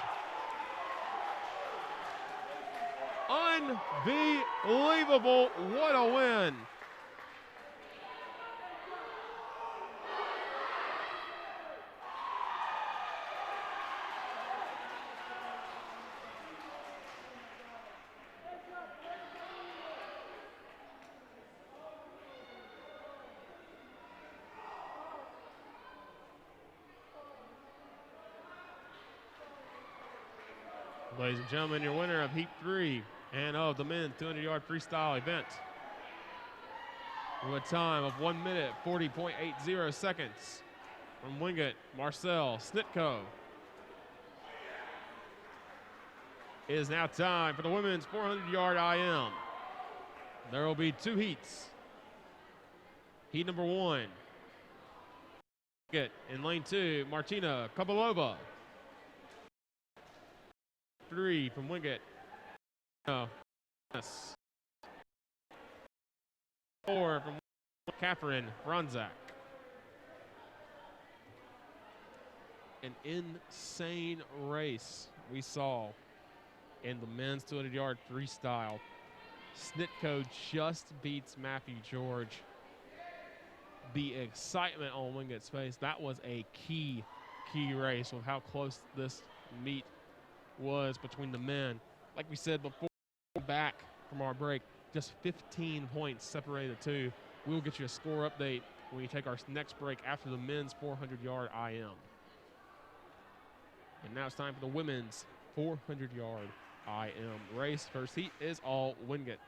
Unbelievable, what a win. Ladies and gentlemen, your winner of Heat 3 and of the men's 200-yard freestyle event with a time of 1 minute, 40.80 seconds from Wingate, Marcel Snitko. It is now time for the women's 400-yard IM.
There will be 2 heats. Heat number 1. In lane 2, Martina Kovalova. 3 from Wingate. Yes. 4 from Catherine Bronzak. An insane race we saw in the men's 200-yard freestyle. Snitko just beats Matthew George. The excitement on Wingate's face, that was a key race with how close this meet was between the men. Like we said before, back from our break, just 15 points separated the two. We'll get you a score update when we take our next break after the men's 400-yard IM. And now it's time for the women's 400-yard IM race. First heat is all Wingate.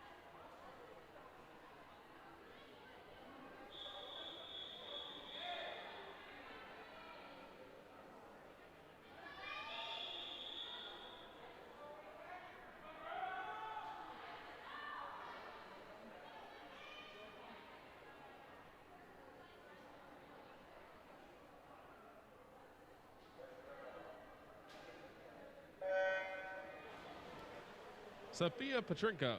Sophia Petrenko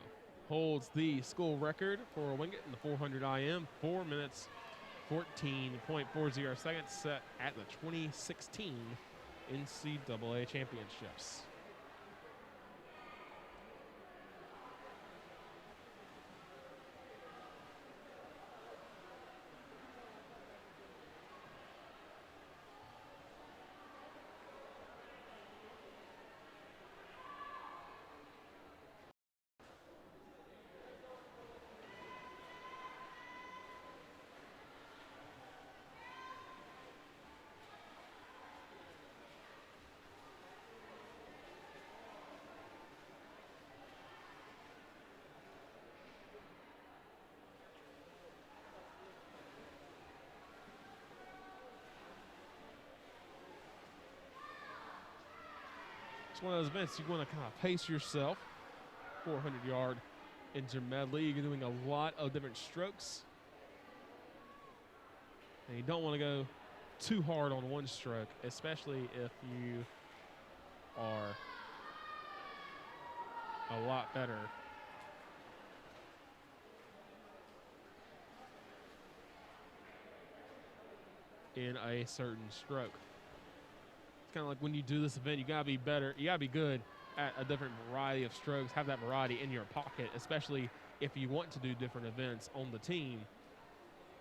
holds the school record for Wingate in the 400 IM, 4 minutes, 14.40 seconds, set at the 2016 NCAA Championships. It's one of those events you want to kind of pace yourself. 400-yard intermedley. You're doing a lot of different strokes. And you don't want to go too hard on one stroke, especially if you are a lot better in a certain stroke. It's kind of like when you do this event, you gotta be better. You gotta be good at a different variety of strokes. Have that variety in your pocket, especially if you want to do different events on the team.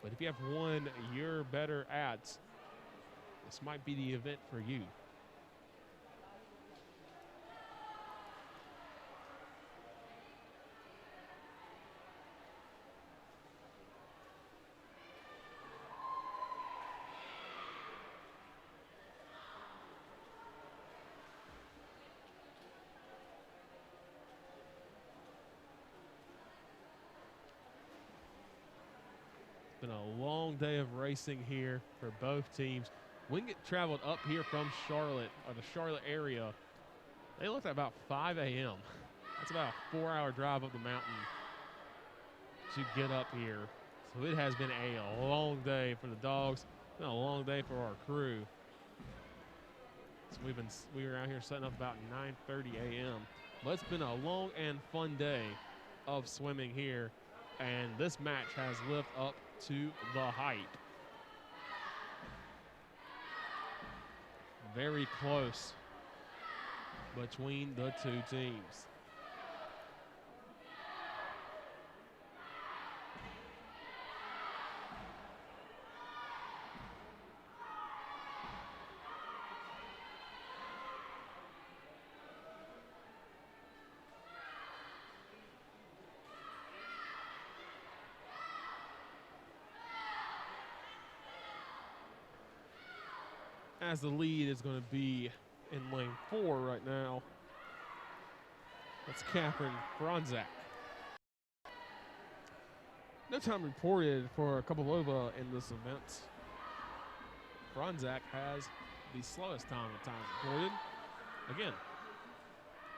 But if you have one you're better at, this might be the event for you. Been a long day of racing here for both teams. Wingate traveled up here from Charlotte, or the Charlotte area. They left at about 5 a.m. That's about a 4-hour drive up the mountain to get up here. So it has been a long day for the dogs. It's been a long day for our crew. So we were out here setting up about 9:30 a.m. But it's been a long and fun day of swimming here, and this match has lived up to the hype. Very close between the two teams. As the lead is going to be in lane 4 right now. That's Catherine Bronzak. No time reported for Kovalova in this event. Bronzak has the slowest time at times reported. Again,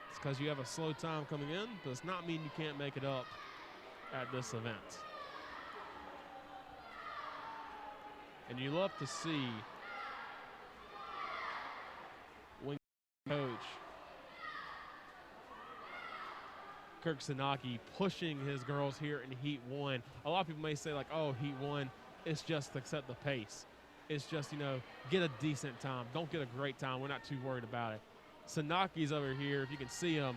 it's because you have a slow time coming in, does not mean you can't make it up at this event. And you love to see Wingate coach Kirk Sanaki pushing his girls here in Heat 1. A lot of people may say, like, oh, Heat 1, it's just to set the pace. It's just, you know, get a decent time. Don't get a great time. We're not too worried about it. Sanaki's over here. If you can see him,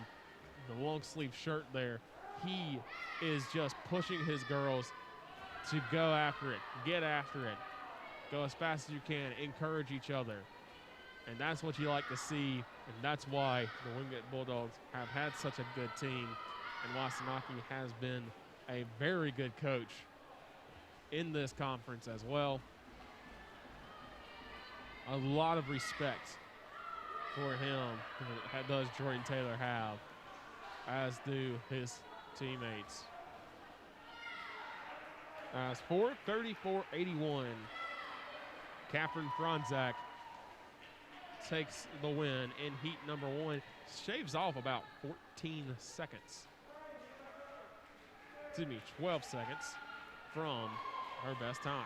the long sleeve shirt there, he is just pushing his girls to go after it, get after it, go as fast as you can, encourage each other. And that's what you like to see, and that's why the Wingate Bulldogs have had such a good team, and why Sanaki has been a very good coach in this conference as well. A lot of respect for him does Jordan Taylor have, as do his teammates. As 34-81, Catherine Franzak takes the win in heat number 1, shaves off about 14 seconds. Excuse me, 12 seconds from her best time.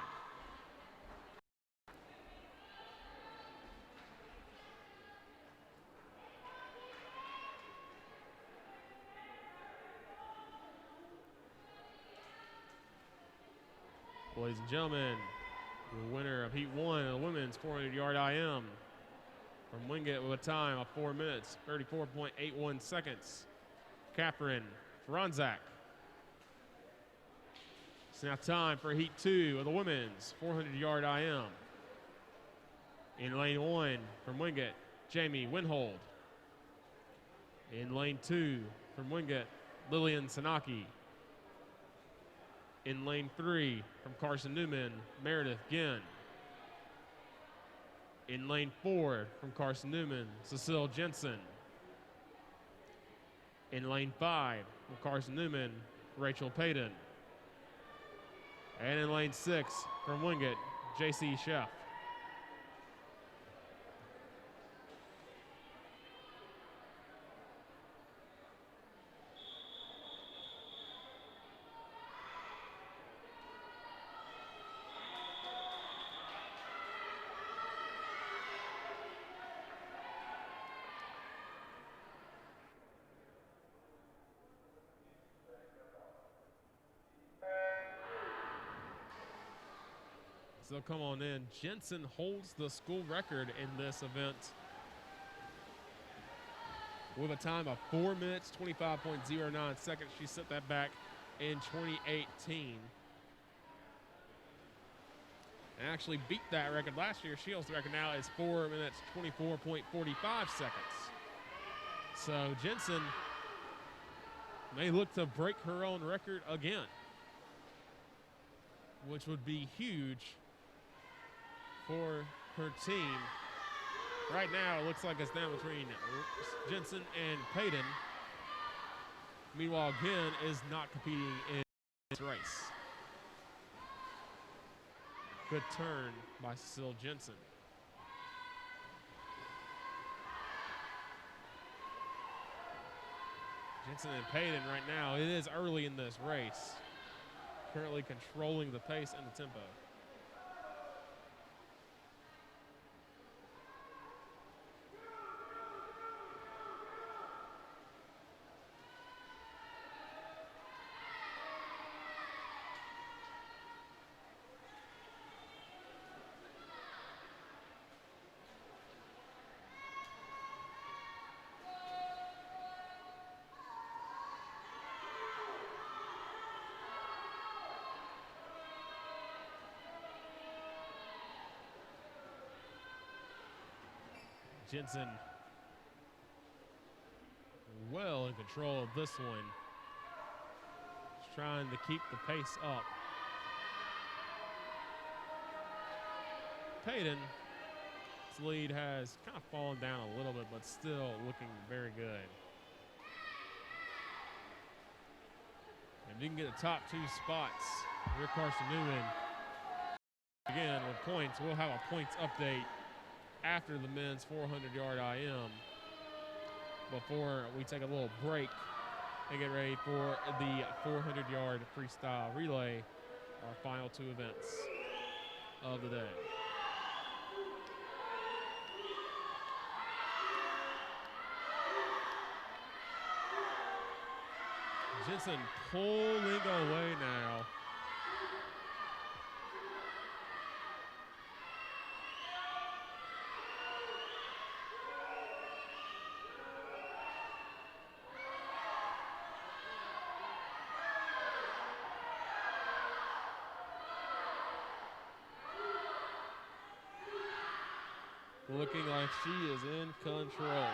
Ladies and gentlemen, the winner of Heat 1 of the women's 400-yard IM from Wingate with a time of 4 minutes, 34.81 seconds, Catherine Franzak. It's now time for Heat 2 of the women's 400-yard IM. In lane 1 from Wingate, Jamie Winhold. In lane 2 from Wingate, Lillian Sanaki. In lane 3 from Carson-Newman, Meredith Ginn. In lane 4 from Carson-Newman, Cecile Jensen. In lane 5 from Carson-Newman, Rachel Payton. And in lane 6 from Wingate, J.C. Sheff. So come on in. Jensen holds the school record in this event with a time of 4 minutes, 25.09 seconds. She set that back in 2018. And actually beat that record last year. She holds the record now is 4 minutes, 24.45 seconds. So Jensen may look to break her own record again, which would be huge for her team. Right now, it looks like it's down between Jensen and Payton. Meanwhile, Ginn is not competing in this race. Good turn by Cecile Jensen. Jensen and Payton right now, it is early in this race. Currently controlling the pace and the tempo. Jensen well in control of this one. Just trying to keep the pace up. Payton's lead has kind of fallen down a little bit, but still looking very good. And you can get the top 2 spots. Here Carson-Newman again with points. We'll have a points update after the men's 400-yard IM before we take a little break and get ready for the 400-yard freestyle relay, our final two events of the day. Jensen pulling away now. Looking like she is in control.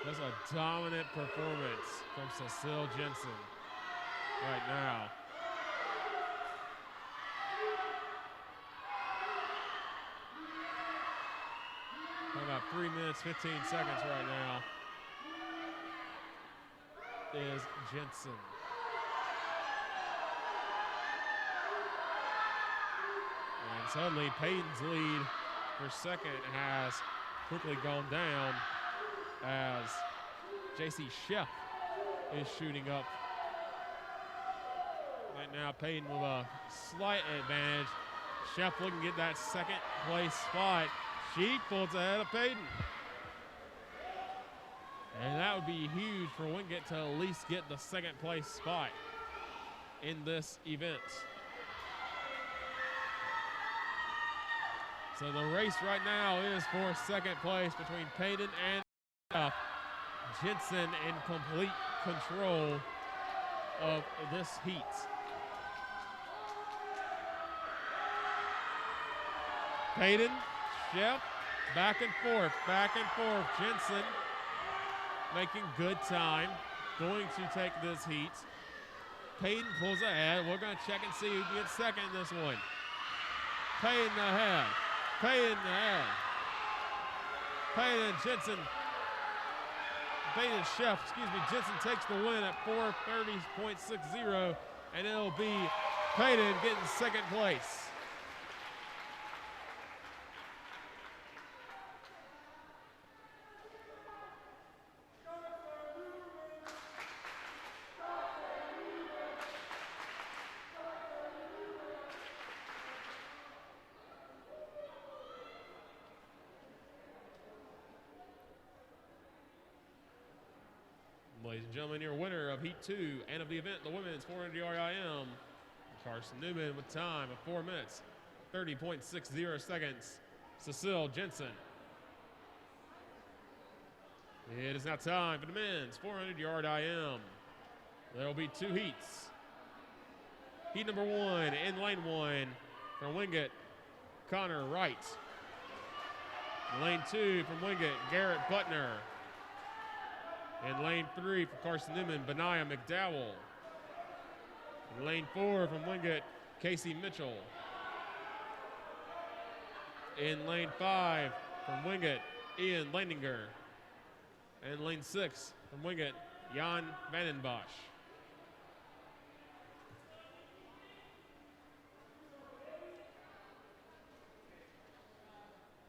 That's a dominant performance from Cecile Jensen right now. About 3 minutes, 15 seconds right now is Jensen. And suddenly Payton's lead for second has quickly gone down as J.C. Sheff is shooting up. Right now Payton with a slight advantage. Sheff looking to get that second place spot. She pulls ahead of Payton. And that would be huge for Wingate to at least get the second place spot in this event. So the race right now is for second place between Payton and Sheff. Jensen in complete control of this heat. Payton, Sheff, back and forth. Jensen making good time, going to take this heat. Payton pulls ahead. We're going to check and see who gets second in this one. Payton ahead. Payton Jensen. Payton Sheff, Jensen takes the win at 4:30.60, and it'll be Payton getting second place. Ladies and gentlemen, your winner of Heat 2 and of the event, the women's 400-yard IM, Carson-Newman with time of 4 minutes, 30.60 seconds, Cecile Jensen. It is now time for the men's 400-yard IM. There will be two heats. Heat number 1 in lane 1 from Wingate, Connor Wright. Lane 2 from Wingate, Garrett Butner. In lane 3 for Carson-Newman, Benaiah McDowell. In lane 4 from Wingate, Casey Mitchell. In lane 5 from Wingate, Ian Leininger. And lane 6 from Wingate, Jan Vandenbosch.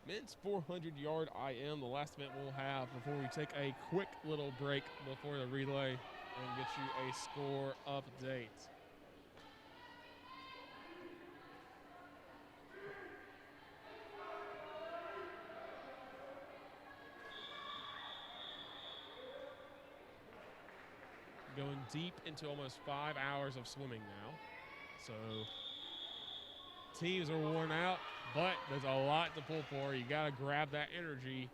Men's 400-yard IM, the last event we'll have before we take a quick little break before the relay and get you a score update. Going deep into almost 5 hours of swimming now. So teams are worn out, but there's a lot to pull for. You got to grab that energy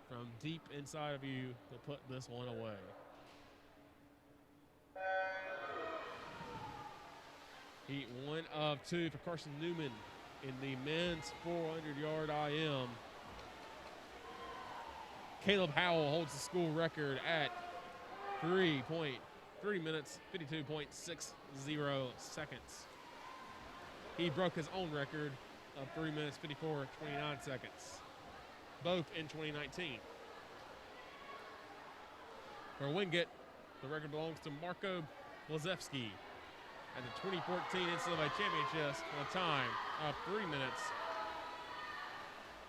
from deep inside of you to put this one away. Heat 1 of 2 for Carson-Newman in the men's 400-yard IM. Caleb Howell holds the school record at 3 minutes, 52.60 seconds. He broke his own record of 3 minutes, 54.29 seconds, both in 2019. For Wingate, the record belongs to Marco Blazewski at the 2014 NCAA Championships with a time of 3 minutes,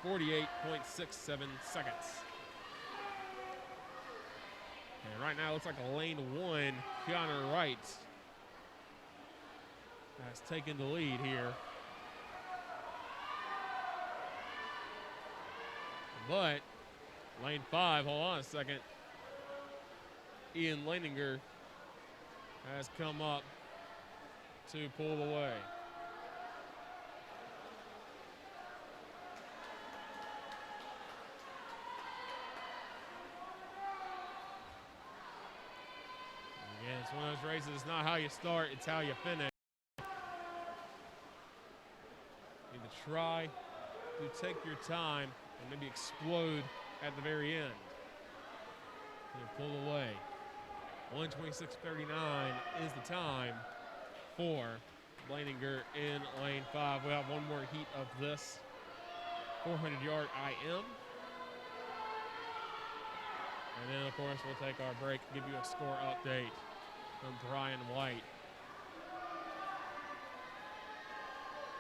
48.67 seconds. And right now it looks like a lane 1, Keanu Wright has taken the lead here. But lane 5, hold on a second, Ian Leininger has come up to pull away. Again, it's one of those races, it's not how you start, it's how you finish. You need to try to take your time and maybe explode at the very end. And pull away. 1:26.39 is the time for Leininger in lane 5. We have one more heat of this 400-yard IM. And then, of course, we'll take our break and give you a score update from Brian White,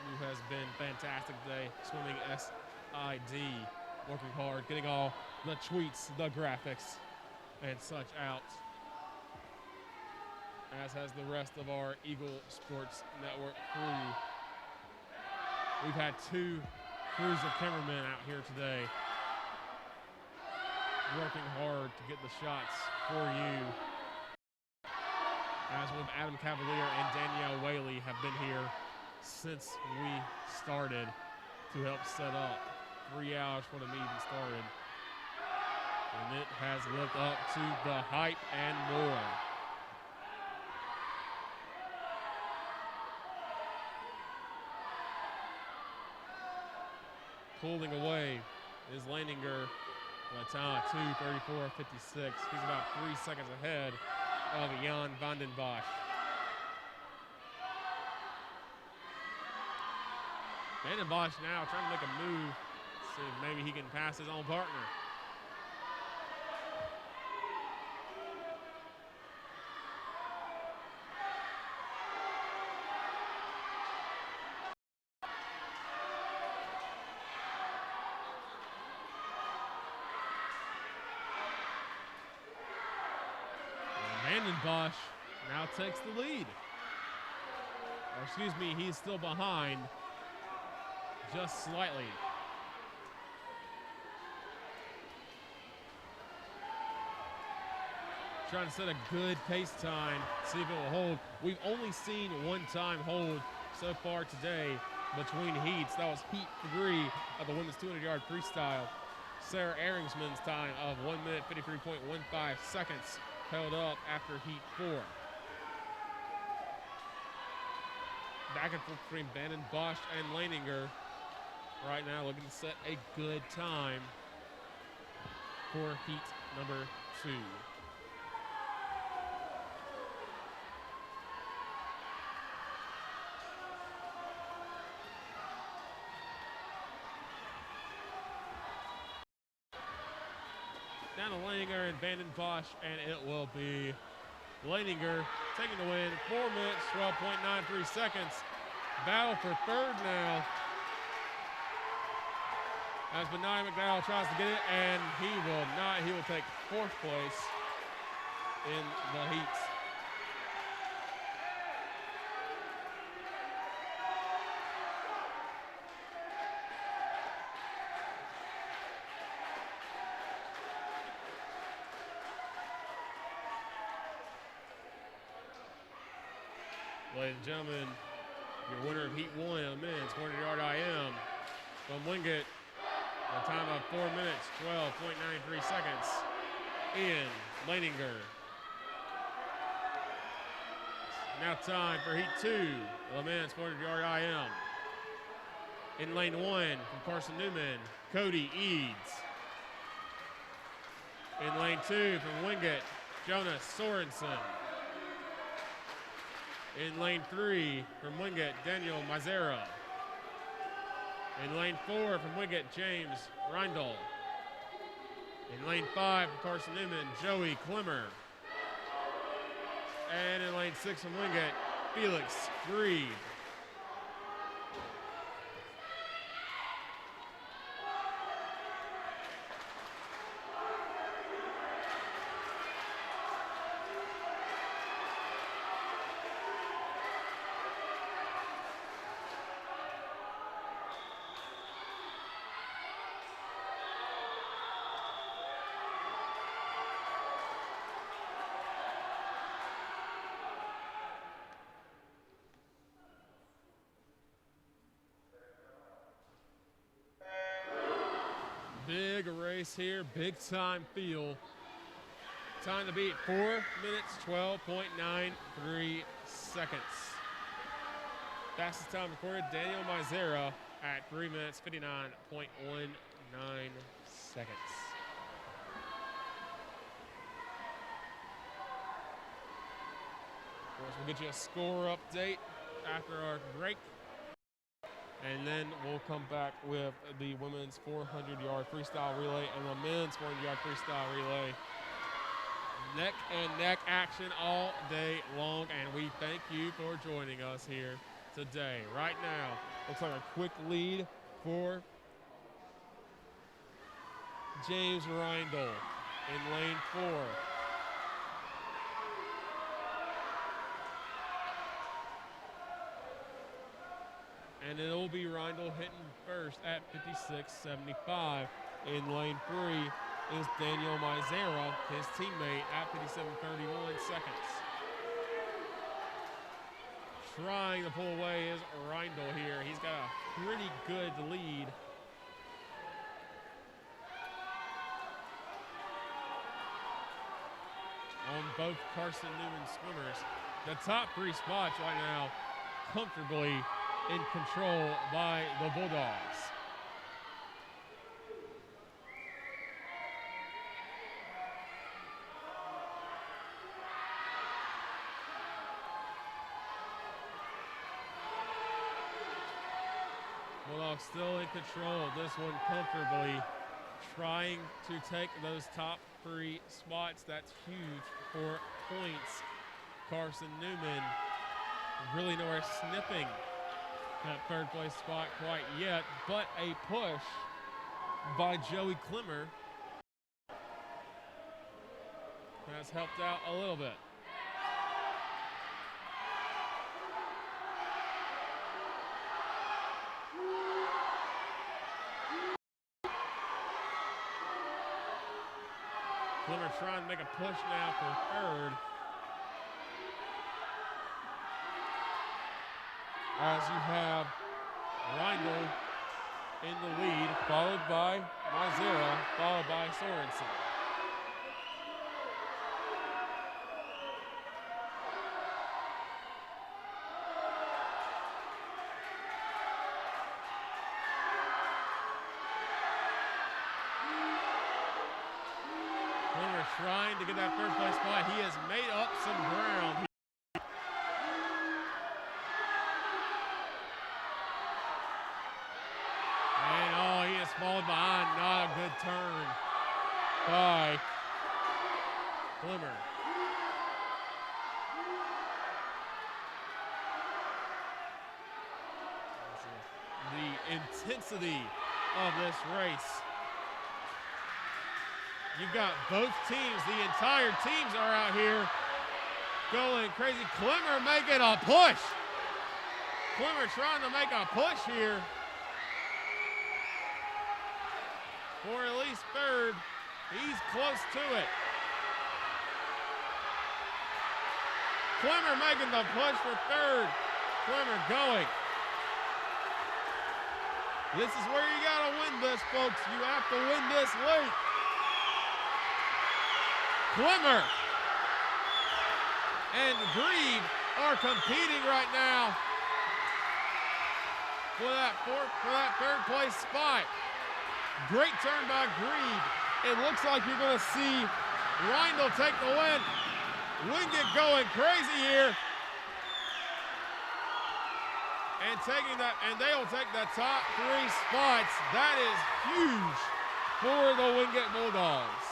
who has been fantastic today, swimming SID, working hard, getting all the tweets, the graphics, and such out, as has the rest of our Eagle Sports Network crew. We've had 2 crews of cameramen out here today, working hard to get the shots for you, as with Adam Cavalier and Danielle Whaley have been here since we started to help set up 3 hours before the meeting started. And it has lived up to the hype and more. Pulling away is Leininger with a time of 2:34.56. He's about 3 seconds ahead of Jan van den Bosch. Van den Bosch now trying to make a move, see if maybe he can pass his own partner. Van den Bosch now takes the lead. Or excuse me, he's still behind just slightly. Trying to set a good pace time, see if it will hold. We've only seen one time hold so far today between heats. That was heat 3 of the women's 200-yard freestyle. Sarah Ehringsman's time of 1:53.15 seconds held up after heat 4. Back and forth between Van den Bosch and Leininger. Right now looking to set a good time for heat number 2. Down to Leininger and Van den Bosch, and it will be Leininger taking the win. 4 minutes, 12.93 seconds. Battle for third now, as Benai McDowell tries to get it, and he will not. He will take 4th place in the heats. Ladies and gentlemen, your winner of Heat 1 of the men's 400-yard IM from Wingate, a time of 4 minutes, 12.93 seconds, Ian Leininger. Now time for Heat 2 of the men's 400-yard IM. In lane 1 from Carson-Newman, Cody Eads. In lane 2 from Wingate, Jonas Sorensen. In lane 3 from Wingate, Daniel Mazzera. In lane 4 from Wingate, James Reindl. In lane 5 from Carson-Newman, Joey Klemmer. And in lane 6 from Wingate, Felix Grieve. big race here, big time feel. Time to beat 4 minutes, 12.93 seconds. Fastest time recorded, Daniel Mizera at 3 minutes, 59.19 seconds. Of course, we'll get you a score update after our break. And then we'll come back with the women's 400-yard freestyle relay and the men's 400-yard freestyle relay. Neck and neck action all day long, and we thank you for joining us here today. Right now, looks like a quick lead for James Reindl in lane 4. And it'll be Reindl hitting first at 56.75. In lane 3 is Daniel Mizera, his teammate, at 57.31 seconds. Trying to pull away is Reindl here. He's got a pretty good lead. On both Carson-Newman swimmers. The top 3 spots right now comfortably in control by the Bulldogs. Bulldogs still in control of this one comfortably, trying to take those top 3 spots. That's huge for points. Carson-Newman really nowhere sniffing that 3rd place spot quite yet, but a push by Joey Clemmer has helped out a little bit. Clemmer trying to make a push now for 3rd. As you have Reindl in the lead, followed by Mizera, followed by Sorensen. Clemmer trying to get that 3rd place spot. He has made up some ground. Falling behind, not a good turn by Clemmer. The intensity of this race. You've got both teams, the entire teams are out here going crazy. Clemmer making a push. Clemmer trying to make a push here for at least 3rd. He's close to it. Clemmer making the push for 3rd. Clemmer going. This is where you gotta win this, folks. You have to win this late. Clemmer and Grieve are competing right now for that 3rd place spot. Great turn by Grieve. It looks like you're going to see Reindl take the win. Wingate going crazy here. And taking that, and they will take the top 3 spots. That is huge for the Wingate Bulldogs.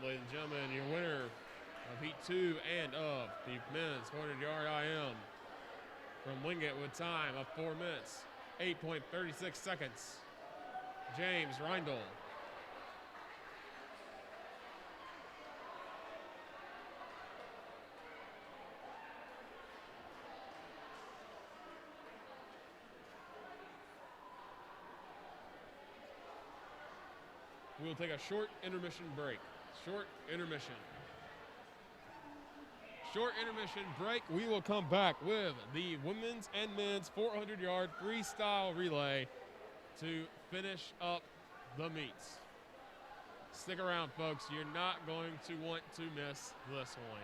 Ladies and gentlemen, your winner of Heat 2 and of the men's 400-yard IM from Wingate with time of 4 minutes, 8.36 seconds. James Reindl. We'll take a short intermission break. Short intermission break. We will come back with the women's and men's 400-yard freestyle relay to finish up the meets. Stick around, folks. You're not going to want to miss this one.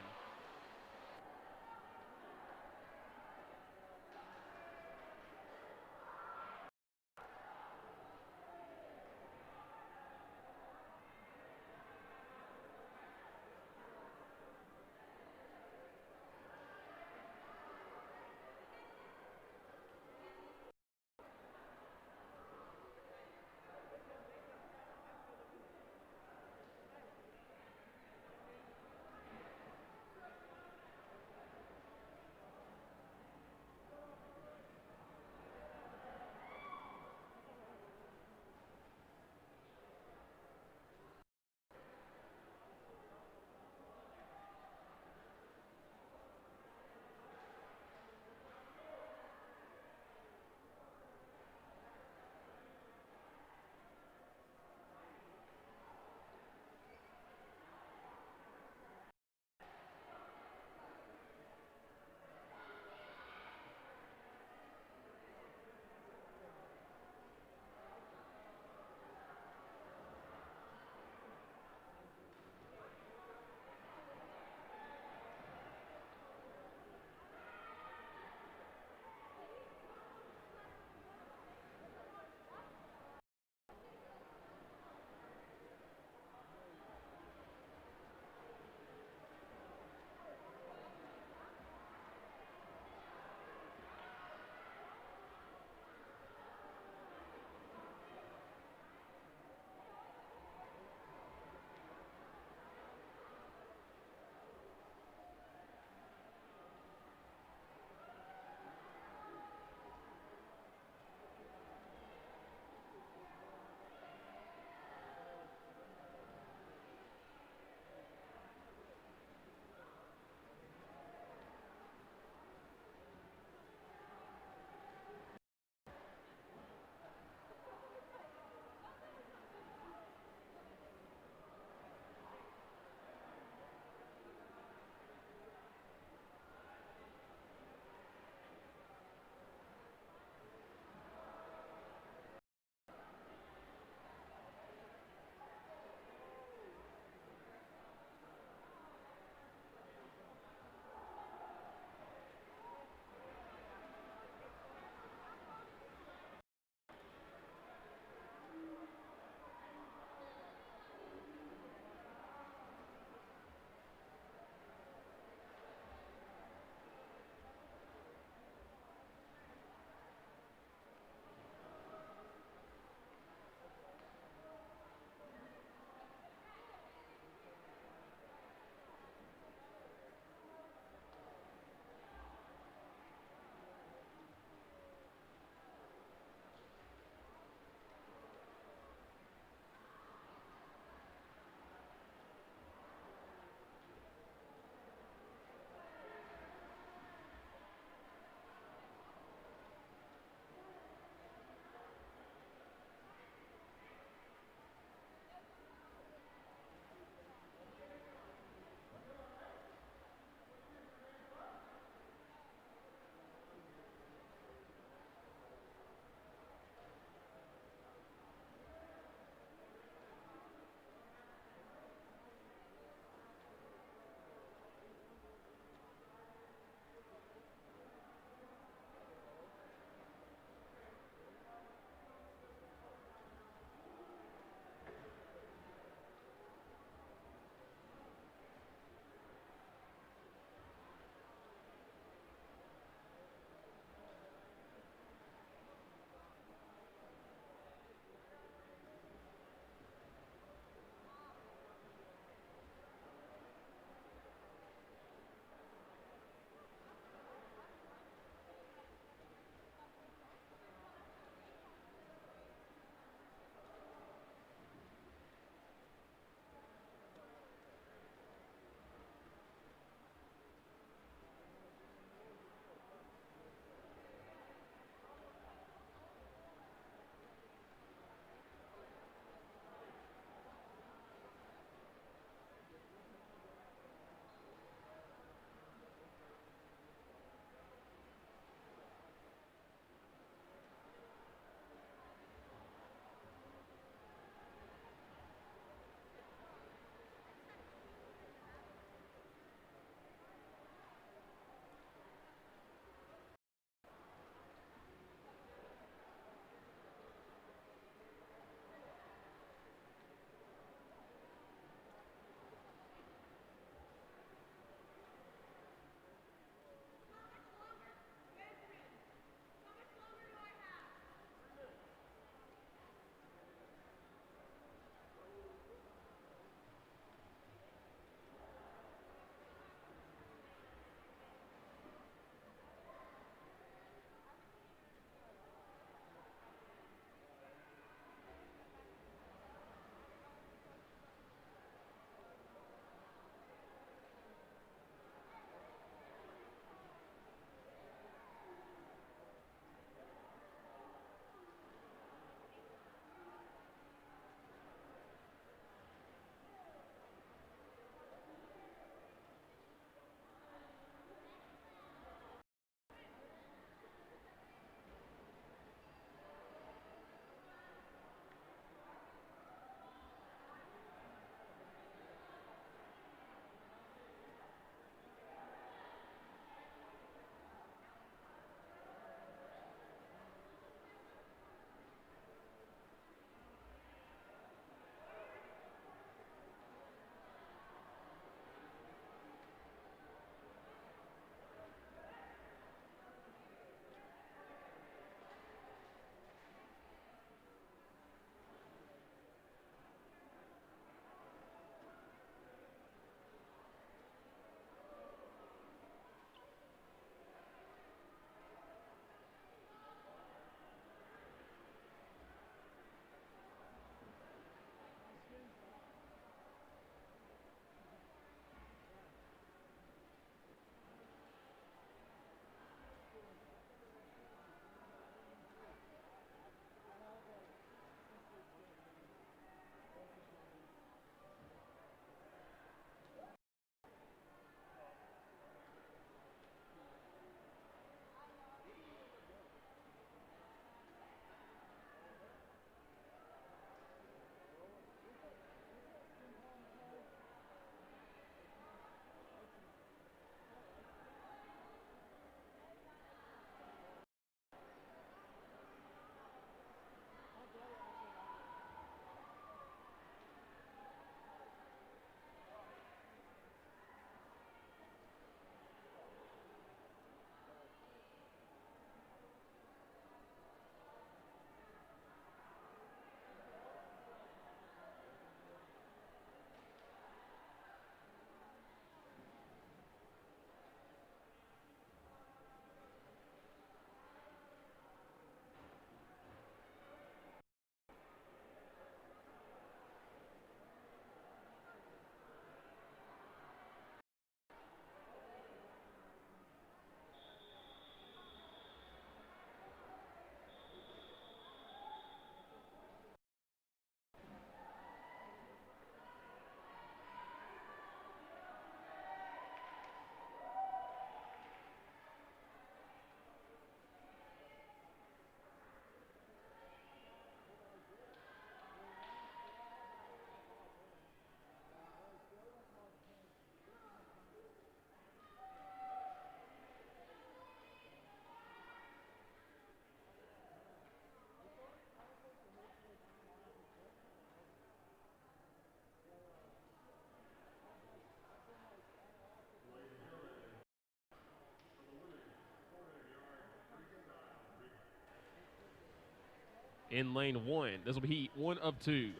In lane 1, this will be heat 1 of 2.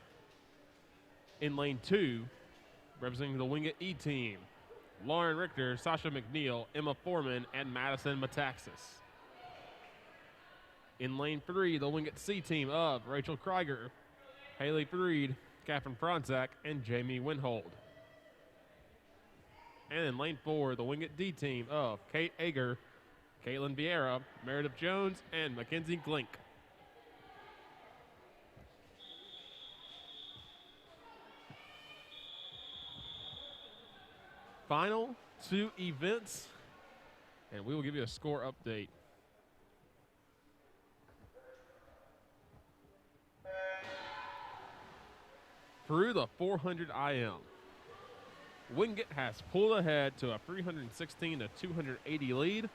In lane 2, representing the Wingate E team, Lauren Richter, Sasha McNeil, Emma Foreman, and Madison Metaxas. In lane 3, the Wingate C team of Rachel Krieger, Haley Freed, Catherine Franzak, and Jamie Winhold. And in lane 4, the Wingate D team of Kate Ager, Caitlin Vieira, Meredith Jones, and Mackenzie Glink. Final 2 events, and we will give you a score update. Through the 400 IM, Wingate has pulled ahead to a 316 to 280 lead.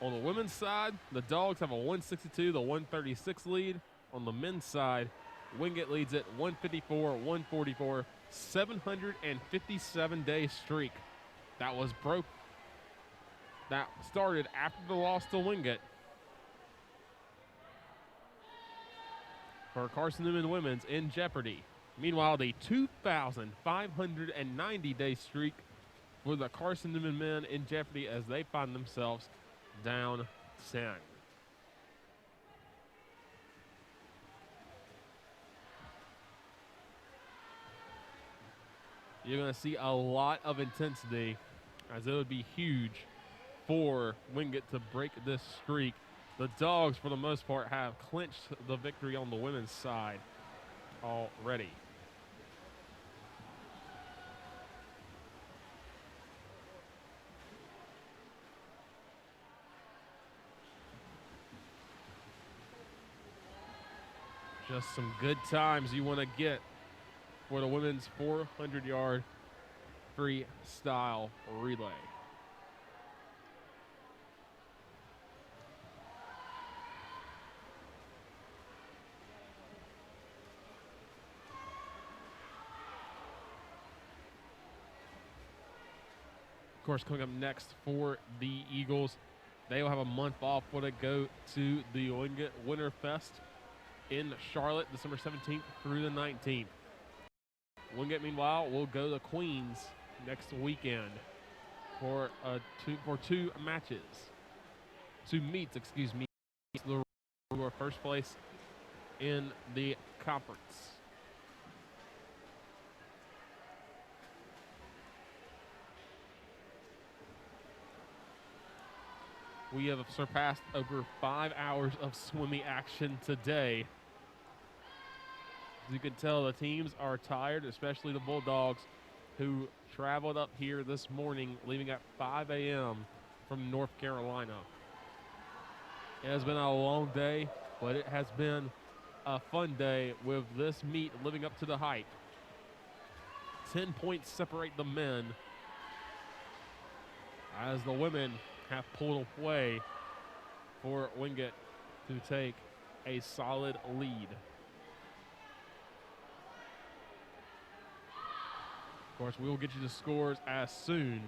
On the women's side, the Dogs have a 162 to 136 lead. On the men's side, Wingate leads it 154-144, 757-day streak that started after the loss to Wingate. For Carson-Newman women's in jeopardy. Meanwhile, the 2,590-day streak for the Carson-Newman men in jeopardy as they find themselves down 10. You're going to see a lot of intensity, as it would be huge for Wingate to break this streak. The Dogs, for the most part, have clinched the victory on the women's side already. Just some good times you want to get for the women's 400-yard freestyle relay. Of course, coming up next for the Eagles, they will have a month off when they go to the Wingate Winterfest in Charlotte, December 17th through the 19th. Wingate, meanwhile, will go to Queens next weekend for two matches. 2 meets, excuse me, for first place in the conference. We have surpassed over 5 hours of swimming action today. As you can tell, the teams are tired, especially the Bulldogs, who traveled up here this morning, leaving at 5 a.m. from North Carolina. It has been a long day, but it has been a fun day with this meet living up to the hype. 10 points separate the men, as the women have pulled away for Wingate to take a solid lead. Of course, we will get you the scores as soon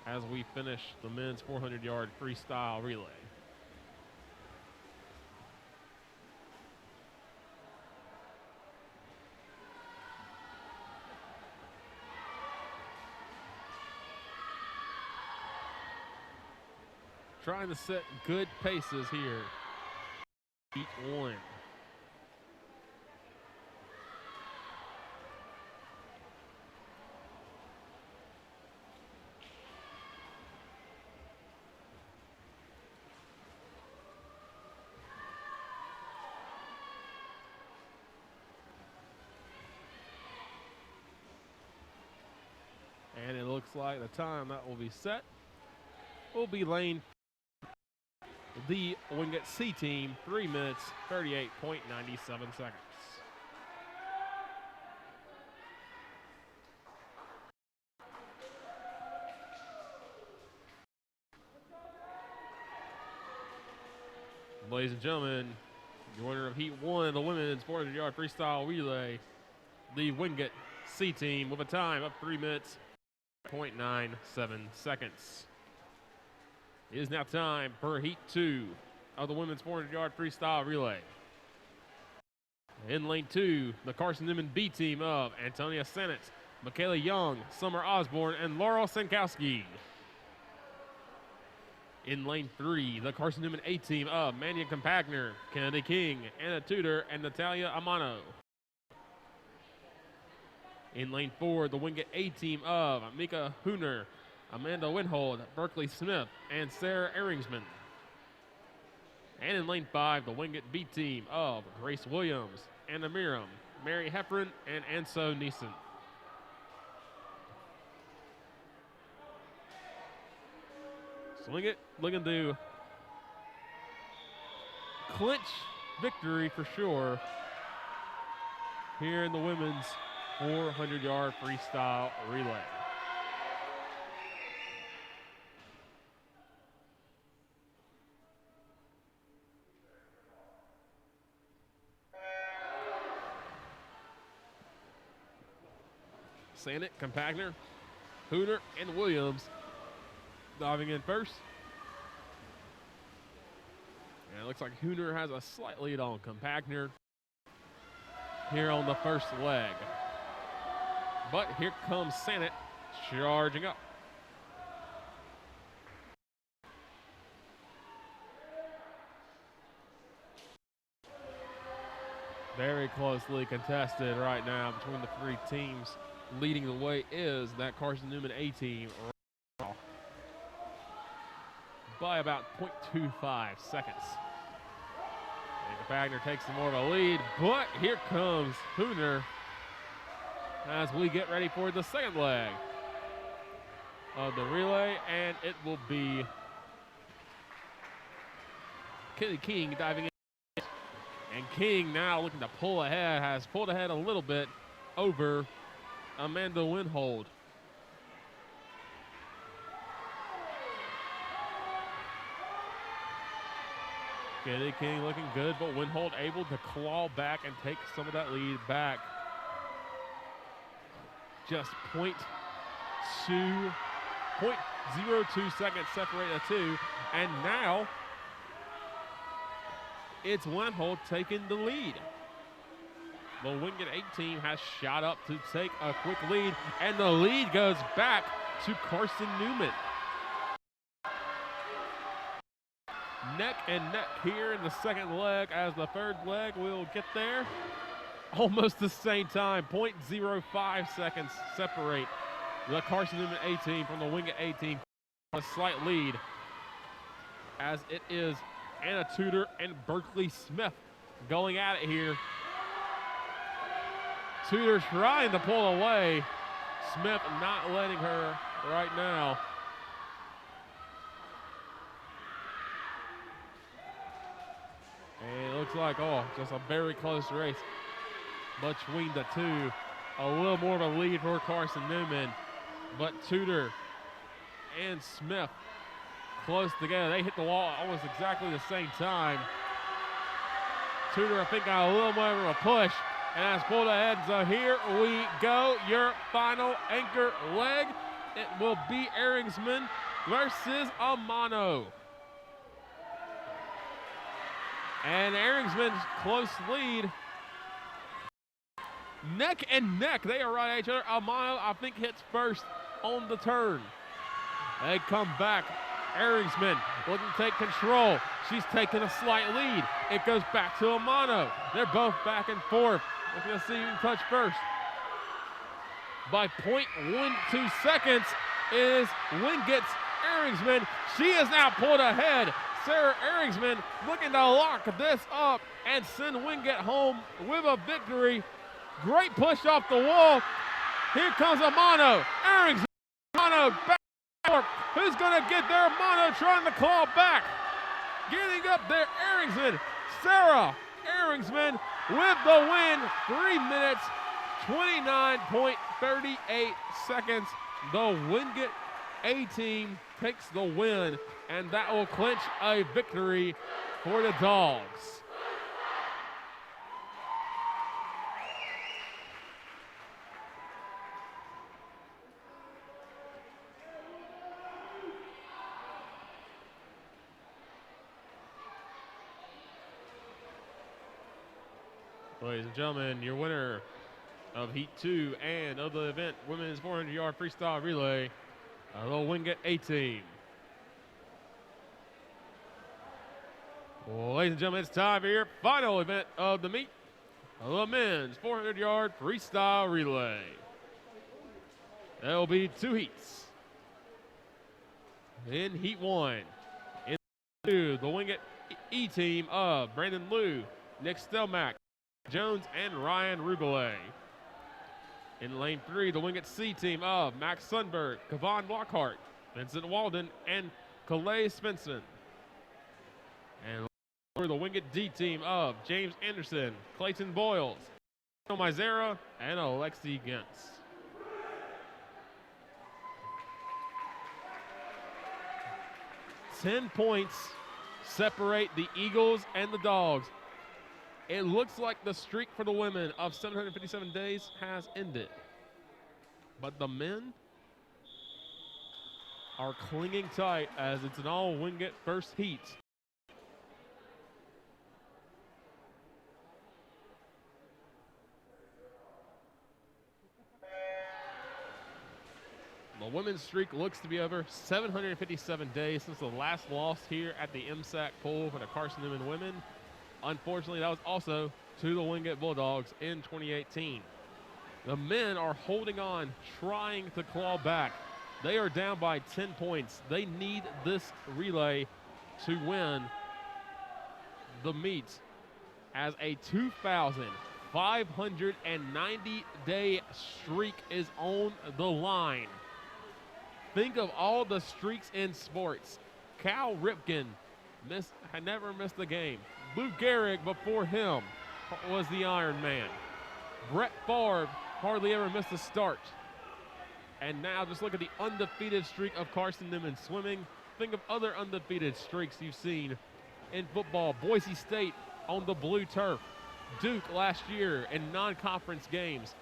as we finish the men's 400-yard freestyle relay. Trying to set good paces here. Heat 1. And it looks like the time that will be set will be lane the Wingate C team, 3 minutes, 38.97 seconds. Ladies and gentlemen, the winner of Heat 1 of the women's 400-yard freestyle relay, the Wingate C team, with a time of 3 minutes, 0.97 seconds. It is now time for Heat 2 of the women's 400-yard freestyle relay. In lane 2, the Carson-Newman B team of Antonia Sennett, Michaela Young, Summer Osborne, and Laurel Sankowski. In lane 3, the Carson-Newman A team of Mannion Compagner, Kennedy King, Anna Tudor, and Natalia Amano. In lane 4, the Wingate A team of Mika Hooner, Amanda Winhold, Berkeley Smith, and Sarah Ehringsman. And in lane 5, the Wingate B team of Grace Williams, Anna Miram, Mary Heffron, and Anso Neeson. So Wingate looking to clinch victory for sure here in the women's 400-yard freestyle relay. Sannett, Compagner, Hooner, and Williams diving in first. And it looks like Hooner has a slight lead on Compagner here on the first leg. But here comes Sannett charging up. Very closely contested right now between the three teams. Leading the way is that Carson-Newman A team by about 0.25 seconds. And Compagner takes some more of a lead, but here comes Hooner as we get ready for the second leg of the relay, and it will be Kennedy King diving in. And King now looking to pull ahead, has pulled ahead a little bit over Amanda Winhold. Kennedy King looking good, but Winhold able to claw back and take some of that lead back. Just 0.02 seconds separate the two, and now it's Winhold taking the lead. The Wingate 8 team has shot up to take a quick lead, and the lead goes back to Carson-Newman. Neck and neck here in the second leg, as the third leg will get there. Almost the same time, 0.05 seconds separate the Carson-Newman A team from the Wingate A team. A slight lead, as it is Anna Tudor and Berkeley Smith going at it here. Tudor trying to pull away. Smith not letting her right now. And it looks like, just a very close race between the two. A little more of a lead for Carson-Newman, but Tudor and Smith close together. They hit the wall almost exactly the same time. Tudor, I think, got a little more of a push and has pulled ahead. So here we go, your final anchor leg. It will be Ehringsman versus Amano. And Ehringsman's close lead. Neck and neck, they are right at each other. Amano, I think, hits first on the turn. They come back. Ehringsman looking to take control. She's taking a slight lead. It goes back to Amano. They're both back and forth. We're going to see who can touch first. By 0.12 seconds is Wingate's Ehringsman. She is now pulled ahead. Sarah Ehringsman looking to lock this up and send Wingate home with a victory. Great push off the wall. Here comes Amano. Ehringsman. Amano back. Who's going to get there? Amano trying to claw back. Getting up there, Ehringsman. Sarah Ehringsman with the win. 3 minutes, 29.38 seconds. The Wingate A team takes the win, and that will clinch a victory for the Dogs. Ladies and gentlemen, your winner of Heat 2 and of the event, women's 400-yard freestyle relay, the Wingate A team. Well, ladies and gentlemen, it's time for your final event of the meet, the men's 400-yard freestyle relay. There will be 2 heats. In Heat 1, in the Wingate E team of Brandon Liu, Nick Stelmack, Jones, and Ryan Rubelay. In lane 3, the Wingate C team of Max Sundberg, Kevon Lockhart, Vincent Walden, and Calais Spenson. And for the Wingate D team of James Anderson, Clayton Boyles, Mizera, and Alexi Gentz. "10 points separate the Eagles and the Dogs. It looks like the streak for the women of 757 days has ended. But the men are clinging tight as it's an all-Wingate first heat. The women's streak looks to be over 757 days since the last loss here at the MSAC poll for the Carson-Newman women. Unfortunately, that was also to the Wingate Bulldogs in 2018. The men are holding on, trying to claw back. They are down by 10 points. They need this relay to win the meet as a 2,590-day streak is on the line. Think of all the streaks in sports. Cal Ripken had never missed a game. Lou Gehrig before him was the Iron Man. Brett Favre hardly ever missed a start. And now just look at the undefeated streak of Carson-Newman swimming. Think of other undefeated streaks you've seen in football. Boise State on the blue turf. Duke last year in non-conference games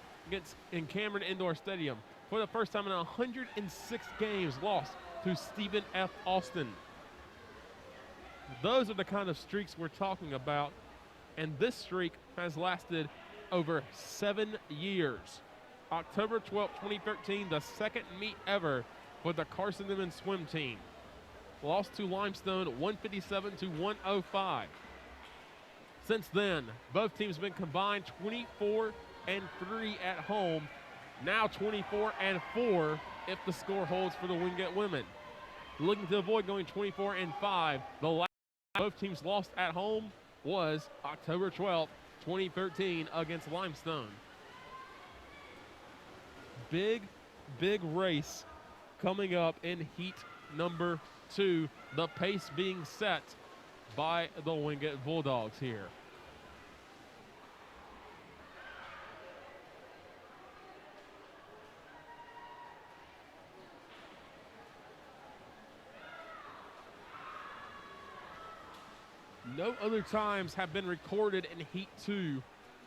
in Cameron Indoor Stadium. For the first time in 106 games lost to Stephen F. Austin. Those are the kind of streaks we're talking about, and this streak has lasted over 7 years. October 12, 2013, the second meet ever for the Carson-Newman swim team. Lost to Limestone 157 to 105. Since then, both teams have been combined 24-3 at home. Now 24-4 if the score holds for the Wingate women. Looking to avoid going 24-5. The last both teams lost at home was October 12th, 2013 against Limestone. Big race coming up in heat number 2. The pace being set by the Wingate Bulldogs here. No other times have been recorded in Heat 2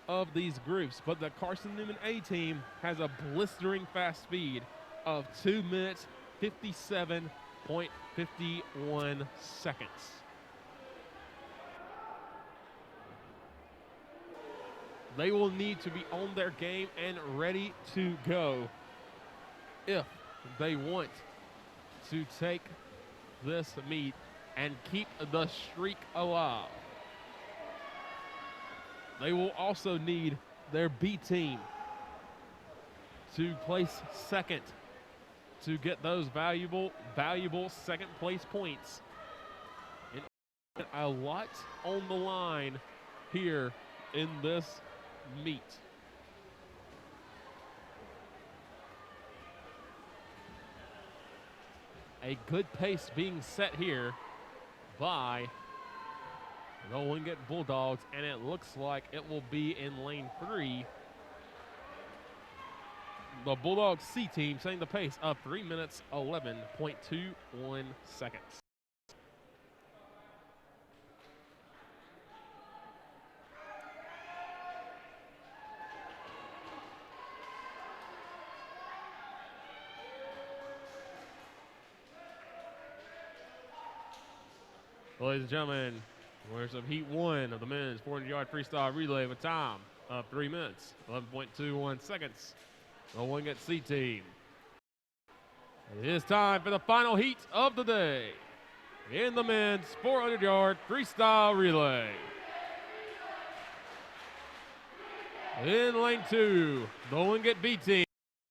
of these groups, but the Carson-Newman A team has a blistering fast speed of 2 minutes, 57.51 seconds. They will need to be on their game and ready to go if they want to take this meet and keep the streak alive. They will also need their B team to place second to get those valuable second place points. And a lot on the line here in this meet. A good pace being set here by the Wingate Bulldogs, and it looks like it will be in lane 3. The Bulldogs C team setting the pace of 3 minutes, 11.21 seconds. Ladies and gentlemen, winners of Heat 1 of the men's 400-yard freestyle relay with time of 3 minutes, 11.21 seconds. The Wingate C team. It is time for the final heat of the day in the men's 400-yard freestyle relay. In lane 2, the Wingate B team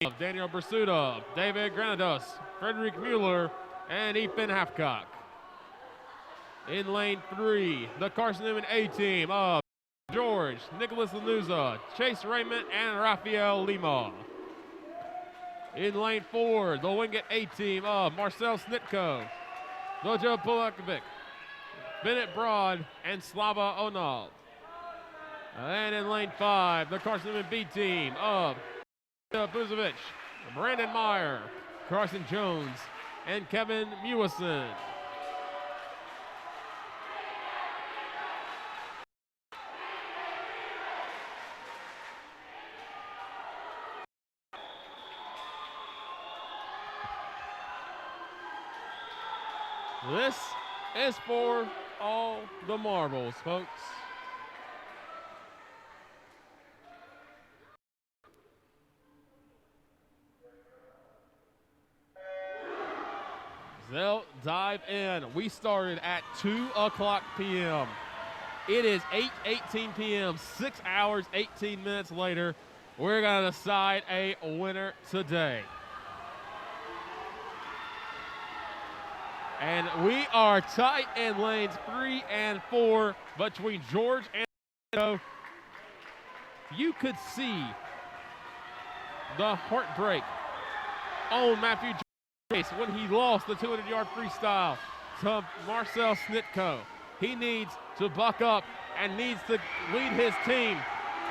of Daniel Bersuda, David Granados, Frederick Mueller, and Ethan Halfcock. In lane 3, the Carson-Newman A team of George, Nicholas Lanuza, Chase Raymond, and Rafael Lima. In lane 4, the Wingate A team of Marcel Snitko, Dojo Pulakovic, Bennett Broad, and Slava Onald. And in lane 5, the Carson-Newman B team of Buzovic, Brandon Meyer, Carson Jones, and Kevin Mewison. This is for all the marbles, folks. They'll dive in. We started at 2 o'clock p.m. It is 8:18 p.m., 6 hours, 18 minutes later. We're going to decide a winner today. And we are tight in lanes 3 and 4 between George and Snitko. You could see the heartbreak on Matthew Chase when he lost the 200-yard freestyle to Marcel Snitko. He needs to buck up and needs to lead his team.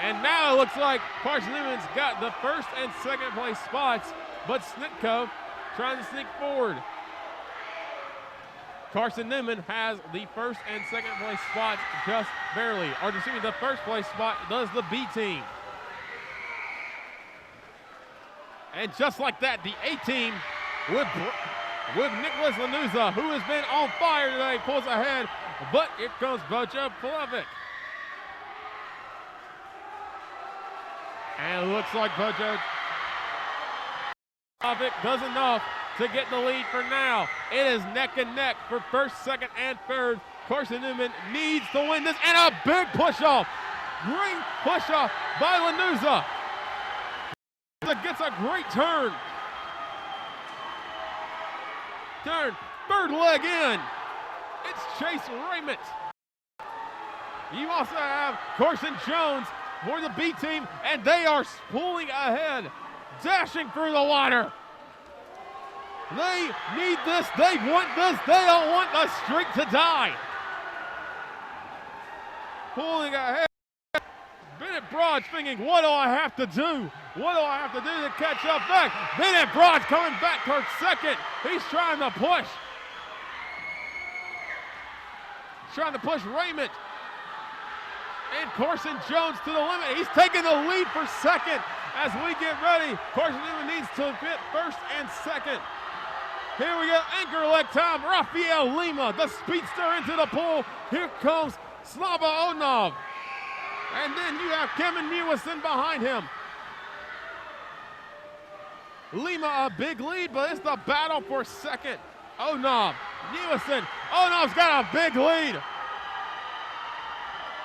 And now it looks like Carson-Newman's got the first and second place spots, but Snitko trying to sneak forward. Carson-Newman has the first and second place spots just barely. Or excuse me, the first place spot does the B team. And just like that, the A team with Nicholas Lanuza, who has been on fire today, pulls ahead. But here comes Bojo Plovic. And it looks like Bojo Plovic does enough to get the lead for now. It is neck and neck for first, second, and third. Carson-Newman needs to win this, and a big push-off. Great push-off by Lanuza. Gets a great turn. Third leg in. It's Chase Raymond. You also have Carson Jones for the B team, and they are pulling ahead, dashing through the water. They need this. They want this. They don't want the streak to die. Pulling ahead. Bennett Broad's thinking, what do I have to do? What do I have to do to catch up back? Bennett Broad's coming back towards second. He's trying to push. Trying to push Raymond. And Carson Jones to the limit. He's taking the lead for second as we get ready. Carson-Newman needs to get first and second. Here we go, anchor leg time. Rafael Lima, the speedster into the pool. Here comes Slava Onov. And then you have Kevin Mewison behind him. Lima a big lead, but it's the battle for second. Onov, Mewison. Onov's got a big lead.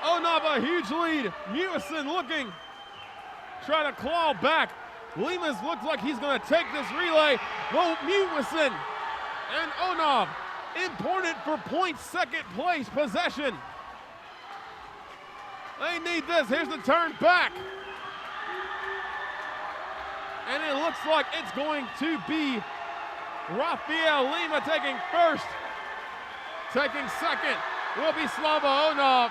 Onov a huge lead. Mewison looking, trying to claw back. Limas looks like he's going to take this relay. Well, Mewison and Onov important for points, second place possession. They need this. Here's the turn back. And it looks like it's going to be Rafael Lima taking first. Taking second will be Slava Onov.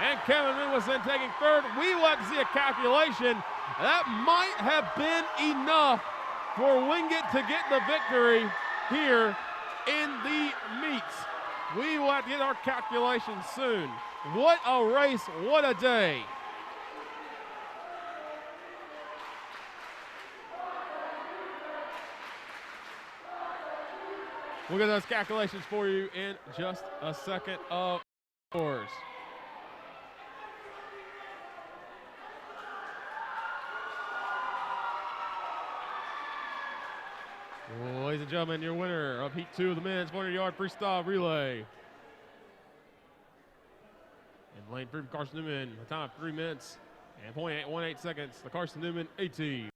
And Kevin Mewison taking third. We will have to see a calculation. That might have been enough for Wingate to get the victory here in the meets. We will have to get our calculations soon. What a race, what a day. We'll get those calculations for you in just a second, of course. Ladies and gentlemen, your winner of Heat 2 of the men's 400-yard freestyle relay. In lane 3 for Carson-Newman, a time of 3 minutes and 0.18 seconds. The Carson-Newman A-team.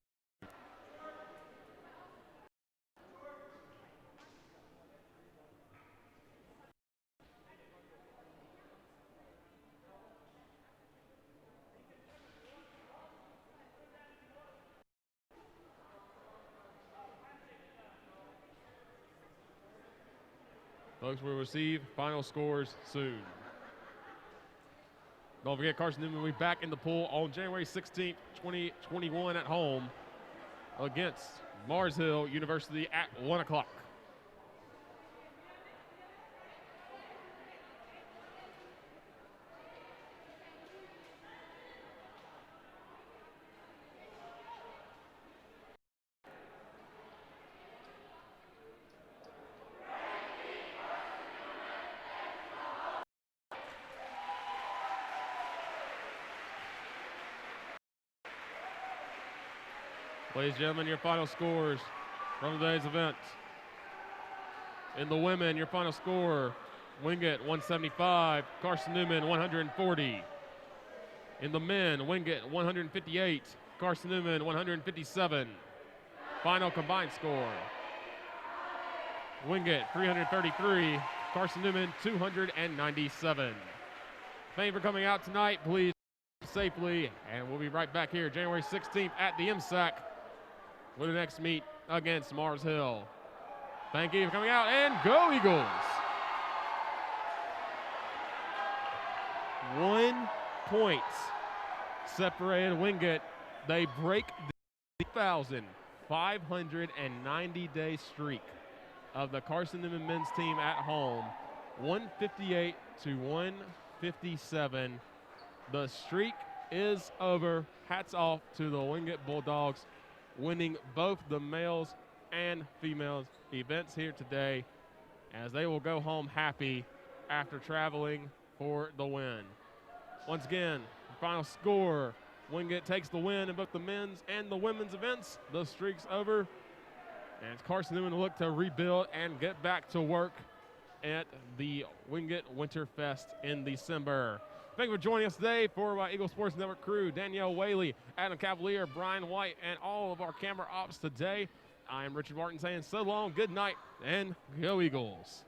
Folks will receive final scores soon. Don't forget, Carson-Newman will be back in the pool on January 16th, 2021 at home against Mars Hill University at 1 o'clock. Ladies and gentlemen, your final scores from today's event. In the women, your final score, Wingate 175, Carson-Newman 140. In the men, Wingate 158, Carson-Newman 157. Final combined score, Wingate 333, Carson-Newman 297. Thank you for coming out tonight. Please safely, and we'll be right back here January 16th at the MSAC with the next meet against Mars Hill. Thank you for coming out, and go Eagles! 1 point separated Wingate. They break the 2,590-day streak of the Carson-Newman men's team at home, 158 to 157. The streak is over. Hats off to the Wingate Bulldogs, winning both the males and females events here today, as they will go home happy after traveling for the win. Once again, the final score, Wingate takes the win in both the men's and the women's events. The streak's over, and Carson-Newman will look to rebuild and get back to work at the Wingate Winterfest in December. Thank you for joining us today for my Eagle Sports Network crew, Danielle Whaley, Adam Cavalier, Brian White, and all of our camera ops today. I am Richard Martin saying so long, good night, and go Eagles.